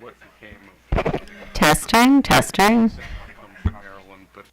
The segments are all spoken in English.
What became of Testing, testing. from Maryland, but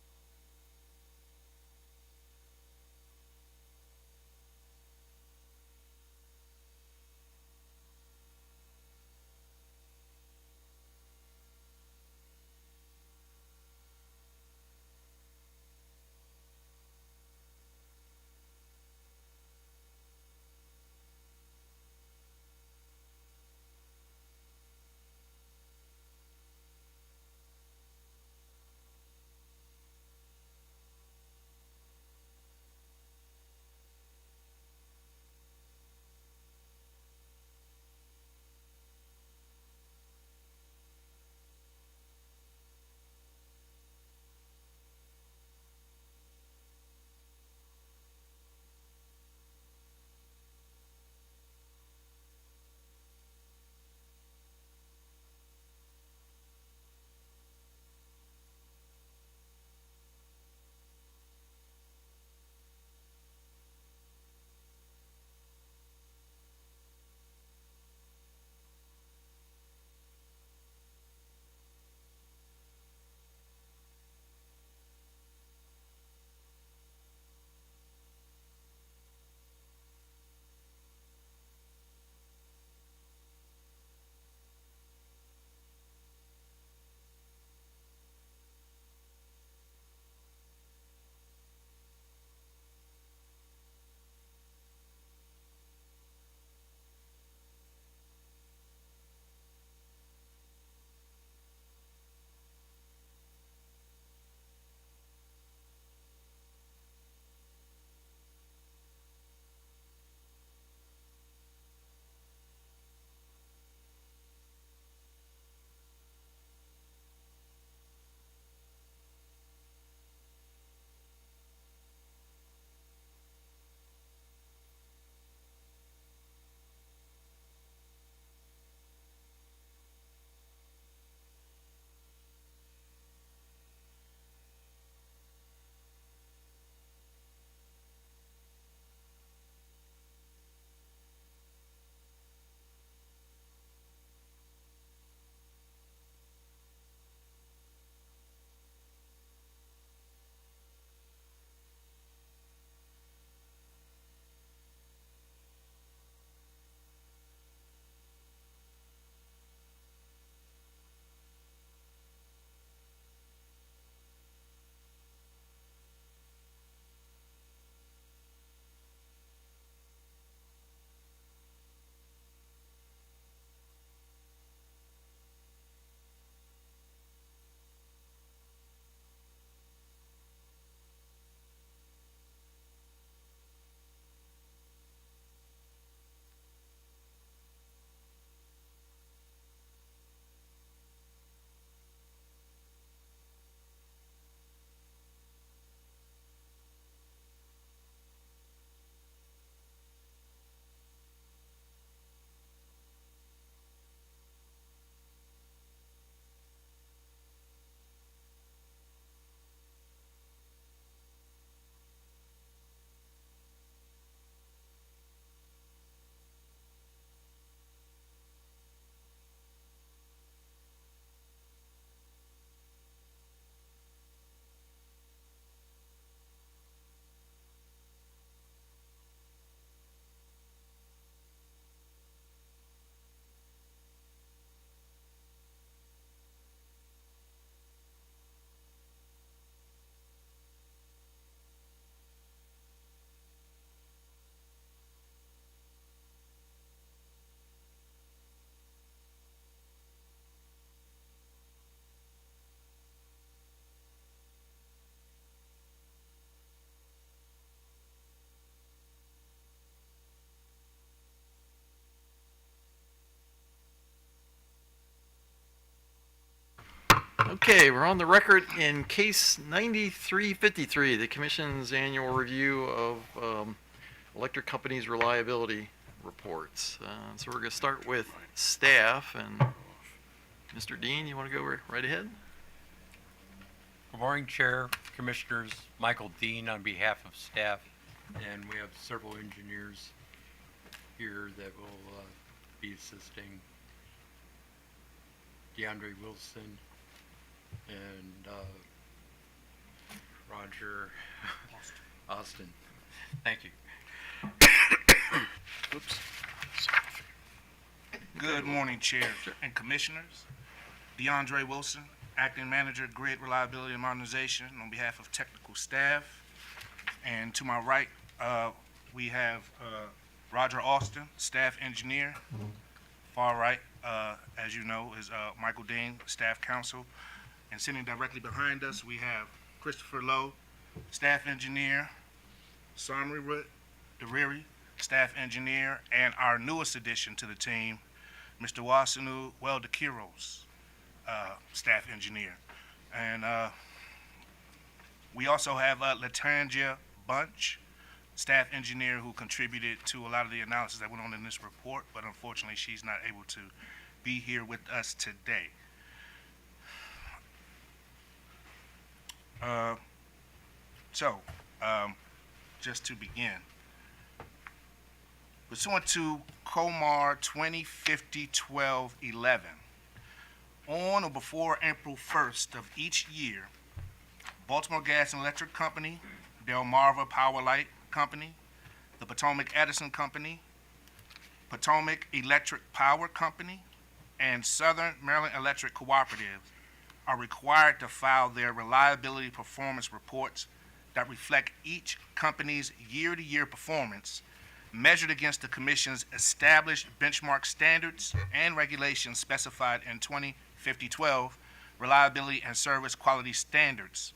Okay, we're on the record in case 9353, the Commission's annual review of electric companies' reliability reports. So we're going to start with staff, and Mr. Dean, you want to go right ahead? Good morning, Chair, Commissioners. Michael Dean on behalf of staff, and we have several engineers here that will be assisting. DeAndre Wilson and Roger Austin. Thank you. Oops. Good morning, Chair and Commissioners. DeAndre Wilson, Acting Manager, Grid Reliability and Modernization on behalf of technical staff. And to my right, we have Roger Austin, Staff Engineer. Far right, as you know, is Michael Dean, Staff Counsel. And sitting directly behind us, we have Christopher Lowe, Staff Engineer, Samri Dariri, Staff Engineer, and our newest addition to the team, Mr. Wasanu Weldakiros, Staff Engineer. And we also have Latanja Bunch, Staff Engineer, who contributed to a lot of the analysis that went on in this report, but unfortunately she's not able to be here with us today. Just to begin, pursuant to COMAR 2050-12-11, on or before April 1st of each year, Baltimore Gas and Electric Company, Delmarva Power Light Company, the Potomac Edison Company, Potomac Electric Power Company, and Southern Maryland Electric Cooperative are required to file their reliability performance reports that reflect each company's year-to-year performance measured against the Commission's established benchmark standards and regulations specified in 2050-12 Reliability and Service Quality Standards,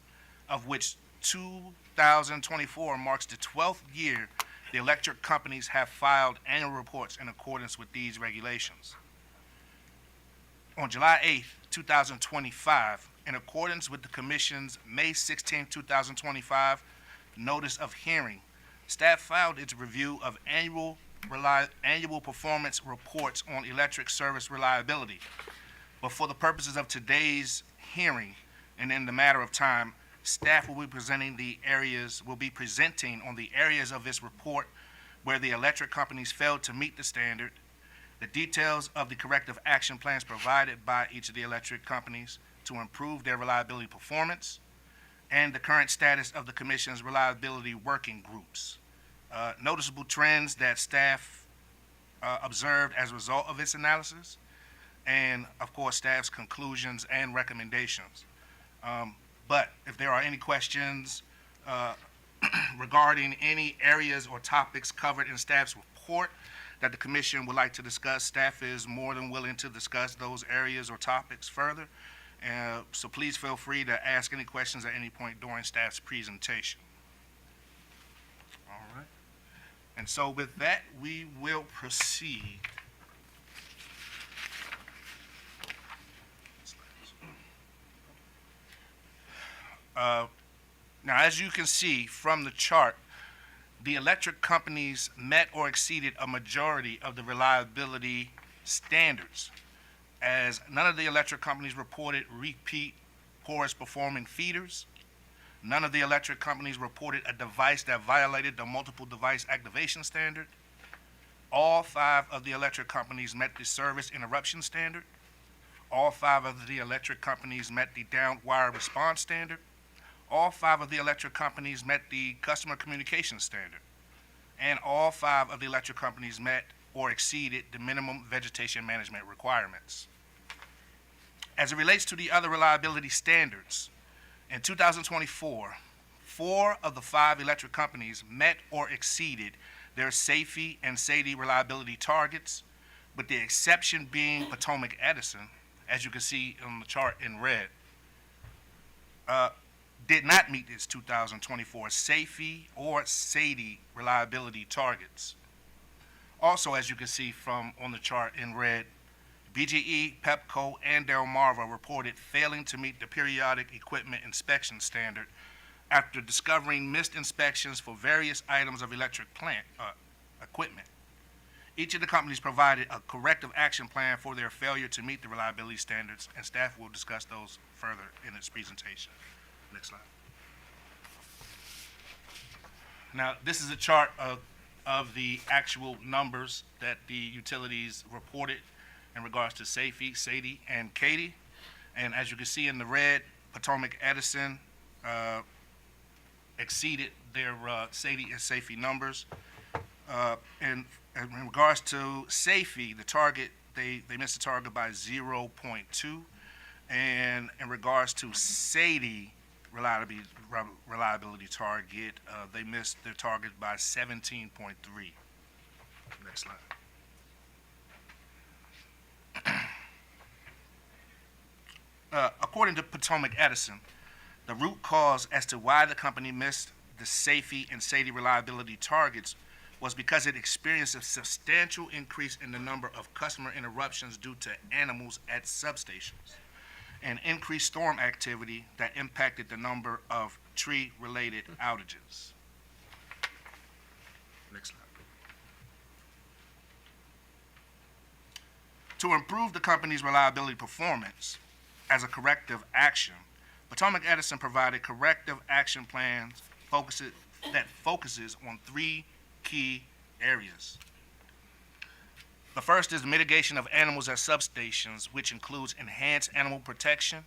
of which 2024 marks the 12th year the electric companies have filed annual reports in accordance with these regulations. On July 8, 2025, in accordance with the Commission's May 16, 2025 Notice of Hearing, staff filed its review of annual performance reports on electric service reliability. But for the purposes of today's hearing and in the matter of time, staff will be presenting on the areas of this report where the electric companies failed to meet the standard, the details of the corrective action plans provided by each of the electric companies to improve their reliability performance, and the current status of the Commission's reliability working groups. Noticeable trends that staff observed as a result of its analysis, and of course staff's conclusions and recommendations. But if there are any questions regarding any areas or topics covered in staff's report that the Commission would like to discuss, staff is more than willing to discuss those areas or topics further. So please feel free to ask any questions at any point during staff's presentation. All right. And so with that, we will proceed. Now, as you can see from the chart, the electric companies met or exceeded a majority of the reliability standards, as none of the electric companies reported repeat poorest performing feeders. None of the electric companies reported a device that violated the multiple device activation standard. All 5 of the electric companies met the service interruption standard. All 5 of the electric companies met the down wire response standard. All 5 of the electric companies met the customer communication standard. And all 5 of the electric companies met or exceeded the minimum vegetation management requirements. As it relates to the other reliability standards, in 2024, 4 of the 5 electric companies met or exceeded their safety and SAIDI reliability targets, with the exception being Potomac Edison, as you can see on the chart in red, did not meet its 2024 safety or SAIDI reliability targets. Also, as you can see from on the chart in red, BGE, Pepco, and Delmarva reported failing to meet the periodic equipment inspection standard after discovering missed inspections for various items of electric plant equipment. Each of the companies provided a corrective action plan for their failure to meet the reliability standards, and staff will discuss those further in its presentation. Next slide. Now, this is a chart of the actual numbers that the utilities reported in regards to SAFE, SADI, and CADI. And as you can see in the red, Potomac Edison exceeded their SADI and SAFE numbers. And in regards to SAFE, the target, they missed the target by 0.2. And in regards to SADI reliability target, they missed their target by 17.3. Next slide. According to Potomac Edison, the root cause as to why the company missed the SAFE and SADI reliability targets was because it experienced a substantial increase in the number of customer interruptions due to animals at substations and increased storm activity that impacted the number of tree-related outages. Next slide. To improve the company's reliability performance as a corrective action, Potomac Edison provided corrective action plans that focuses on three key areas. The first is mitigation of animals at substations, which includes enhanced animal protection,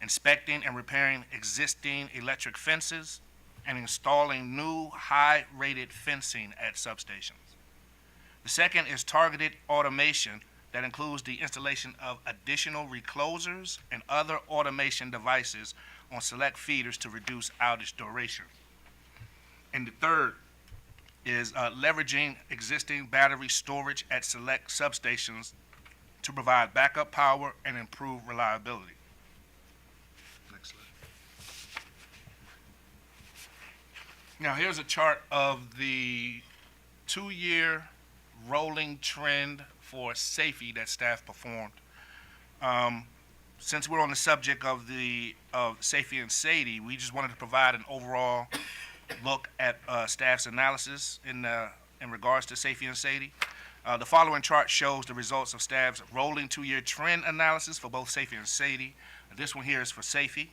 inspecting and repairing existing electric fences, and installing new high-rated fencing at substations. The second is targeted automation that includes the installation of additional reclosers and other automation devices on select feeders to reduce outage duration. And the third is leveraging existing battery storage at select substations to provide backup power and improve reliability. Next slide. Now here's a chart of the 2-year rolling trend for SAFE that staff performed. Since we're on the subject of SAFE and SADI, we just wanted to provide an overall look at staff's analysis in regards to SAFE and SADI. The following chart shows the results of staff's rolling 2-year trend analysis for both SAFE and SADI. This one here is for SAFE.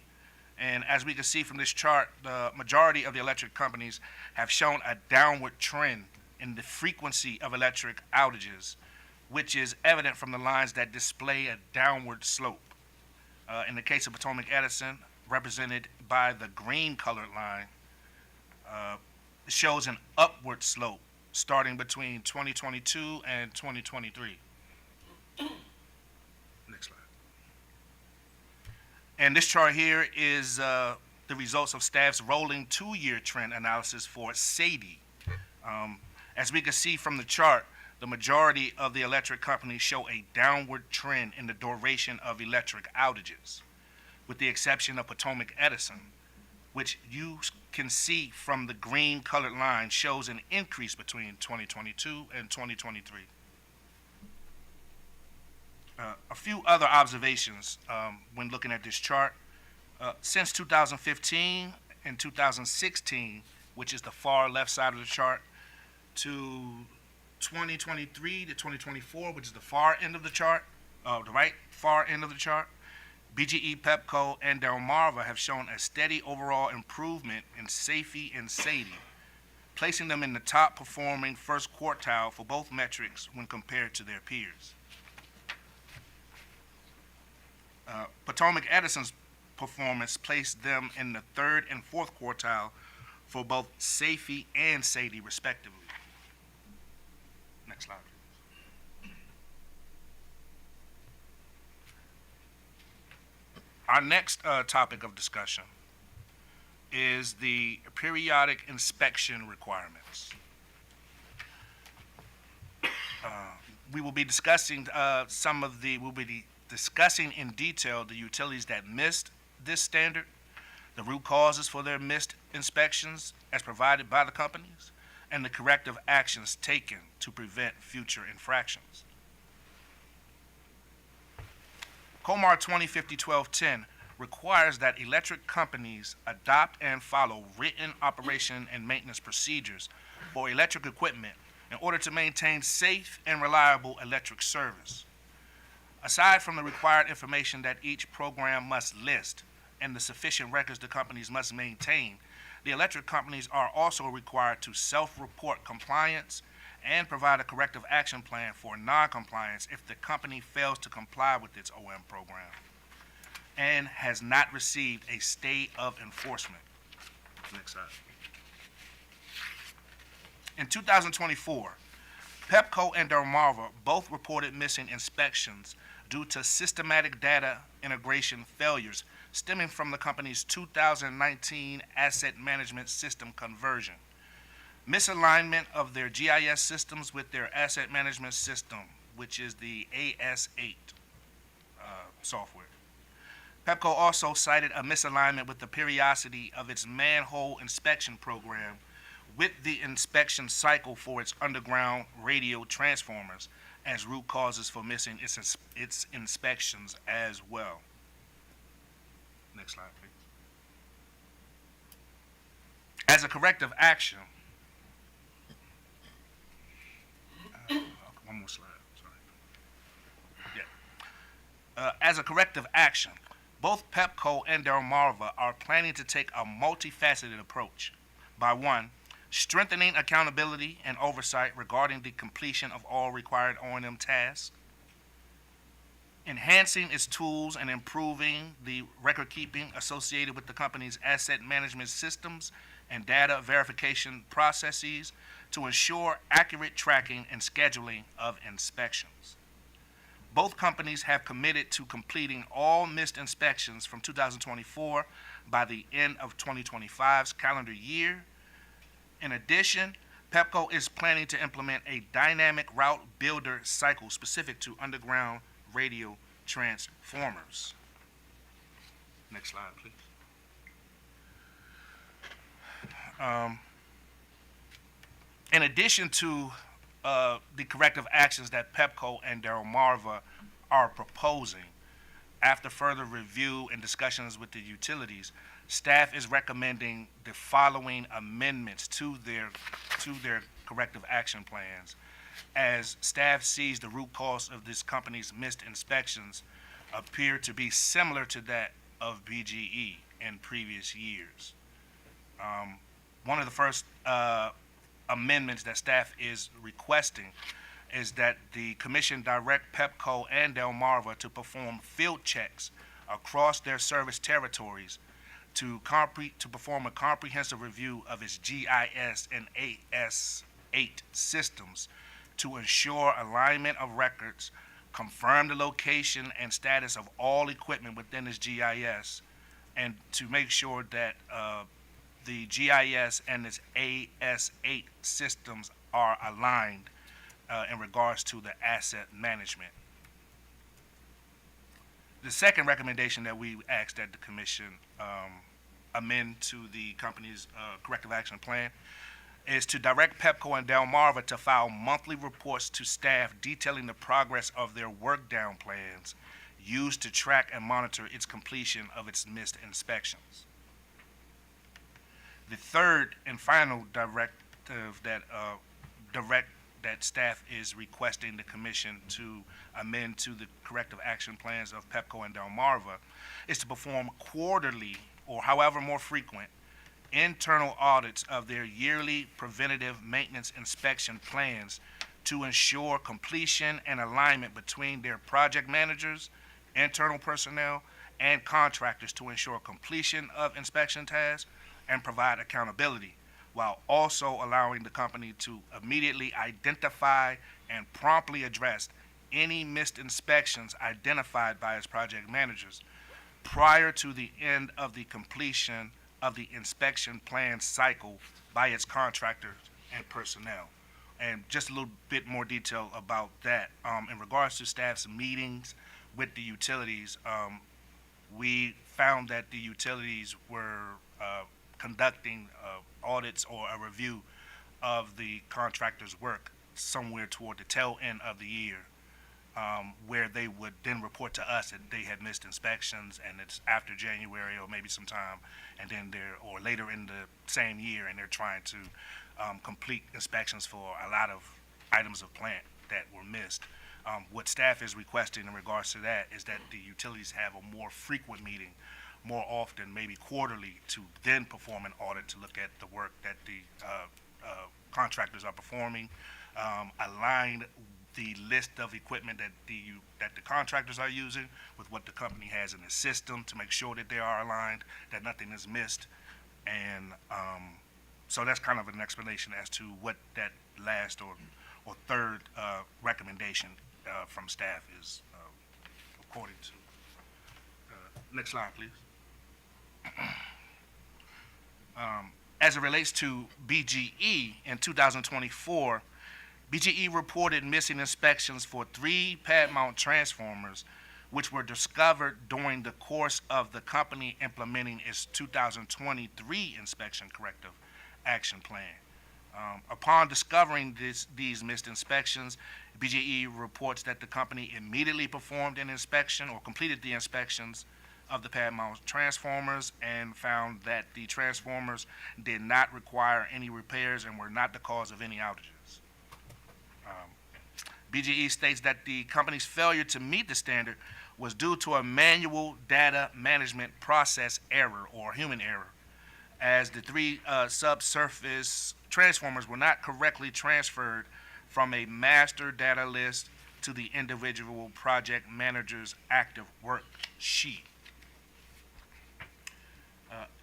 And as we can see from this chart, the majority of the electric companies have shown a downward trend in the frequency of electric outages, which is evident from the lines that display a downward slope. In the case of Potomac Edison, represented by the green colored line, shows an upward slope starting between 2022 and 2023. Next slide. And this chart here is the results of staff's rolling 2-year trend analysis for SADI. As we can see from the chart, the majority of the electric companies show a downward trend in the duration of electric outages, with the exception of Potomac Edison, which you can see from the green colored line shows an increase between 2022 and 2023. A few other observations when looking at this chart. Since 2015 and 2016, which is the far left side of the chart, to 2023 to 2024, which is the far end of the chart, the right far end of the chart, BGE, Pepco, and Delmarva have shown a steady overall improvement in SAFE and SADI, placing them in the top performing first quartile for both metrics when compared to their peers. Potomac Edison's performance placed them in the third and fourth quartile for both SAFE and SADI respectively. Next slide, please. Our next topic of discussion is the periodic inspection requirements. We will be discussing we'll be discussing in detail the utilities that missed this standard, the root causes for their missed inspections as provided by the companies, and the corrective actions taken to prevent future infractions. Comar 2050-1210 requires that electric companies adopt and follow written operation and maintenance procedures for electric equipment in order to maintain safe and reliable electric service. Aside from the required information that each program must list and the sufficient records the companies must maintain, the electric companies are also required to self-report compliance and provide a corrective action plan for non-compliance if the company fails to comply with its OM program and has not received a stay of enforcement. Next slide. In 2024, Pepco and Delmarva both reported missing inspections due to systematic data integration failures stemming from the company's 2019 asset management system conversion. Misalignment of their GIS systems with their asset management system, which is the AS8 software. Pepco also cited a misalignment with the periodicity of its manhole inspection program with the inspection cycle for its underground radio transformers as root causes for missing its inspections as well. Next slide, please. As a corrective action, one more slide, sorry. Yeah. As a corrective action, both Pepco and Delmarva are planning to take a multifaceted approach by one, strengthening accountability and oversight regarding the completion of all required O&M tasks, enhancing its tools and improving the record keeping associated with the company's asset management systems and data verification processes to ensure accurate tracking and scheduling of inspections. Both companies have committed to completing all missed inspections from 2024 by the end of 2025's calendar year. In addition, Pepco is planning to implement a dynamic route builder cycle specific to underground radio transformers. Next slide, please. In addition to the corrective actions that Pepco and Delmarva are proposing, after further review and discussions with the utilities, staff is recommending the following amendments to their corrective action plans, as staff sees the root cause of this company's missed inspections appear to be similar to that of BGE in previous years. One of the first amendments that staff is requesting is that the commission direct Pepco and Delmarva to perform field checks across their service territories to perform a comprehensive review of its GIS and AS8 systems to ensure alignment of records, confirm the location and status of all equipment within its GIS, and to make sure that the GIS and its AS8 systems are aligned in regards to the asset management. The second recommendation that we asked that the commission amend to the company's corrective action plan is to direct Pepco and Delmarva to file monthly reports to staff detailing the progress of their work down plans used to track and monitor its completion of its missed inspections. The third and final directive that staff is requesting the commission to amend to the corrective action plans of Pepco and Delmarva is to perform quarterly or however more frequent internal audits of their yearly preventative maintenance inspection plans to ensure completion and alignment between their project managers, internal personnel, and contractors to ensure completion of inspection tasks and provide accountability, while also allowing the company to immediately identify and promptly address any missed inspections identified by its project managers prior to the end of the completion of the inspection plan cycle by its contractors and personnel. And just a little bit more detail about that. In regards to staff's meetings with the utilities, we found that the utilities were conducting audits or a review of the contractor's work somewhere toward the tail end of the year. where they would then report to us that they had missed inspections, and it's after January or maybe sometime, and then or later in the same year, and they're trying to complete inspections for a lot of items of plant that were missed. What staff is requesting in regards to that is that the utilities have a more frequent meeting, more often, maybe quarterly, to then perform an audit to look at the work that the contractors are performing, align the list of equipment that the contractors are using with what the company has in the system to make sure that they are aligned, that nothing is missed, and so that's kind of an explanation as to what that last or third recommendation from staff is according to. Next slide, please. As it relates to BGE in 2024, BGE reported missing inspections for 3 pad mount transformers, which were discovered during the course of the company implementing its 2023 inspection corrective action plan. Upon discovering these missed inspections, BGE reports that the company immediately performed an inspection or completed the inspections of the pad mount transformers and found that the transformers did not require any repairs and were not the cause of any outages. BGE states that the company's failure to meet the standard was due to a manual data management process error or human error, as the 3 subsurface transformers were not correctly transferred from a master data list to the individual project manager's active work sheet.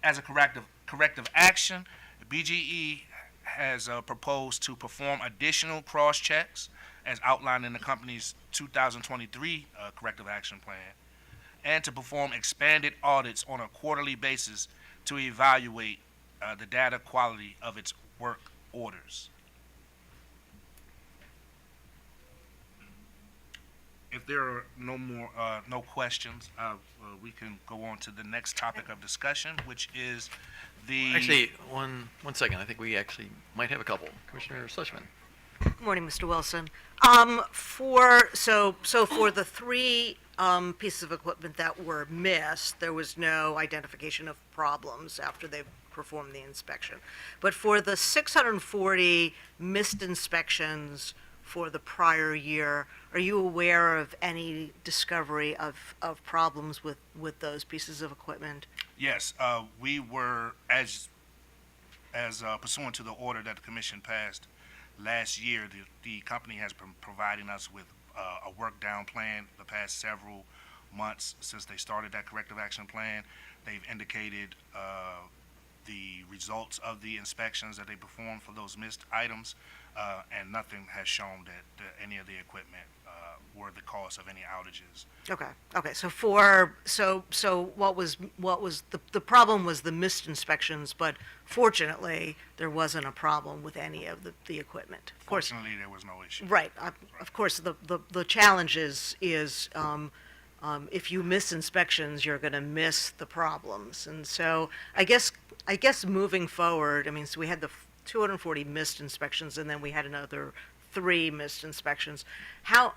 As a corrective action, BGE has proposed to perform additional cross-checks as outlined in the company's 2023 corrective action plan, and to perform expanded audits on a quarterly basis to evaluate the data quality of its work orders. If there are no questions, we can go on to the next topic of discussion, which is the. Actually, one second. I think we actually might have a couple. Commissioner Sushman. Good morning, Mr. Wilson. For the 3 pieces of equipment that were missed, there was no identification of problems after they performed the inspection. But for the 640 missed inspections for the prior year, are you aware of any discovery of problems with those pieces of equipment? Yes, we were, as pursuant to the order that the commission passed last year, the company has been providing us with a work down plan the past several months since they started that corrective action plan. They've indicated the results of the inspections that they performed for those missed items, and nothing has shown that any of the equipment were the cause of any outages. Okay. So what was the problem was the missed inspections, but fortunately there wasn't a problem with any of the equipment. Of course, Fortunately, there was no issue. right. Of course, the challenge is if you miss inspections, you're going to miss the problems. And so I guess moving forward, I mean, so we had the 240 missed inspections, and then we had another 3 missed inspections. How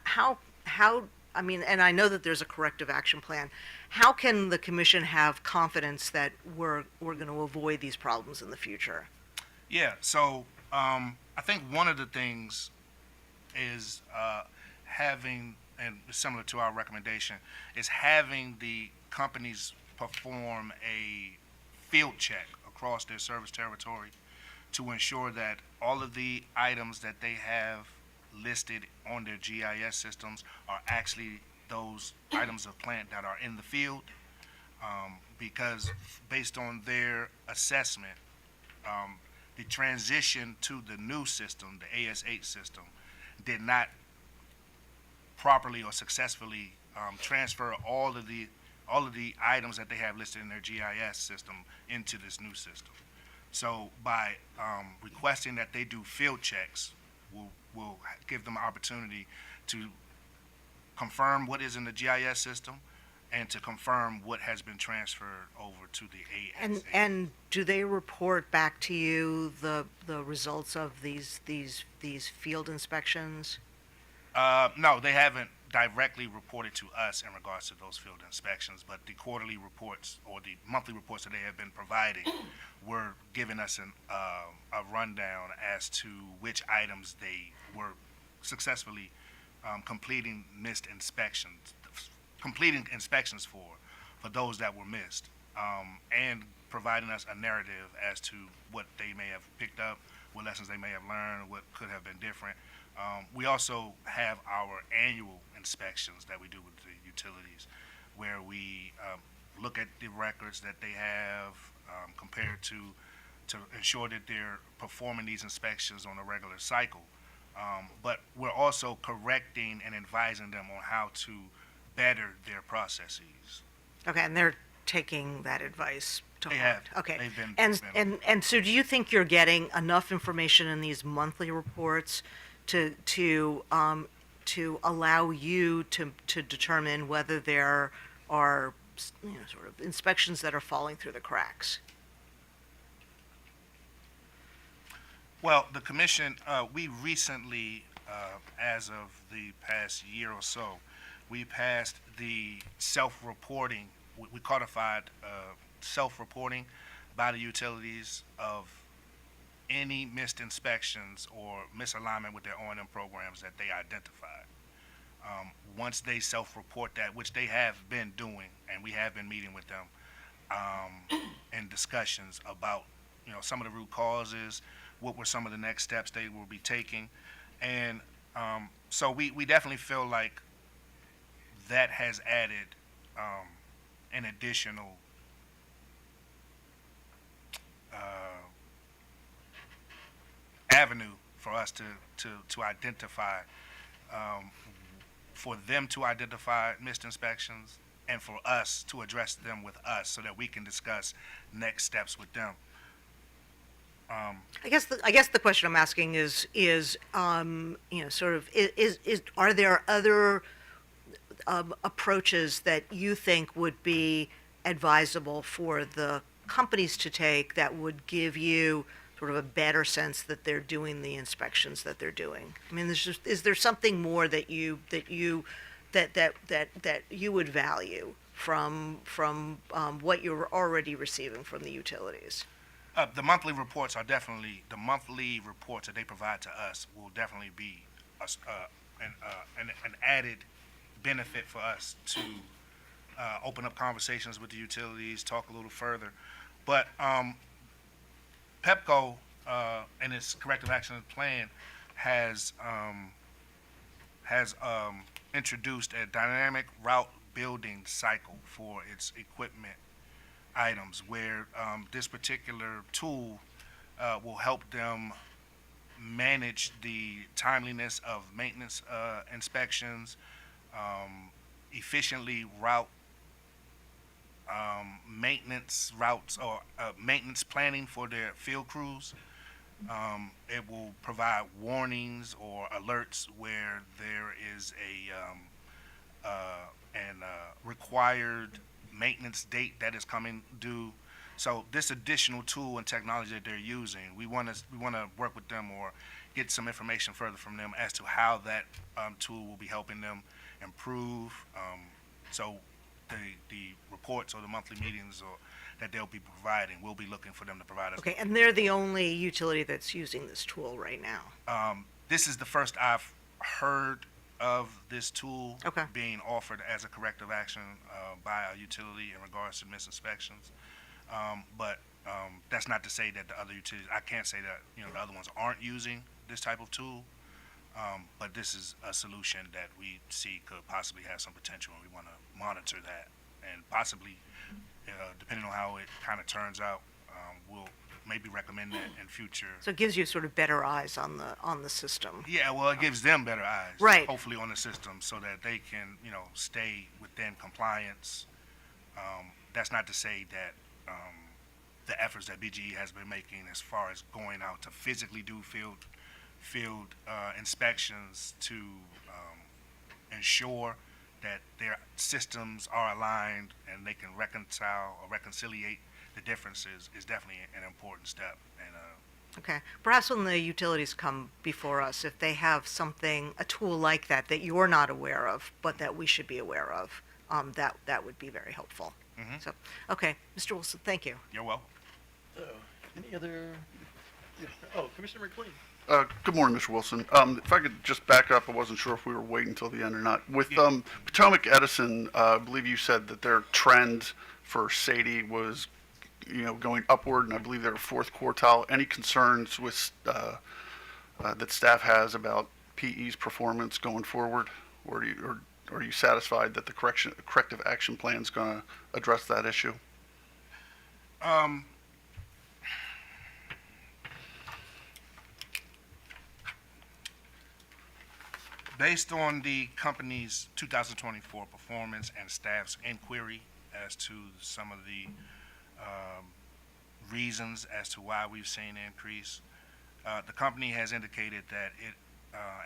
I mean, and I know that there's a corrective action plan. How can the commission have confidence that we're going to avoid these problems in the future? Yeah, so I think one of the things is having, and similar to our recommendation, is having the companies perform a field check across their service territory to ensure that all of the items that they have listed on their GIS systems are actually those items of plant that are in the field, because based on their assessment, the transition to the new system, the AS8 system, did not properly or successfully transfer all of the items that they have listed in their GIS system into this new system. So by requesting that they do field checks, will give them an opportunity to confirm what is in the GIS system and to confirm what has been transferred over to the AS8. And do they report back to you the results of these field inspections? No, they haven't directly reported to us in regards to those field inspections, but the quarterly reports or the monthly reports that they have been providing were giving us a rundown as to which items they were successfully completing inspections for those that were missed, and providing us a narrative as to what they may have picked up, what lessons they may have learned, what could have been different. We also have our annual inspections that we do with the utilities, where we look at the records that they have compared to ensure that they're performing these inspections on a regular cycle. But we're also correcting and advising them on how to better their processes. Okay, and they're taking that advice to They heart. have. Okay. They've been- And so do you think you're getting enough information in these monthly reports to allow you to determine whether there are, sort of inspections that are falling through the cracks? Well, the commission, we recently, as of the past year or so, we passed the self-reporting, we codified self-reporting by the utilities of any missed inspections or misalignment with their O&M programs that they identified. Once they self-report that, which they have been doing, and we have been meeting with them in discussions about, some of the root causes, what were some of the next steps they will be taking, and so we definitely feel like that has added an additional avenue for us to identify, for them to identify missed inspections, and for us to address them with us so that we can discuss next steps with them. I guess the question I'm asking is sort of are there other approaches that you think would be advisable for the companies to take that would give you sort of a better sense that they're doing the inspections that they're doing? I mean, is there something more that you would value from what you're already receiving from the utilities? The monthly reports that they provide to us will definitely be an added benefit for us to open up conversations with the utilities, talk a little further. But Pepco, in its corrective action plan, has introduced a dynamic route building cycle for its equipment items, where this particular tool will help them manage the timeliness of maintenance inspections, efficiently route maintenance routes or maintenance planning for their field crews. It will provide warnings or alerts where there is an required maintenance date that is coming due. So this additional tool and technology that they're using, we want to work with them or get some information further from them as to how that tool will be helping them improve. So the reports or the monthly meetings that they'll be providing, we'll be looking for them to provide us. Okay, and they're the only utility that's using this tool right now. This is the first I've heard of this tool Okay. being offered as a corrective action by a utility in regards to misinspections. But that's not to say that the other utilities, I can't say that the other ones aren't using this type of tool. But this is a solution that we see could possibly have some potential, and we want to monitor that, and possibly, depending on how it kind of turns out, we'll maybe recommend that in future. So it gives you sort of better eyes on the system. Yeah, well, it gives them better eyes, Right. hopefully, on the system, so that they can, stay within compliance. That's not to say that the efforts that BGE has been making as far as going out to physically do field inspections to ensure that their systems are aligned and they can reconciliate the differences is definitely an important step. And Okay. Perhaps when the utilities come before us, if they have something, a tool like that, that you're not aware of, but that we should be aware of, that would be very helpful. Mhm. So, okay, Mr. Wilson, thank you. You're welcome. Any other? Yeah. Oh, Commissioner McLean. Good morning, Mr. Wilson. If I could just back up, I wasn't sure if we were waiting until the end or not. With Yeah. Potomac Edison, I believe you said that their trend for SAIDI was, going upward, and I believe they're fourth quartile. Any concerns with that staff has about PE's performance going forward, or are you satisfied that the corrective action plan is going to address that issue? Based on the company's 2024 performance and staff's inquiry as to some of the reasons as to why we've seen an increase, the company has indicated that it,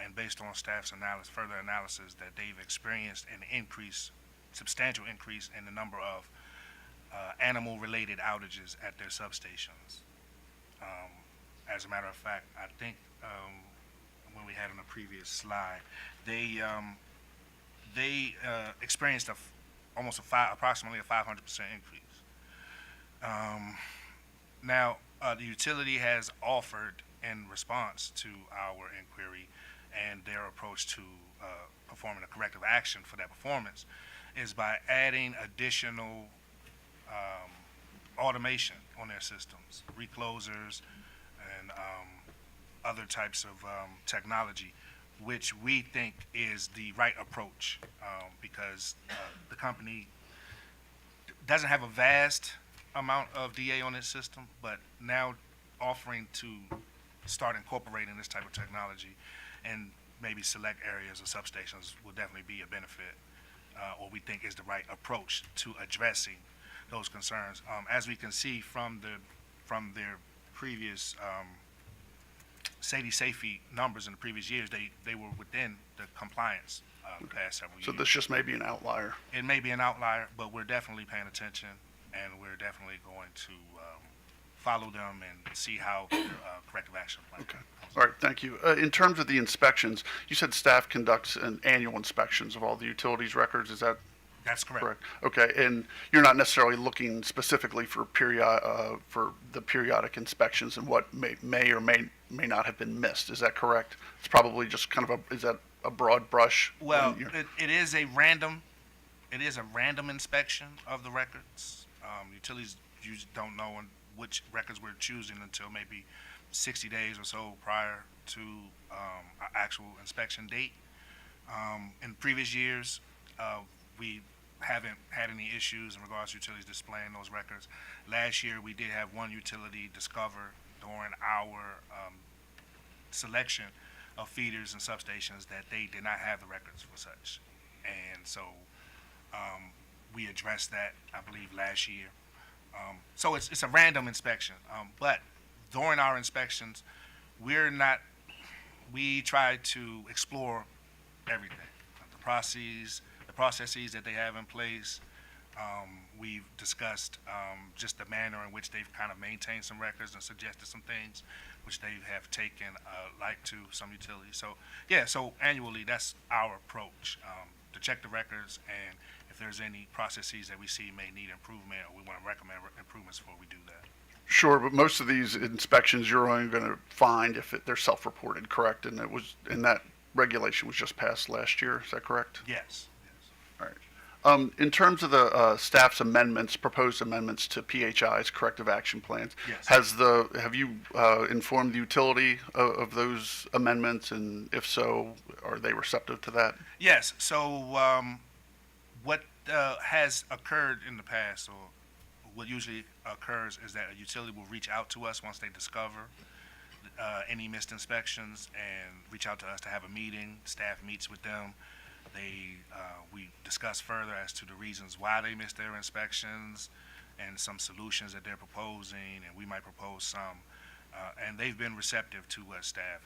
and based on staff's further analysis, that they've experienced an increase, substantial increase in the number of animal-related outages at their substations. As a matter of fact, I think when we had on the previous slide, they experienced approximately a 500% increase. Now, the utility has offered in response to our inquiry and their approach to performing a corrective action for that performance is by adding additional automation on their systems, reclosers, and other types of technology, which we think is the right approach because the company doesn't have a vast amount of DA on its system, but now offering to start incorporating this type of technology in maybe select areas or substations will definitely be a benefit, or we think is the right approach to addressing those concerns. As we can see from their previous safety numbers in the previous years, they were within the compliance the past several years. So this just may be an outlier. It may be an outlier, but we're definitely paying attention, and we're definitely going to follow them and see how corrective action plan. Okay. All right, thank you. In terms of the inspections, you said staff conducts an annual inspections of all the utilities records. Is that That's correct. correct? Okay, and you're not necessarily looking specifically for the periodic inspections and what may or may not have been missed. Is that correct? It's probably just kind of is that a broad brush? Well, it is a random inspection of the records. Utilities usually don't know which records we're choosing until maybe 60 days or so prior to our actual inspection date. In previous years, we haven't had any issues in regards to utilities displaying those records. Last year, we did have one utility discover during our selection of feeders and substations that they did not have the records for such. And so we addressed that, I believe, last year. So it's a random inspection. But during our inspections, we try to explore everything. The processes that they have in place. We've discussed just the manner in which they've kind of maintained some records and suggested some things which they have taken like to some utilities. So yeah, so annually that's our approach, to check the records, and if there's any processes that we see may need improvement or we want to recommend improvements before we do that. Sure, but most of these inspections you're only going to find if they're self-reported, correct? And that regulation was just passed last year. Is that correct? Yes. All right. In terms of the staff's proposed amendments to PHI's corrective action plans, Yes. have you informed the utility of those amendments, and if so, are they receptive to that? Yes. So what has occurred in the past, or what usually occurs, is that a utility will reach out to us once they discover any missed inspections and reach out to us to have a meeting. Staff meets with them. We discuss further as to the reasons why they missed their inspections and some solutions that they're proposing, and we might propose some. And they've been receptive to what staff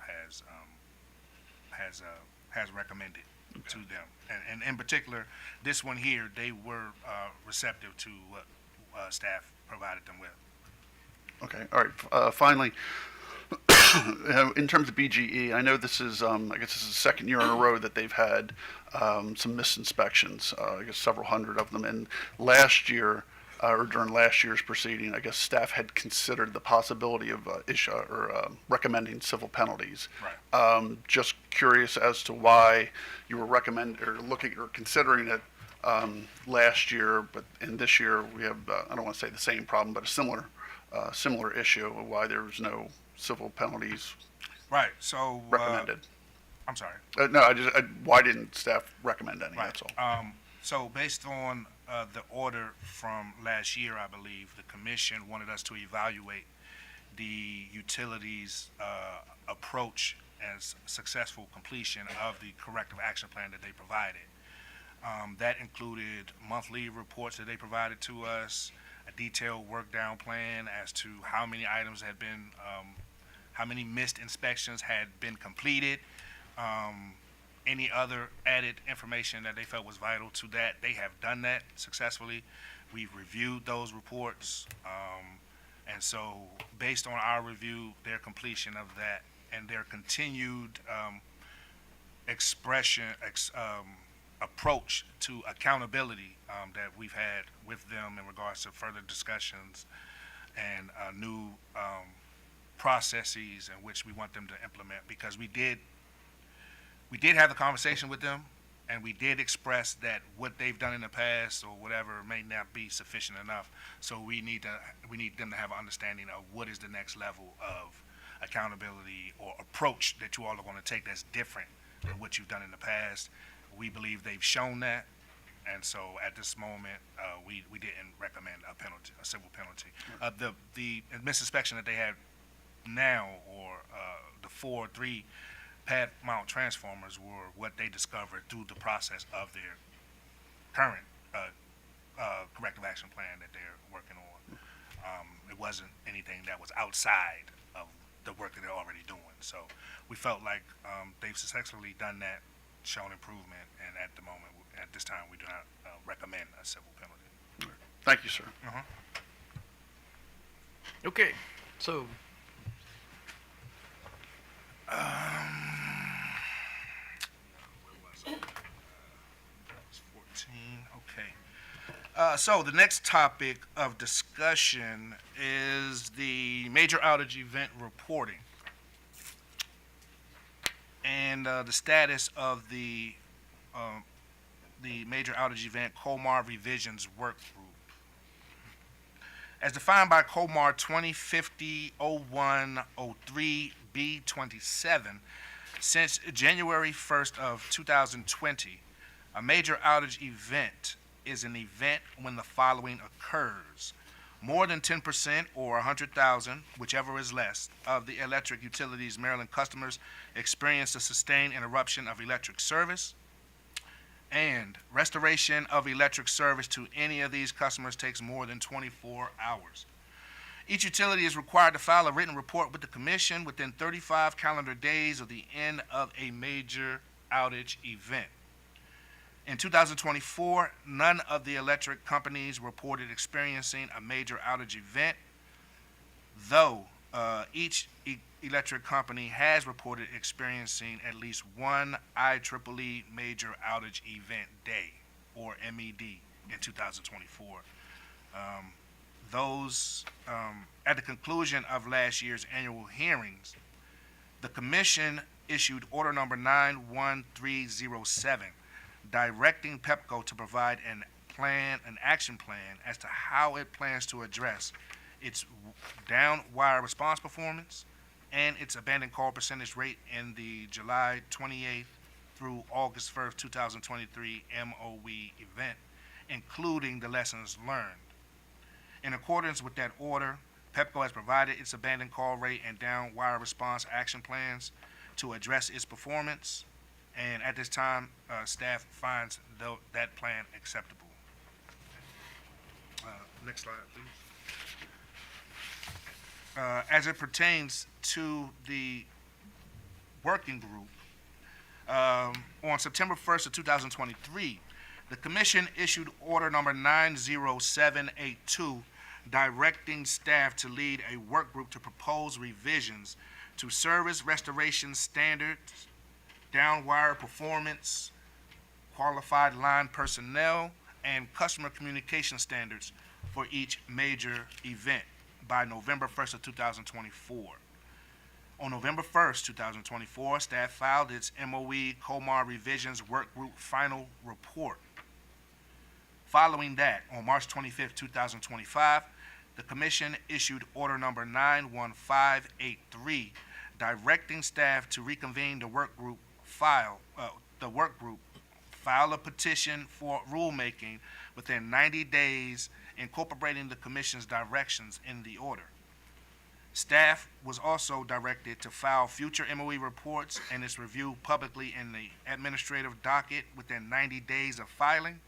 has recommended to them. And in particular, this one here, they were receptive to what staff provided them with. Okay, all right. Finally, In terms of BGE, I know this is, I guess this is the second year in a row that they've had some missed inspections, I guess several hundred of them. And last year, or during last year's proceeding, I guess staff had considered the possibility of recommending civil penalties. Right. Just curious as to why you were looking or considering it last year, but in this year we have, I don't want to say the same problem, but a similar issue of why there was no civil penalties Right, so. recommended. I'm sorry. No, why didn't staff recommend any, Right. that's all. So based on the order from last year, I believe, the commission wanted us to evaluate the utilities' approach as successful completion of the corrective action plan that they provided. That included monthly reports that they provided to us, a detailed work down plan as to how many items had been, how many missed inspections had been completed, any other added information that they felt was vital to that. They have done that successfully. We've reviewed those reports. And so based on our review, their completion of that and their continued approach to accountability that we've had with them in regards to further discussions and new processes in which we want them to implement, because we did have the conversation with them, and we did express that what they've done in the past or whatever may not be sufficient enough. So we need them to have an understanding of what is the next level of accountability or approach that you all are going to take that's different than what you've done in the past. We believe they've shown that, and so at this moment, we didn't recommend a penalty, a civil penalty. The misinspection that they have now, or the 3 pad mount transformers, were what they discovered through the process of their current corrective action plan that they're working on. It wasn't anything that was outside of the work that they're already doing. So we felt like they've successfully done that, shown improvement, and at the moment, at this time, we do not recommend a civil penalty. Thank you, sir. Okay, so Where was it? That was 14, okay. So the next topic of discussion is the major outage event reporting and the status of the major outage event COMAR revisions work group. As defined by COMAR 2050-0103B27, since January 1st of 2020, a major outage event is an event when the following occurs. More than 10% or 100,000, whichever is less, of the electric utilities Maryland customers experience a sustained interruption of electric service, and restoration of electric service to any of these customers takes more than 24 hours. Each utility is required to file a written report with the commission within 35 calendar days of the end of a major outage event. In 2024, none of the electric companies reported experiencing a major outage event, though each electric company has reported experiencing at least one IEEE major outage event day, or MED, in 2024. At the conclusion of last year's annual hearings, the commission issued order number 91307, directing Pepco to provide an action plan as to how it plans to address its down wire response performance and its abandoned call percentage rate in the July 28th through August 1st, 2023 MOE event, including the lessons learned. In accordance with that order, Pepco has provided its abandoned call rate and down wire response action plans to address its performance, and at this time, staff finds that plan acceptable. Next slide, please. As it pertains to the working group, on September 1st of 2023, the commission issued order number 90782, directing staff to lead a work group to propose revisions to service restoration standards, downwire performance, qualified line personnel, and customer communication standards for each major event by November 1st of 2024. On November 1st, 2024, staff filed its MOE COMAR Revisions Workgroup Final Report. Following that, on March 25th, 2025, the Commission issued Order Number 91583, directing staff to reconvene the workgroup, file a petition for rulemaking within 90 days, incorporating the Commission's directions in the order. Staff was also directed to file future MOE reports and its review publicly in the administrative docket within 90 days of filing.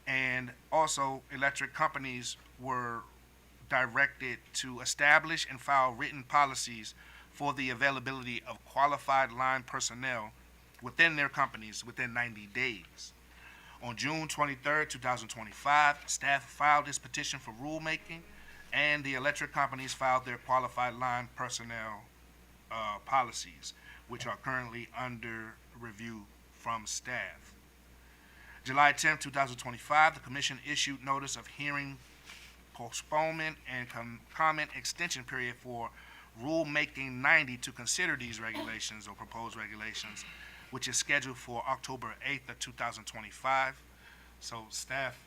And also, electric companies were directed to establish and file written policies for the availability of qualified line personnel within their companies within 90 days. On June 23rd, 2025, staff filed this petition for rulemaking, and the electric companies filed their qualified line personnel policies, which are currently under review from staff. July 10th, 2025, the Commission issued notice of hearing postponement and comment extension period for Rulemaking 90 to consider these regulations or proposed regulations, which is scheduled for October 8th of 2025. So staff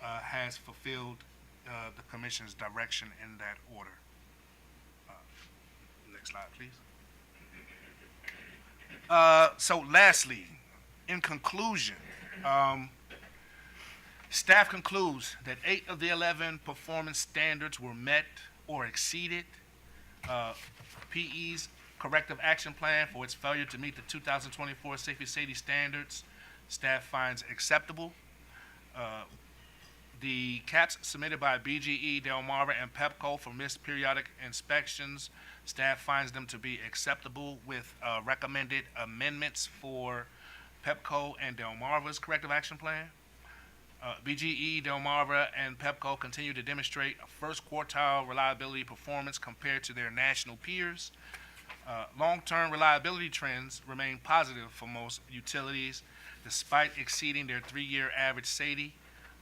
has fulfilled the Commission's direction in that order. Next slide, please. So lastly, in conclusion, staff concludes that 8 of the 11 performance standards were met or exceeded. PE's corrective action plan for its failure to meet the 2024 safety standards, staff finds acceptable. The caps submitted by BGE, Delmarva, and Pepco for missed periodic inspections, staff finds them to be acceptable with recommended amendments for Pepco and Delmarva's corrective action plan. BGE, Delmarva, and Pepco continue to demonstrate a first quartile reliability performance compared to their national peers. Long-term reliability trends remain positive for most utilities, despite exceeding their 3-year average SAIDI,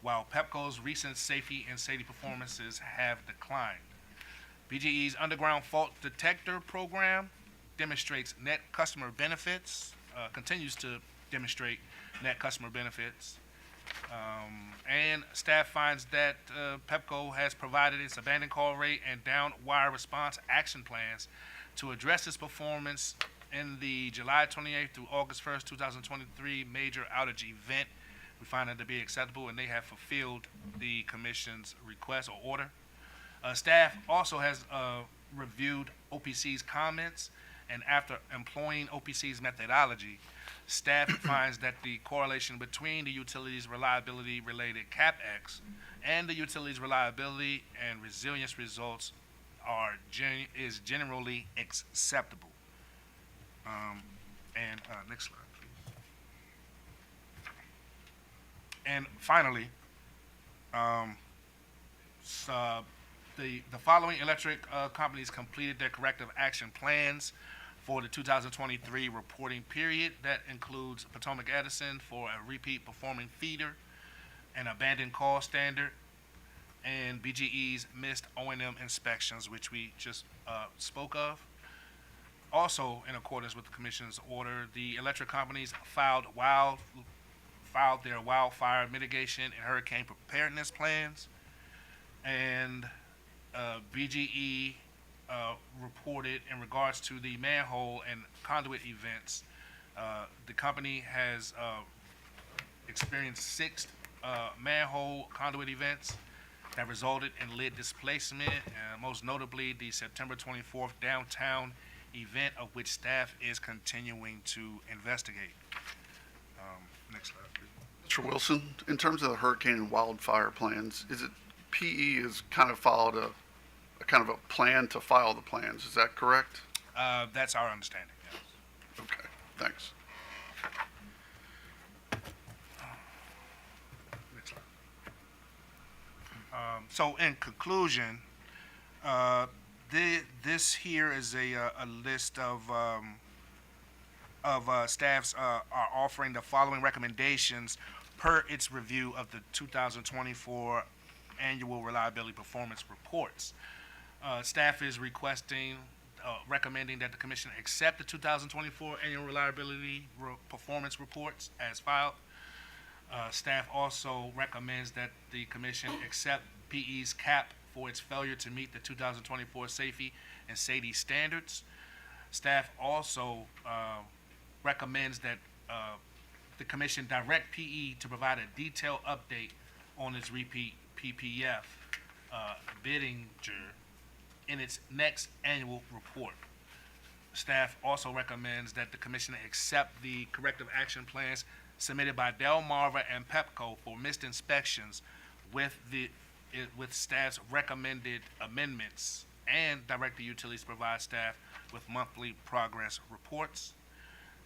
while Pepco's recent safety and SAIDI performances have declined. BGE's underground fault detector program demonstrates net customer benefits, continues to demonstrate net customer benefits. And staff finds that Pepco has provided its abandoned call rate and down wire response action plans to address its performance in the July 28th through August 1st, 2023 major outage event. We find that to be acceptable, and they have fulfilled the Commission's request or order. Staff also has reviewed OPC's comments, and after employing OPC's methodology, staff finds that the correlation between the utility's reliability-related CapEx and the utility's reliability and resilience results is generally acceptable. Next slide, please. And finally, the following electric companies completed their corrective action plans for the 2023 reporting period. That includes Potomac Edison for a repeat performing feeder, an abandoned call standard, and BGE's missed O&M inspections, which we just spoke of. Also, in accordance with the Commission's order, the electric companies filed their wildfire mitigation and hurricane preparedness plans, and BGE reported in regards to the manhole and conduit events. The company has experienced 6 manhole conduit events that resulted in lid displacement, most notably the September 24th downtown event, of which staff is continuing to investigate. Next slide, please. Mr. Wilson, in terms of the hurricane and wildfire plans, is it PE has kind of followed a kind of a plan to file the plans? Is that correct? That's our understanding, yes. Okay, thanks. Next slide. So in conclusion, This here is a list of staffs are offering the following recommendations per its review of the 2024 annual reliability performance reports. Staff is recommending that the commission accept the 2024 annual reliability performance reports as filed. Staff also recommends that the commission accept PE's cap for its failure to meet the 2024 safety and SAIDI standards. Staff also recommends that the commission direct PE to provide a detailed update on its repeat PPF bidding in its next annual report. Staff also recommends that the commission accept the corrective action plans submitted by Delmarva and Pepco for missed inspections with staff's recommended amendments, and direct the utilities to provide staff with monthly progress reports.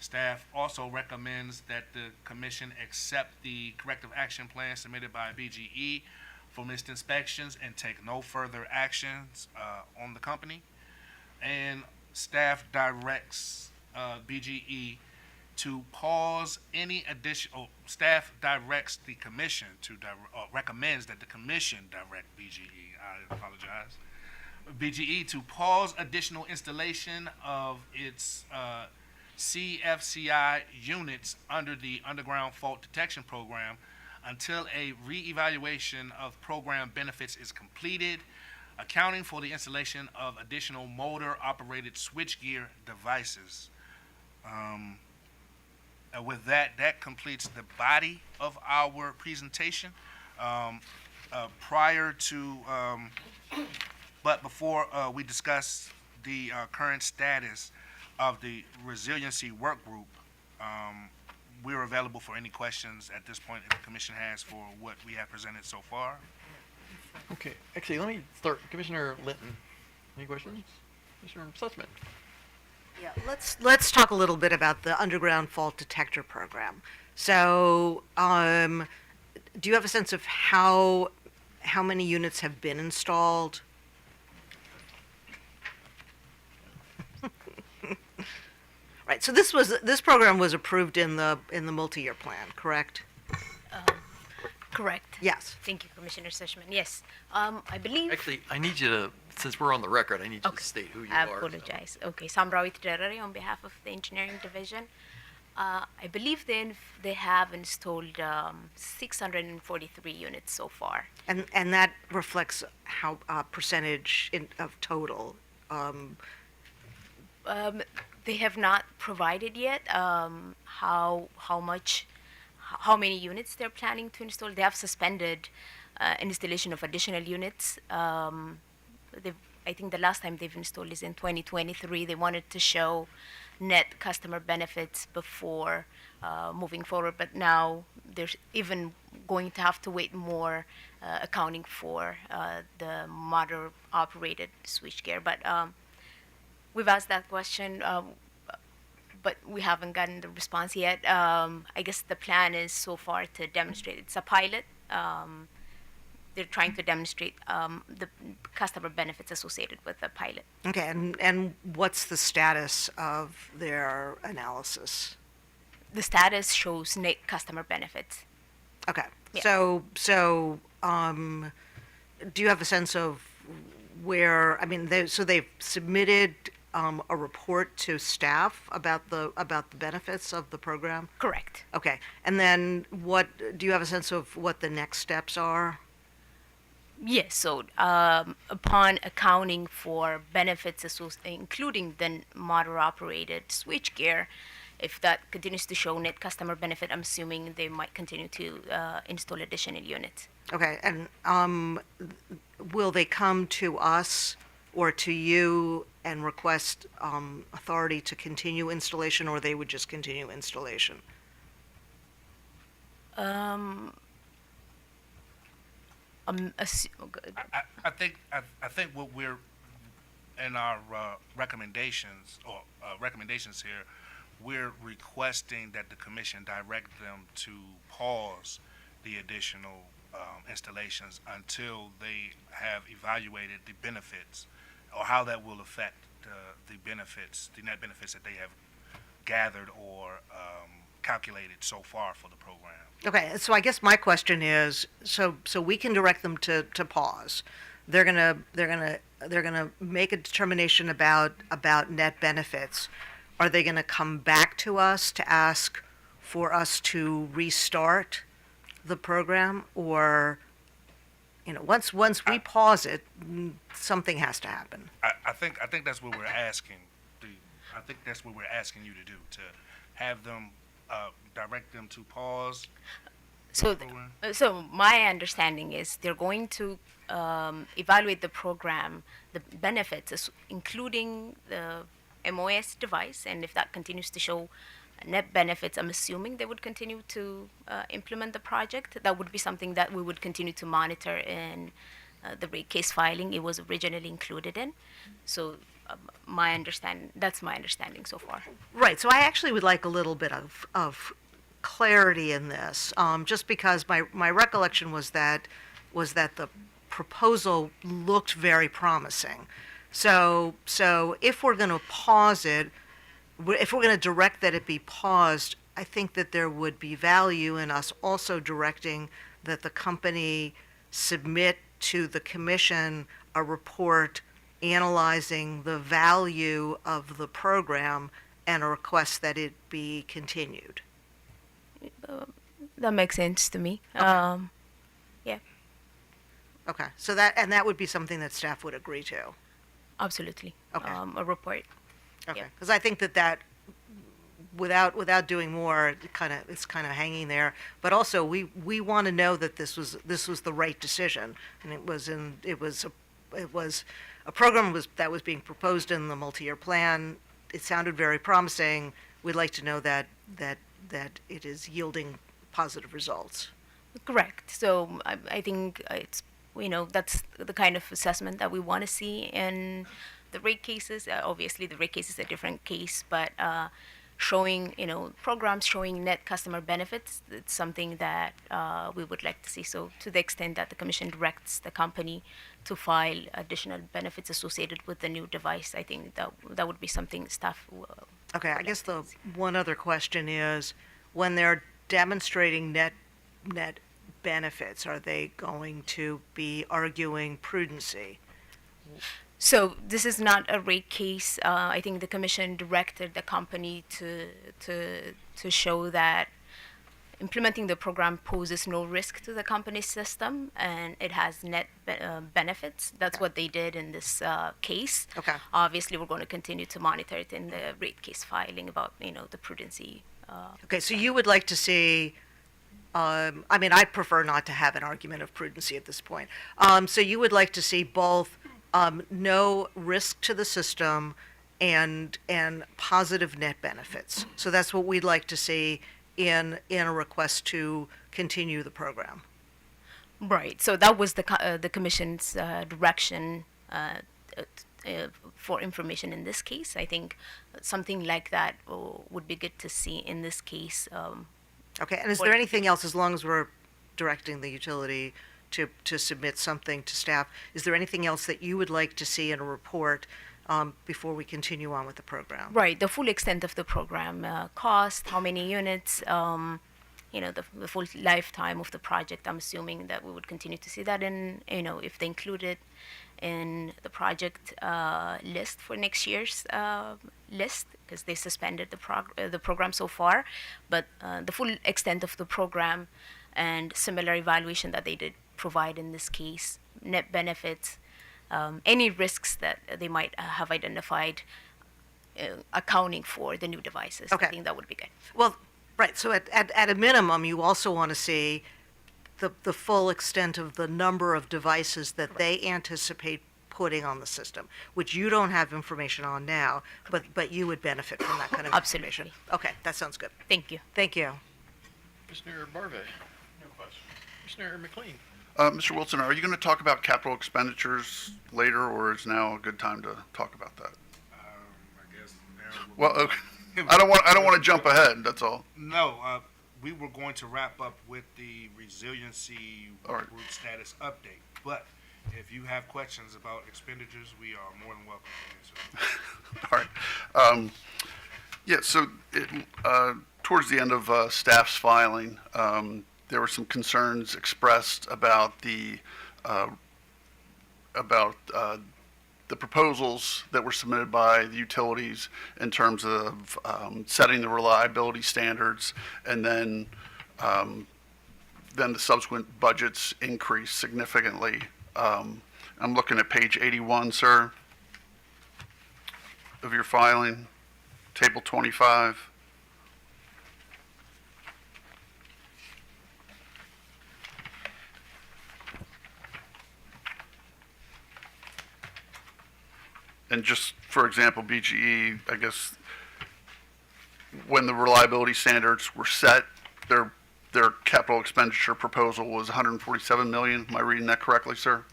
Staff also recommends that the commission accept the corrective action plan submitted by BGE for missed inspections and take no further actions on the company. And staff directs BGE to pause any additional, staff directs the commission to, recommends that the commission direct BGE, I apologize, BGE to pause additional installation of its CFCI units under the Underground Fault Detection Program until a reevaluation of program benefits is completed, accounting for the installation of additional motor-operated switchgear devices. With that completes the body of our presentation. But before we discuss the current status of the Resiliency Work Group, we're available for any questions at this point that the commission has for what we have presented so far. Okay, actually, let me start. Commissioner Linton, any questions? Commissioner Sussman? Yeah, let's talk a little bit about the underground fault detector program. So, do you have a sense of how many units have been installed? Right. So this program was approved in the multi-year plan, correct? Correct. Yes. Thank you, Commissioner Sushman. Yes, I believe. Actually, I need you to, since we're on the record, I need you to state who you I are. apologize. Okay, Samrawit Terare on behalf of the Engineering Division. I believe they have installed 643 units so far. And that reflects how percentage of total. They have not provided yet how many units they're planning to install. They have suspended installation of additional units. I think the last time they've installed is in 2023. They wanted to show net customer benefits before moving forward, but now they're even going to have to wait more, accounting for the motor operated switchgear. But we've asked that question, but we haven't gotten the response yet. I guess the plan is so far to demonstrate. It's a pilot. They're trying to demonstrate the customer benefits associated with the pilot. Okay, and what's the status of their analysis? The status shows net customer benefits. Okay, Yeah. so do you have a sense of where? I mean, they've submitted a report to staff about the benefits of the program. Correct. Okay, and then what? Do you have a sense of what the next steps are? Yes, so upon accounting for benefits including the motor-operated switchgear, if that continues to show net customer benefit, I'm assuming they might continue to install additional units. Okay, and will they come to us or to you and request authority to continue installation, or they would just continue installation? I think what we're in our recommendations here, we're requesting that the commission direct them to pause the additional installations until they have evaluated the benefits or how that will affect the benefits, the net benefits that they have gathered or calculated so far for the program. Okay, so I guess my question is, so we can direct them to pause. They're gonna make a determination about net benefits. Are they gonna come back to us to ask for us to restart the program, or, once we pause it, something has to happen? I think that's what we're asking. I think that's what we're asking you to do, to have them direct them to pause. So, so my understanding is they're going to evaluate the program, the benefits, including the MOS device, and if that continues to show net benefits, I'm assuming they would continue to implement the project. That would be something that we would continue to monitor in the rate case filing it was originally included in. So that's my understanding so far. Right, so I actually would like a little bit of clarity in this, just because my recollection was that the proposal looked very promising. So if we're going to pause it, if we're going to direct that it be paused, I think that there would be value in us also directing that the company submit to the commission a report analyzing the value of the program and a request that it be continued. That makes sense to me. Okay. Yeah, Okay, so that would be something that staff would agree to. absolutely. Okay. A report. Okay, Yep. because I think that without doing more, it's kind of hanging there. But also, we want to know that this was the right decision, and it was a program that was being proposed in the multi-year plan. It sounded very promising. We'd like to know that it is yielding positive results. Correct. So I think it's, that's the kind of assessment that we want to see in the rate cases. Obviously, the rate case is a different case, but showing, programs showing net customer benefits, it's something that we would like to see. So to the extent that the commission directs the company to file additional benefits associated with the new device, I think that would be something staff Okay, I guess the one other question is, when they're demonstrating net benefits, are they going to be arguing prudency? So this is not a rate case. I think the commission directed the company to show that implementing the program poses no risk to the company's system and it has net benefits. That's what they did in this case. Okay. Obviously, we're going to continue to monitor it in the rate case filing about the prudency. Okay, so you would like to see, I'd prefer not to have an argument of prudency at this point. So you would like to see both no risk to the system and positive net benefits. So that's what we'd like to see in a request to continue the program. Right. So that was the commission's direction for information in this case. I think something like that would be good to see in this case. Okay, and is there anything else, as long as we're directing the utility to submit something to staff, is there anything else that you would like to see in a report before we continue on with the program? Right, the full extent of the program, cost, how many units, the full lifetime of the project. I'm assuming that we would continue to see that in, if they include it in the project list for next year's list, because they suspended the program so far. But the full extent of the program and similar evaluation that they did provide in this case, net benefits, any risks that they might have identified, accounting for the new devices. Okay. I think that would be good. Well, right, so at a minimum, you also want to see the full extent of the number of devices that they anticipate putting on the system, which you don't have information on now, but you would benefit from that kind of information. Absolutely. Okay, that sounds good. Thank you. Thank you. Commissioner Barve. No question. Commissioner McLean. Mr. Wilson, are you going to talk about capital expenditures later, or is now a good time to talk about that? I guess now Well, okay. I don't want to jump ahead. That's all. No, we were going to wrap up with the resiliency All right. group status update, but If you have questions about expenditures, we are more than welcome to answer them. All right. Yeah, so towards the end of staff's filing, there were some concerns expressed about the proposals that were submitted by the utilities in terms of setting the reliability standards, and then the subsequent budgets increased significantly. I'm looking at page 81, sir, of your filing, table 25. And just for example, BGE, I guess, when the reliability standards were set, their capital expenditure proposal was 147 million. Am I reading that correctly, sir?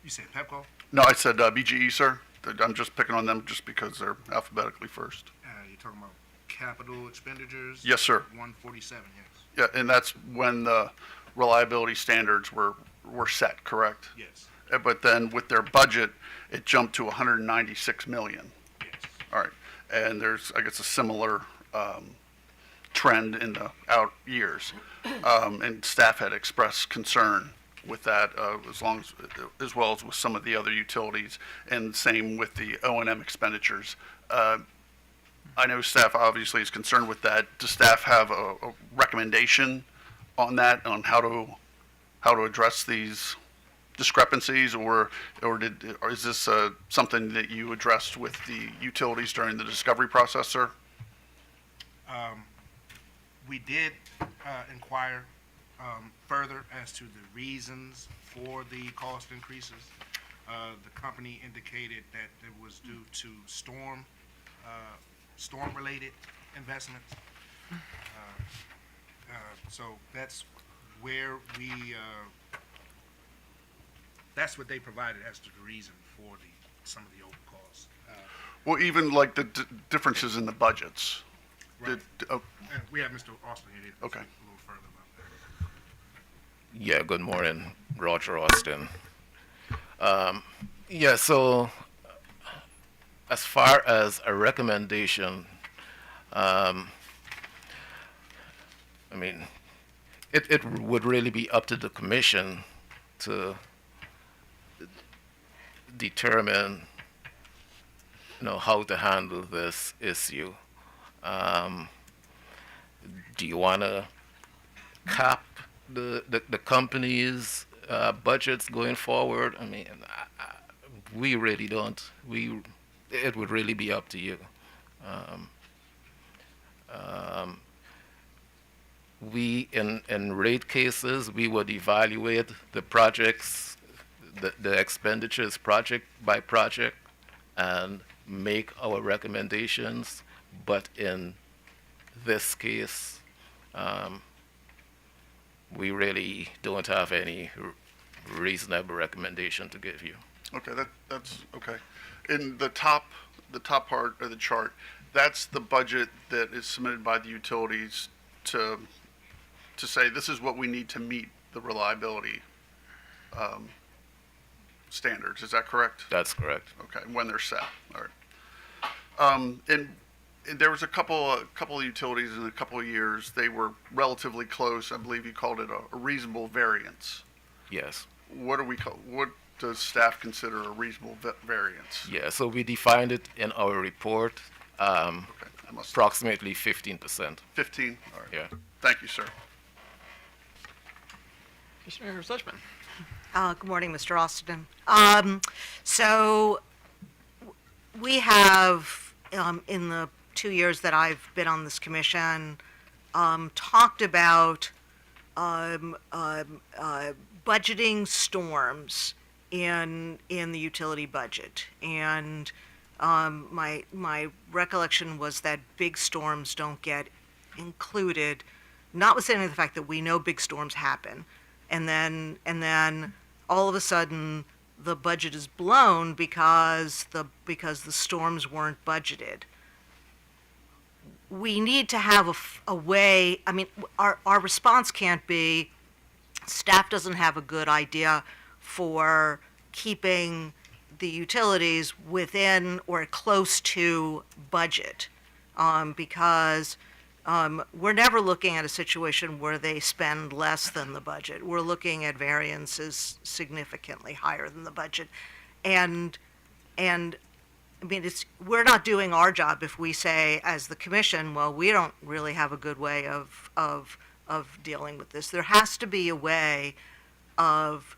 You said Pepco? No, I said BGE, sir. I'm just picking on them just because they're alphabetically first. You're talking about capital expenditures? Yes, sir. 147, yes. Yeah, and that's when the reliability standards were set, correct? Yes, But then with their budget, it jumped to 196 million. yes. All right, and there's, I guess, a similar trend in the out years, and staff had expressed concern with that, as well as with some of the other utilities, and same with the O&M expenditures. I know staff obviously is concerned with that. Does staff have a recommendation on that, on how to address these discrepancies, or is this something that you addressed with the utilities during the discovery process, sir? We did inquire further as to the reasons for the cost increases. The company indicated that it was due to storm-related investments. So that's where that's what they provided as to the reason for some of the over costs. Well, even like the differences in the budgets. Right. Oh, And we have Mr. Austin here to Okay. speak a little further about that. Yeah, good morning, Roger Austin. Yeah, so as far as a recommendation, I mean, it would really be up to the commission to determine, how to handle this issue. Do you want to cap the company's budgets going forward? I mean, we really don't. It would really be up to you. We, in rate cases, we would evaluate the projects, the expenditures project by project, and make our recommendations. But in this case, we really don't have any reasonable recommendation to give you. okay, that's okay. In the top part of the chart, that's the budget that is submitted by the utilities to say this is what we need to meet the reliability standards. Is that correct? That's correct. Okay, when they're set. All right. And there was a couple of utilities in a couple of years. They were relatively close. I believe you called it a reasonable variance. Yes. What does staff consider a reasonable variance? Yeah, so we defined it in our report, Okay, I must approximately 15%. 15. All right. Yeah. Thank you, sir. Commissioner Suchman. Good morning, Mr. Austin. So we have, in the 2 years that I've been on this commission, talked about budgeting storms in the utility budget. And my recollection was that big storms don't get included, notwithstanding the fact that we know big storms happen. And then all of a sudden the budget is blown because the storms weren't budgeted. We need to have a way. I mean, our response can't be staff doesn't have a good idea for keeping the utilities within or close to budget, because we're never looking at a situation where they spend less than the budget. We're looking at variances significantly higher than the budget, and I mean, we're not doing our job if we say, as the commission, well, we don't really have a good way of dealing with this. There has to be a way of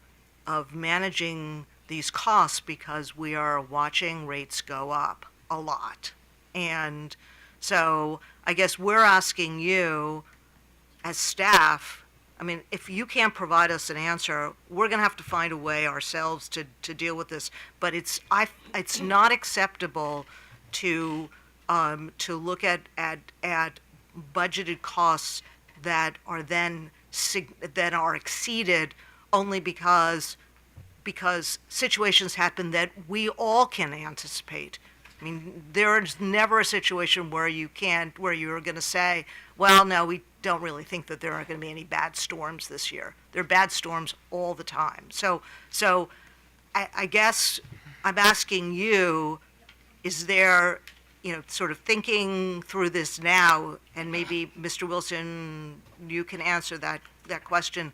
managing these costs, because we are watching rates go up a lot. And so I guess we're asking you as staff, I mean, if you can't provide us an answer, we're going to have to find a way ourselves to deal with this. But it's not acceptable to look at budgeted costs that are then that are exceeded only because situations happen that we all can anticipate. I mean, there is never a situation where you're going to say, well, no, we don't really think that there are going to be any bad storms this year. There are bad storms all the time. So I guess I'm asking you, is there, sort of thinking through this now, and maybe Mr. Wilson, you can answer that question.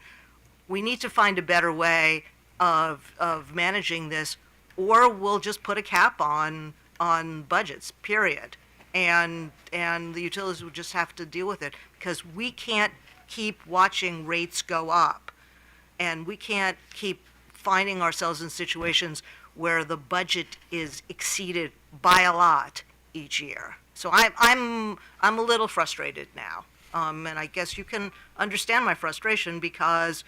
We need to find a better way of managing this, or we'll just put a cap on budgets, period. And the utilities will just have to deal with it, because we can't keep watching rates go up, and we can't keep finding ourselves in situations where the budget is exceeded by a lot each year. So I'm a little frustrated now, and I guess you can understand my frustration, because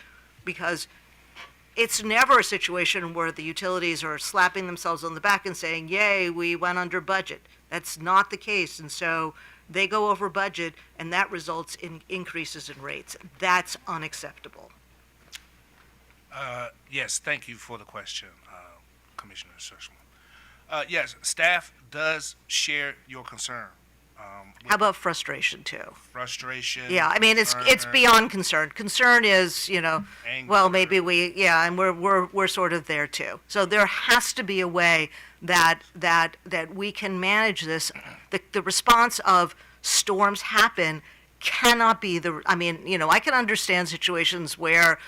it's never a situation where the utilities are slapping themselves on the back and saying, yay, we went under budget. That's not the case. And so they go over budget, and that results in increases in rates. That's unacceptable. Yes, thank you for the question, Commissioner Sussman. Yes, staff does share your concern. How about frustration too? Frustration. Yeah, I mean, it's concern, beyond concern. Concern is, anger. well, maybe and we're sort of there too. So there has to be a way that we can manage this. The response of storms happen cannot be I can understand situations where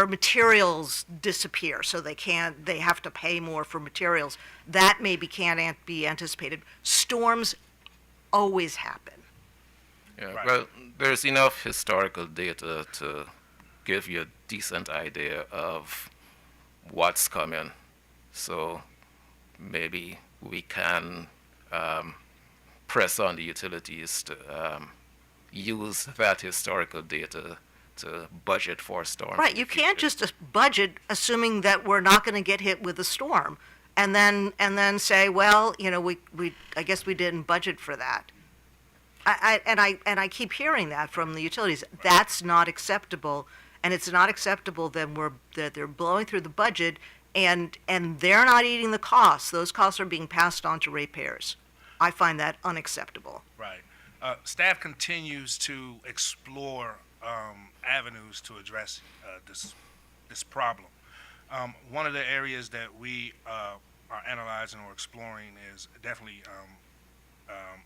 materials disappear, so they have to pay more for materials. That maybe can't be anticipated. Storms always happen. Yeah, Right. well, there's enough historical data to give you a decent idea of what's coming. So maybe we can press on the utilities to use that historical data to budget for storms. Right, you can't just budget assuming that we're not going to get hit with a storm, and then say, well, I guess we didn't budget for that. I keep hearing that from the utilities. That's not acceptable, and it's not acceptable that they're blowing through the budget, and they're not eating the costs. Those costs are being passed on to ratepayers. I find that unacceptable. Right. Staff continues to explore avenues to address this problem. One of the areas that we are analyzing or exploring is definitely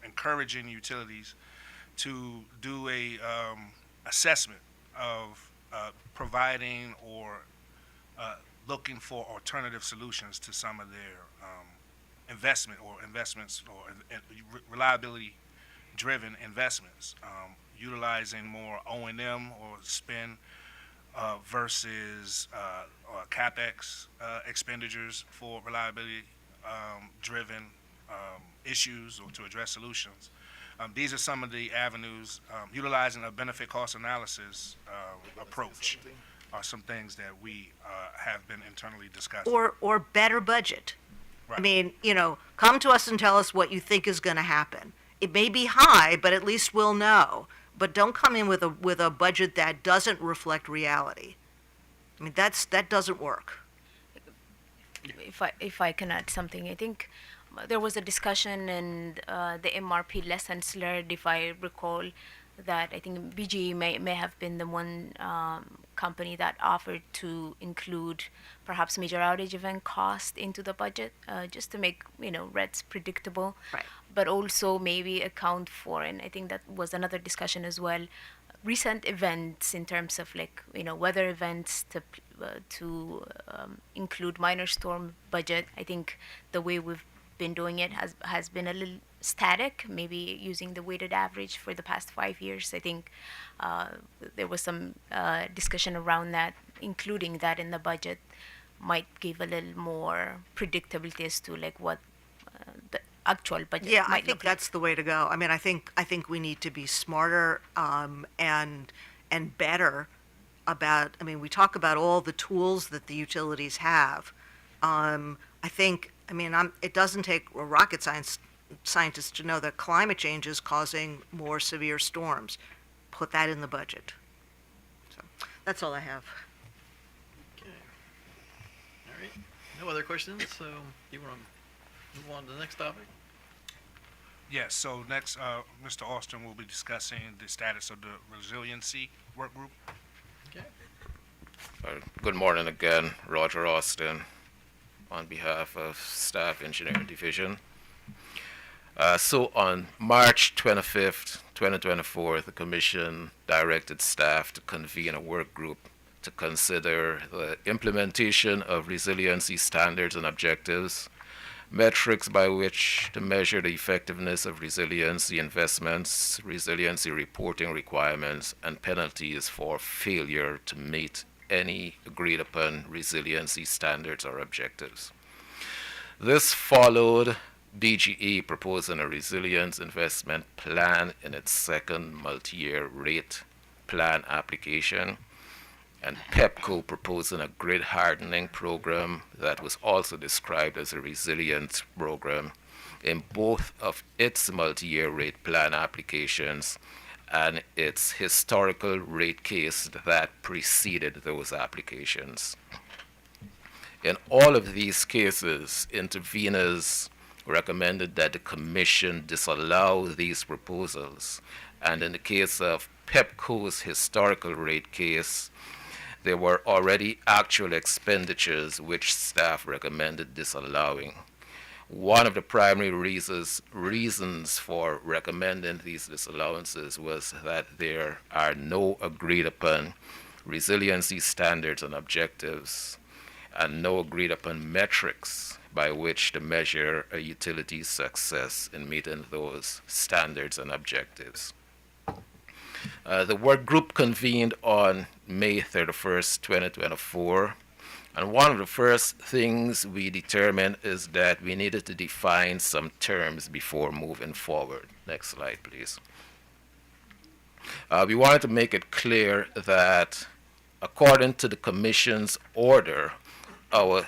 encouraging utilities to do a assessment of providing or looking for alternative solutions to some of their investments or reliability driven investments, utilizing more O&M or spend versus CapEx expenditures for reliability driven issues or to address solutions. These are some of the avenues. Utilizing a benefit cost analysis approach are some things that we have been internally discussing. Or better budget. Right. I mean, come to us and tell us what you think is going to happen. It may be high, but at least we'll know. But don't come in with a budget that doesn't reflect reality. I mean, that doesn't work. If I can add something, I think there was a discussion in the MRP lessons learned, if I recall, that I think BGE may have been the one company that offered to include perhaps major outage event cost into the budget, just to make REDS predictable, Right. but also maybe account for, and I think that was another discussion as well, recent events in terms of weather events to include minor storm budget. I think the way we've been doing it has been a little static, maybe using the weighted average for the past 5 years. I think there was some discussion around that, including that in the budget might give a little more predictability as to what the actual budget Yeah, I might think look like. that's the way to go. I mean, I think we need to be smarter and better about. I mean, we talk about all the tools that the utilities have. I think. I mean, it doesn't take a rocket scientist to know that climate change is causing more severe storms. Put that in the budget. So that's all I have. Okay. All right. No other questions, so you want to move on to the next topic? Yes, so next, Mr. Austin will be discussing the status of the Resiliency Work Group. Okay. Good morning again, Roger Austin, on behalf of Staff Engineering Division. So on March 25th, 2024, the Commission directed staff to convene a work group to consider the implementation of resiliency standards and objectives, metrics by which to measure the effectiveness of resiliency investments, resiliency reporting requirements, and penalties for failure to meet any agreed upon resiliency standards or objectives. This followed DGE proposing a resilience investment plan in its second multi-year rate plan application, and Pepco proposing a grid hardening program that was also described as a resilience program in both of its multi-year rate plan applications and its historical rate case that preceded those applications. In all of these cases, interveners recommended that the Commission disallow these proposals, and in the case of Pepco's historical rate case, there were already actual expenditures which staff recommended disallowing. One of the primary reasons for recommending these disallowances was that there are no agreed upon resiliency standards and objectives, and no agreed upon metrics by which to measure a utility's success in meeting those standards and objectives. The work group convened on May 31st, 2024, and one of the first things we determined is that we needed to define some terms before moving forward. Next slide, please. We wanted to make it clear that according to the Commission's order, our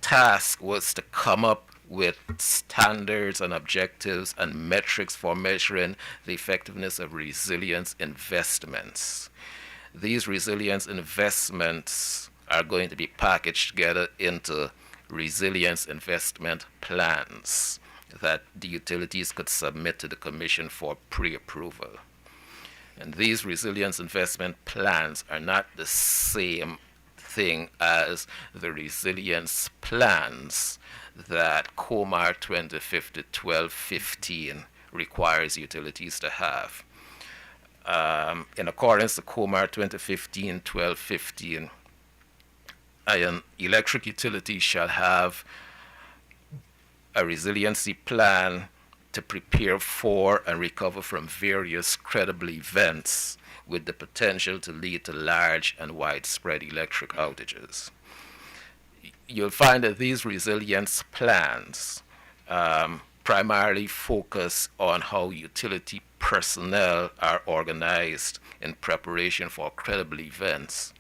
task was to come up with standards and objectives and metrics for measuring the effectiveness of resilience investments. These resilience investments are going to be packaged together into resilience investment plans that the utilities could submit to the Commission for pre-approval. And these resilience investment plans are not the same thing as the resilience plans that COMAR 2050-1215 requires utilities to have. In accordance to COMAR 2015-1215, an electric utility shall have a resiliency plan to prepare for and recover from various credible events with the potential to lead to large and widespread electric outages. You'll find that these resilience plans primarily focus on how utility personnel are organized in preparation for credible events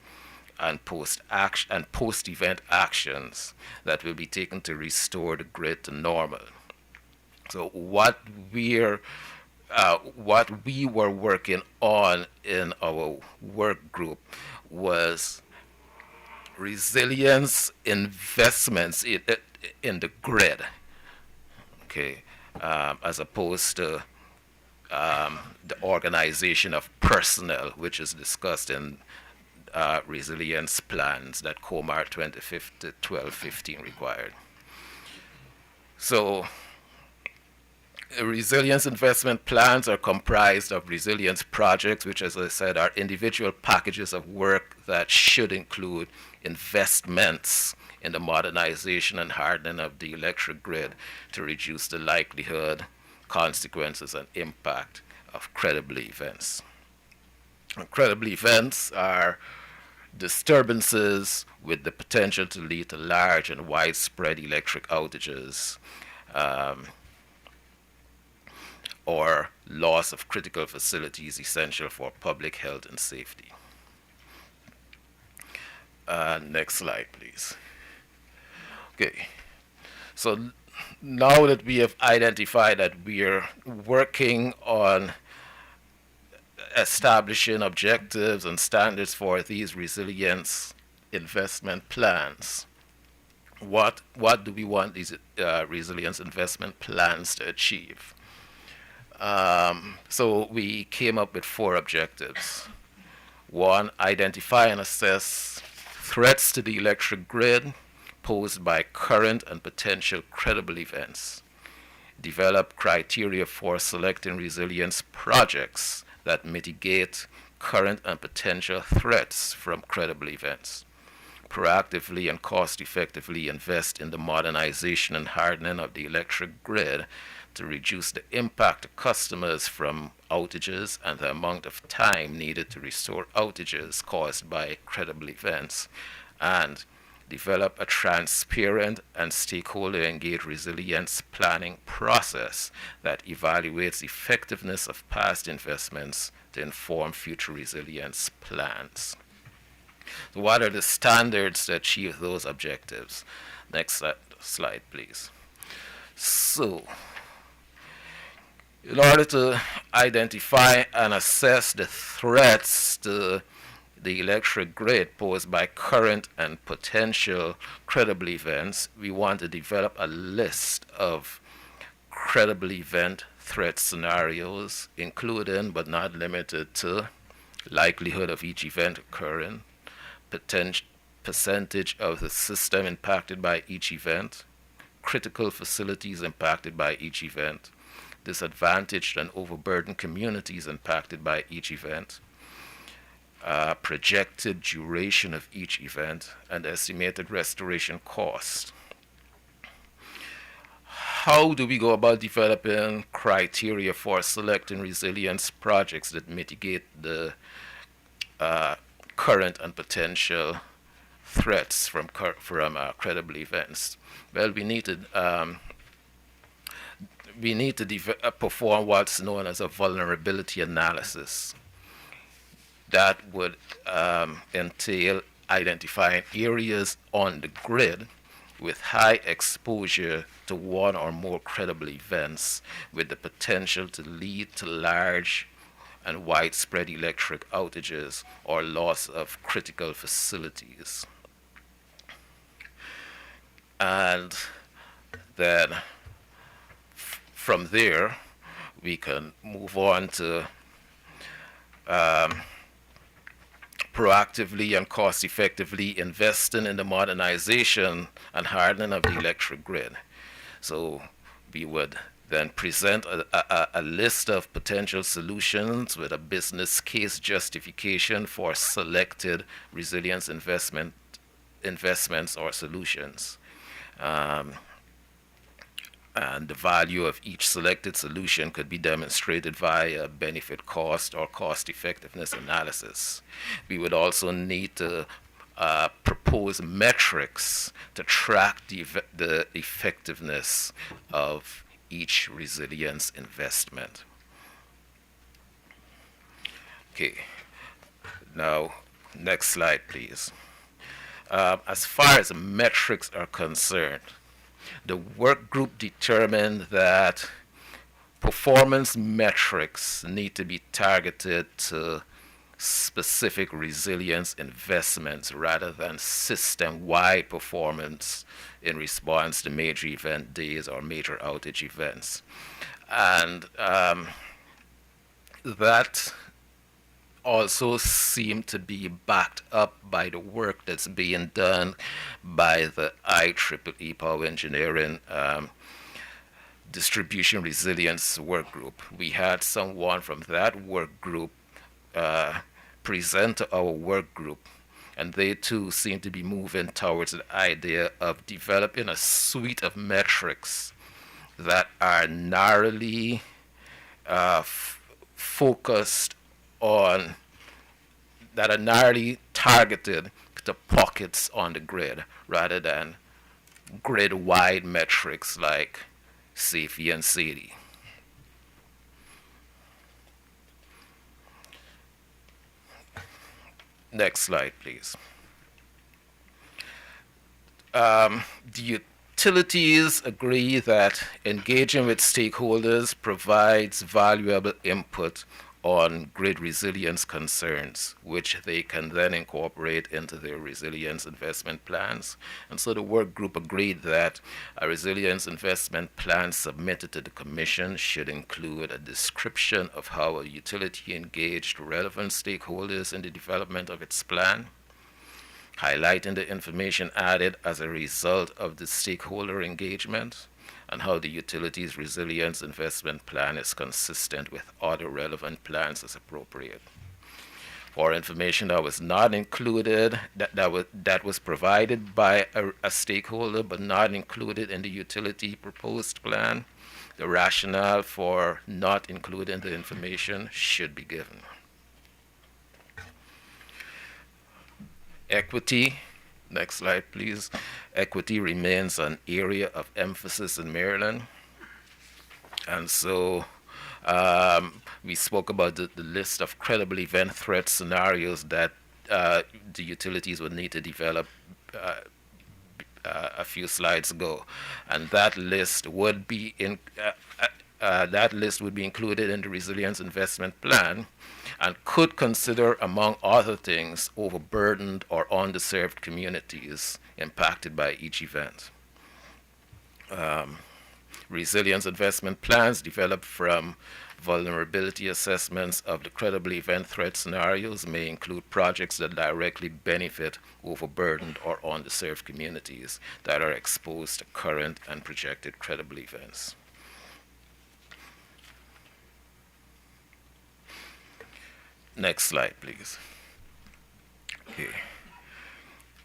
and post-event actions that will be taken to restore the grid to normal. So what we were working on in our work group was resilience investments in the grid, okay, as opposed to the organization of personnel, which is discussed in resilience plans that COMAR 1215 required. So resilience investment plans are comprised of resilience projects, which, as I said, are individual packages of work that should include investments in the modernization and hardening of the electric grid to reduce the likelihood, consequences, and impact of credible events. And credible events are disturbances with the potential to lead to large and widespread electric outages, or loss of critical facilities essential for public health and safety. Next slide, please. Okay, so now that we have identified that we are working on establishing objectives and standards for these resilience investment plans, what do we want these resilience investment plans to achieve? So we came up with 4 objectives. 1, identify and assess threats to the electric grid posed by current and potential credible events. Develop criteria for selecting resilience projects that mitigate current and potential threats from credible events. Proactively and cost-effectively invest in the modernization and hardening of the electric grid to reduce the impact to customers from outages and the amount of time needed to restore outages caused by credible events, and develop a transparent and stakeholder-engaged resilience planning process that evaluates effectiveness of past investments to inform future resilience plans. So what are the standards to achieve those objectives? Next slide, please. So, in order to identify and assess the threats to the electric grid posed by current and potential credible events, we want to develop a list of credible event threat scenarios, including but not limited to likelihood of each event occurring, percentage of the system impacted by each event, critical facilities impacted by each event, disadvantaged and overburdened communities impacted by each event, projected duration of each event, and estimated restoration cost. How do we go about developing criteria for selecting resilience projects that mitigate the current and potential threats from credible events? Well, we need to perform what's known as a vulnerability analysis. That would entail identifying areas on the grid with high exposure to one or more credible events with the potential to lead to large and widespread electric outages or loss of critical facilities. And then from there, we can move on to proactively and cost-effectively investing in the modernization and hardening of the electric grid. So we would then present a list of potential solutions with a business case justification for selected resilience investments or solutions. And the value of each selected solution could be demonstrated via benefit cost or cost effectiveness analysis. We would also need to propose metrics to track the effectiveness of each resilience investment. Okay, now next slide, please. As far as metrics are concerned, the work group determined that performance metrics need to be targeted to specific resilience investments rather than system-wide performance in response to major event days or major outage events. And that also seem to be backed up by the work that's being done by the IEEE Power Engineering Distribution Resilience Work Group. We had someone from that work group present to our work group, and they too seem to be moving towards the idea of developing a suite of metrics that are narrowly focused on, that are narrowly targeted to pockets on the grid rather than grid-wide metrics like SAFE and SAIDI. Next slide, please. The utilities agree that engaging with stakeholders provides valuable input on grid resilience concerns, which they can then incorporate into their resilience investment plans. And so the work group agreed that a resilience investment plan submitted to the Commission should include a description of how a utility engaged relevant stakeholders in the development of its plan, highlighting the information added as a result of the stakeholder engagement, and how the utilities resilience investment plan is consistent with other relevant plans as appropriate. For information that was not included, that was provided by a stakeholder but not included in the utility proposed plan, the rationale for not including the information should be given. Equity, next slide please. Equity remains an area of emphasis in Maryland. And so we spoke about the list of credible event threat scenarios that the utilities would need to develop a few slides ago. And that list would be included in the resilience investment plan, and could consider, among other things, overburdened or underserved communities impacted by each event. Resilience investment plans developed from vulnerability assessments of the credible event threat scenarios may include projects that directly benefit overburdened or underserved communities that are exposed to current and projected credible events. Next slide, please. Okay.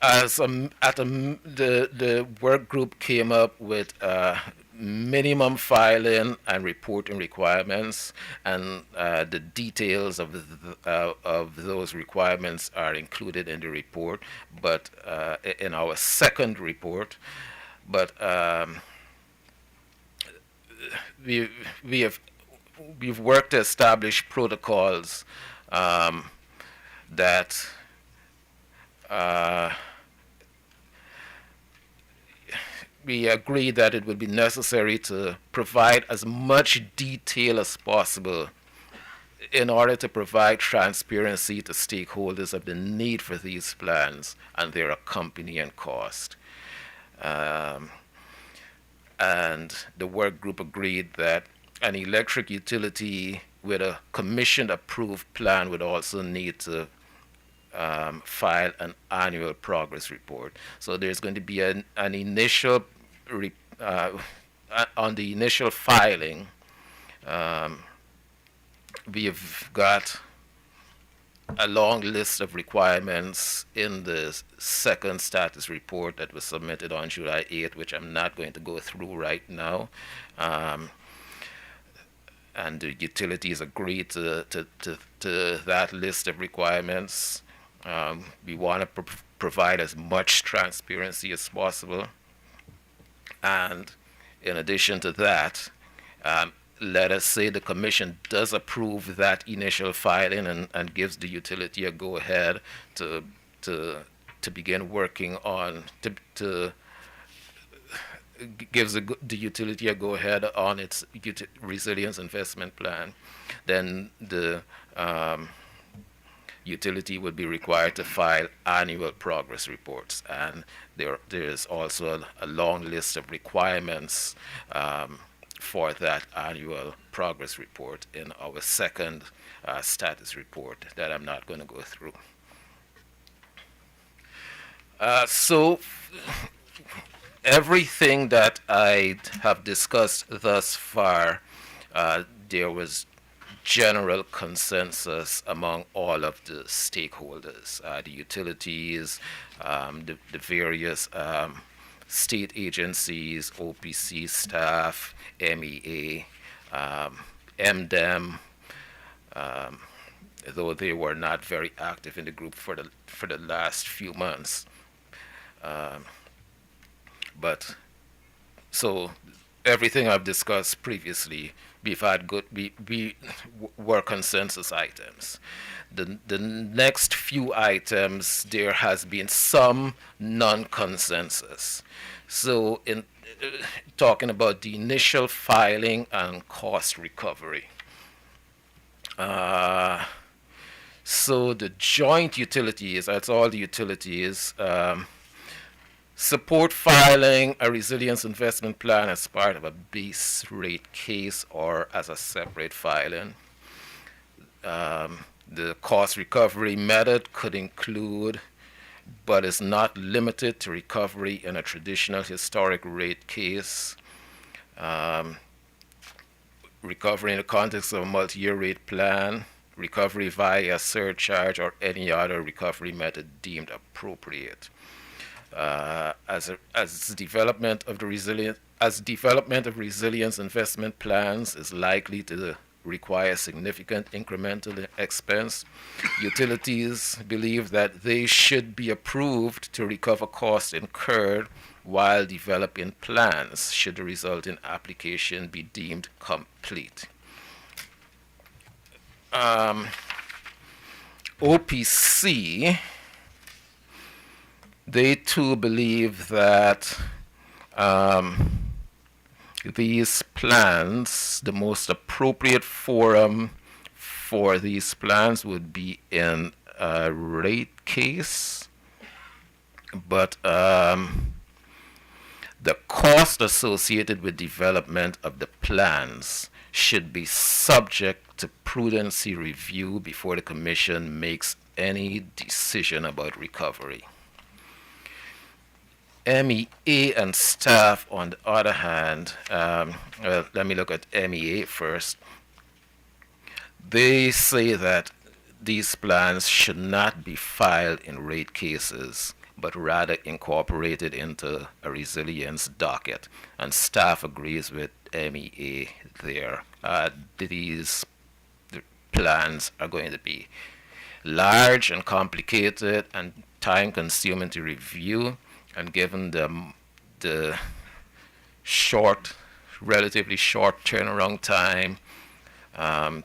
The work group came up with minimum filing and reporting requirements, and the details of those requirements are included in the report, but in our second report. But we've worked to establish protocols that we agreed that it would be necessary to provide as much detail as possible in order to provide transparency to stakeholders of the need for these plans and their accompanying cost. And the work group agreed that an electric utility with a commission-approved plan would also need to file an annual progress report. So there's going to be an initial, on the initial filing, we've got a long list of requirements in the second status report that was submitted on July 8th, which I'm not going to go through right now. And the utilities agreed to that list of requirements. We want to provide as much transparency as possible. And in addition to that, let us say the commission does approve that initial filing and gives the utility a go-ahead to begin working on, gives the utility a go-ahead on its resilience investment plan, then the utility would be required to file annual progress reports. And there is also a long list of requirements for that annual progress report in our second status report that I'm not going to go through. So everything that I have discussed thus far, there was general consensus among all of the stakeholders, the utilities, the various state agencies, OPC staff, MEA, MDEM, though they were not very active in the group for the last few months. But so everything I've discussed previously, we were consensus items. The next few items, there has been some non-consensus. So in talking about the initial filing and cost recovery. So the joint utilities, that's all the utilities, support filing a resilience investment plan as part of a base rate case or as a separate filing. The cost recovery method could include, but is not limited to, recovery in a traditional historic rate case, recovery in the context of a multi-year rate plan, recovery via surcharge or any other recovery method deemed appropriate. As development of resilience investment plans is likely to require significant incremental expense, utilities believe that they should be approved to recover costs incurred while developing plans should the resulting application be deemed complete. OPC, they too believe that these plans, the most appropriate forum for these plans would be in a rate case, but the cost associated with development of the plans should be subject to prudency review before the Commission makes any decision about recovery. MEA and staff, on the other hand, let me look at MEA first. They say that these plans should not be filed in rate cases, but rather incorporated into a resilience docket. And staff agrees with MEA there. These plans are going to be large and complicated and time-consuming to review, and given the relatively short turnaround time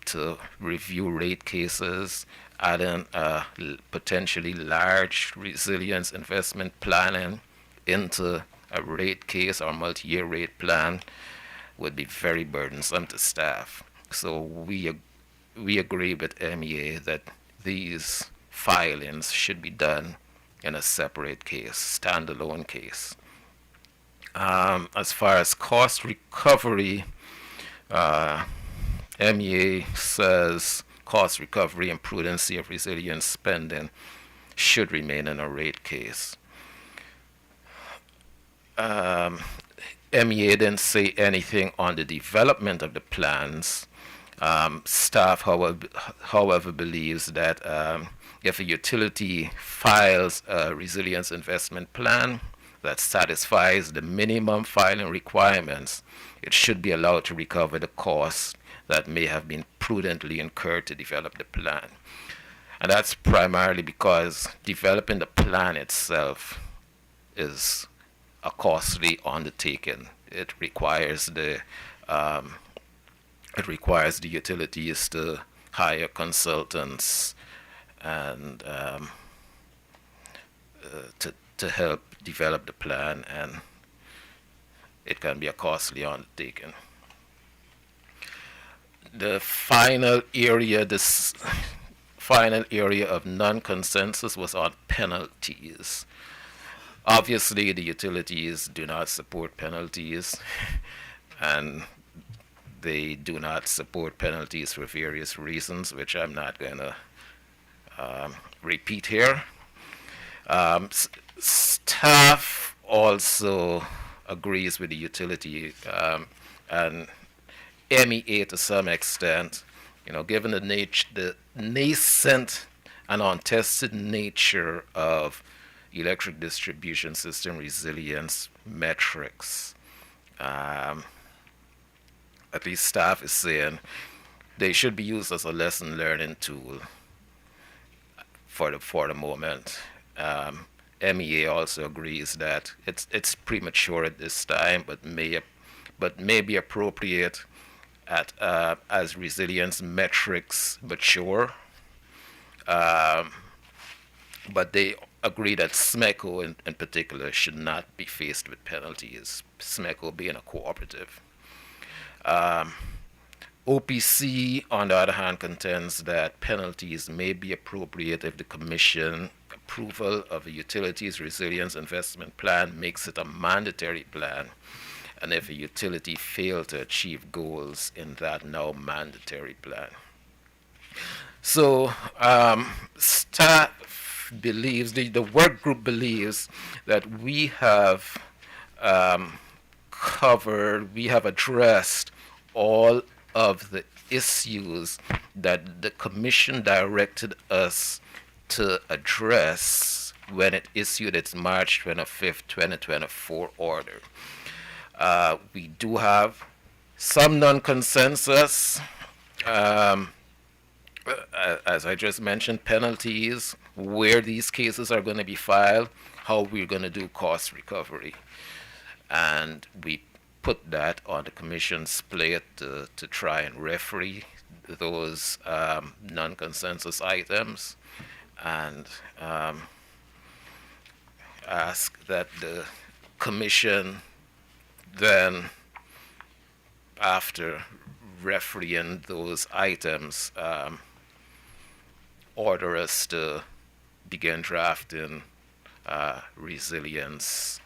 to review rate cases, adding potentially large resilience investment planning into a rate case or multi-year rate plan would be very burdensome to staff. So we agree with MEA that these filings should be done in a separate case, standalone case. As far as cost recovery, MEA says cost recovery and prudency of resilience spending should remain in a rate case. MEA didn't say anything on the development of the plans. Staff, however, believes that if a utility files a resilience investment plan that satisfies the minimum filing requirements, it should be allowed to recover the costs that may have been prudently incurred to develop the plan. And that's primarily because developing the plan itself is a costly undertaking. It requires the utilities to hire consultants and to help develop the plan, and it can be a costly undertaking. The final area of non-consensus was on penalties. Obviously, the utilities do not support penalties, and they do not support penalties for various reasons, which I'm not going to repeat here. Staff also agrees with the utility and MEA to some extent, given the nascent and untested nature of electric distribution system resilience metrics. At least staff is saying they should be used as a lesson learning tool for the moment. MEA also agrees that it's premature at this time, but may be appropriate as resilience metrics mature. But they agree that SMECO in particular should not be faced with penalties, SMECO being a cooperative. OPC, on the other hand, contends that penalties may be appropriate if the Commission approval of a utilities resilience investment plan makes it a mandatory plan, and if a utility failed to achieve goals in that now mandatory plan. So staff believes, the work group believes that we have addressed all of the issues that the Commission directed us to address when it issued its March 25th, 2024 order. We do have some non-consensus, as I just mentioned, penalties, where these cases are going to be filed, how we're going to do cost recovery. And we put that on the Commission's plate to try and referee those non-consensus items, and ask that the Commission then, after refereeing those items, order us to begin drafting resilience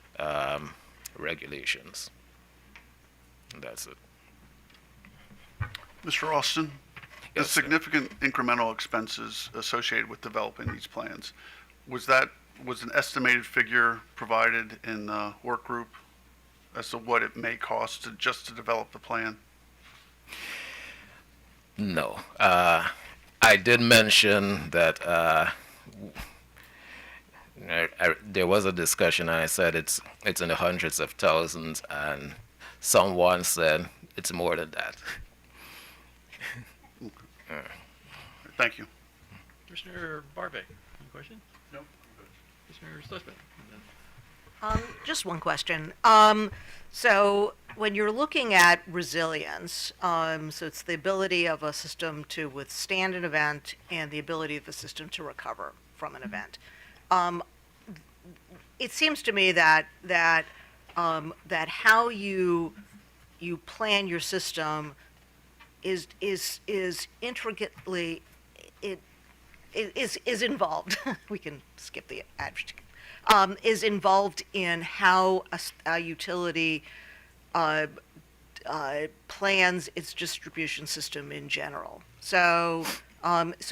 regulations. And that's it. Mr. Austin, the Yes, sir. significant incremental expenses associated with developing these plans, was an estimated figure provided in the work group as to what it may cost just to develop the plan? No. I did mention that there was a discussion, and I said it's in the hundreds of thousands, and someone said it's more than that. Thank you. Commissioner Barbe, any question? No. Commissioner Schlesman? Just one question. So when you're looking at resilience, so it's the ability of a system to withstand an event and the ability of the system to recover from an event. It seems to me that how you plan your system is intricately is involved. We can skip the adjective. Is involved in how a utility plans its distribution system in general. So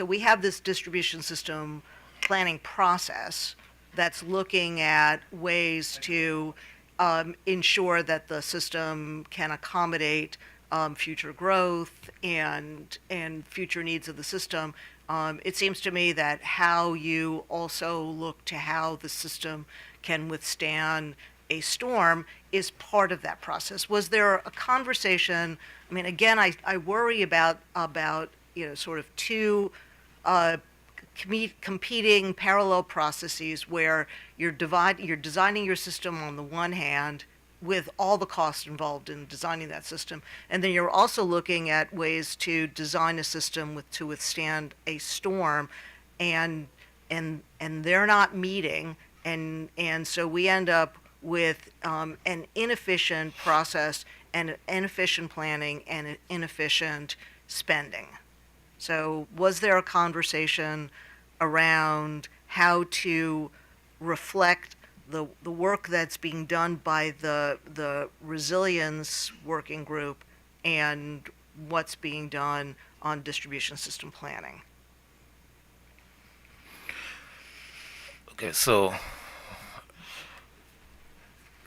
we have this distribution system planning process that's looking at ways to ensure that the system can accommodate future growth and future needs of the system. It seems to me that how you also look to how the system can withstand a storm is part of that process. Was there a conversation? I mean, again, I worry about sort of two competing parallel processes where you're designing your system on the one hand with all the costs involved in designing that system, and then you're also looking at ways to design a system to withstand a storm, and they're not meeting, and so we end up with an inefficient process and inefficient planning and inefficient spending. So was there a conversation around how to reflect the work that's being done by the resilience working group and what's being done on distribution system planning. Okay, so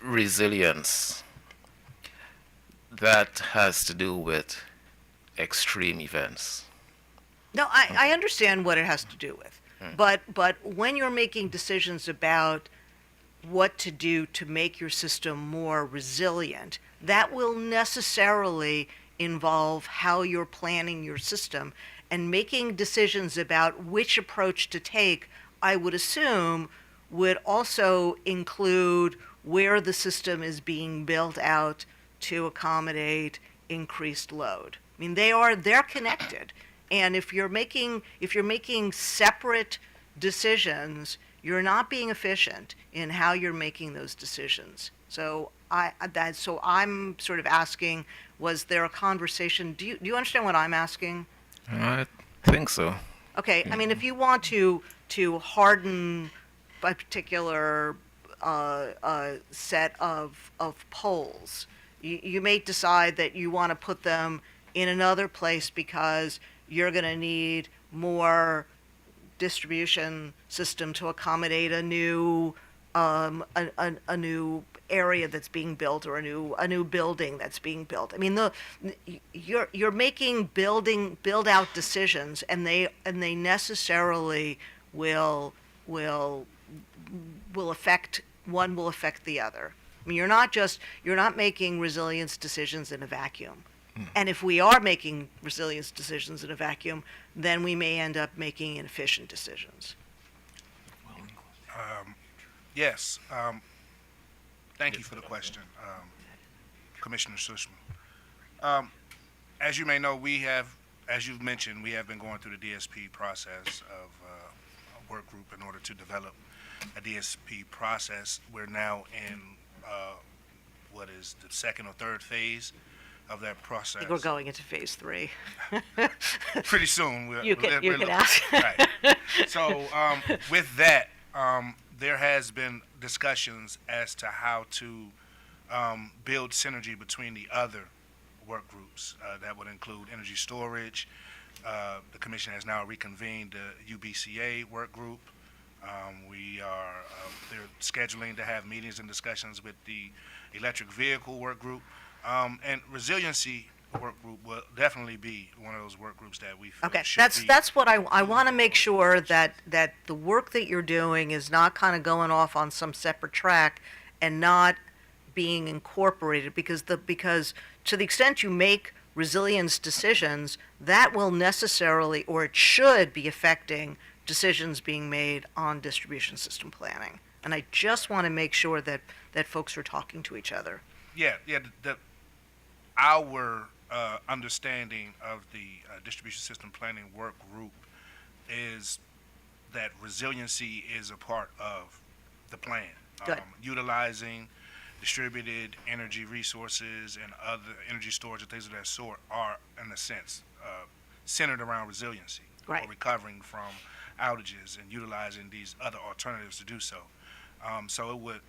resilience, that has to do with extreme events. No, I understand what it has to do with, but when you're making decisions about what to do to make your system more resilient, that will necessarily involve how you're planning your system, and making decisions about which approach to take, I would assume, would also include where the system is being built out to accommodate increased load. I mean, they're connected. And if you're making separate decisions, you're not being efficient in how you're making those decisions. So I'm sort of asking, was there a conversation? Do you understand what I'm asking? I think so. Okay, I mean, if you want to harden a particular set of poles, you may decide that you want to put them in another place because you're going to need more distribution system to accommodate a new area that's being built, or a new building that's being built. I mean, you're making build out decisions, and they necessarily will affect the other. I mean, you're not making resilience decisions in a vacuum. And if we are making resilience decisions in a vacuum, then we may end up making inefficient decisions. Yes. Thank you for the question, Commissioner Sushma. As you may know, as you've mentioned, we have been going through the DSP process of a work group in order to develop a DSP process. We're now in what is the second or third phase of that process. I think we're going into phase 3. Pretty soon. You can ask. Right. So with that, there has been discussions as to how to build synergy between the other work groups. That would include energy storage. The Commission has now reconvened the UBCA work group. They're scheduling to have meetings and discussions with the electric vehicle work group. And Resiliency work group will definitely be one of those work groups that we feel Okay, should be. that's what I want to make sure that the work that you're doing is not kind of going off on some separate track and not being incorporated, because to the extent you make resilience decisions, that will necessarily, or it should be, affecting decisions being made on distribution system planning. And I just want to make sure that folks are talking to each other. Yeah. Our understanding of the distribution system planning work group is that resiliency is a part of the plan. Good. Utilizing distributed energy resources and other energy storage and things of that sort are, in a sense, centered around resiliency, Right. or recovering from outages and utilizing these other alternatives to do so. So it would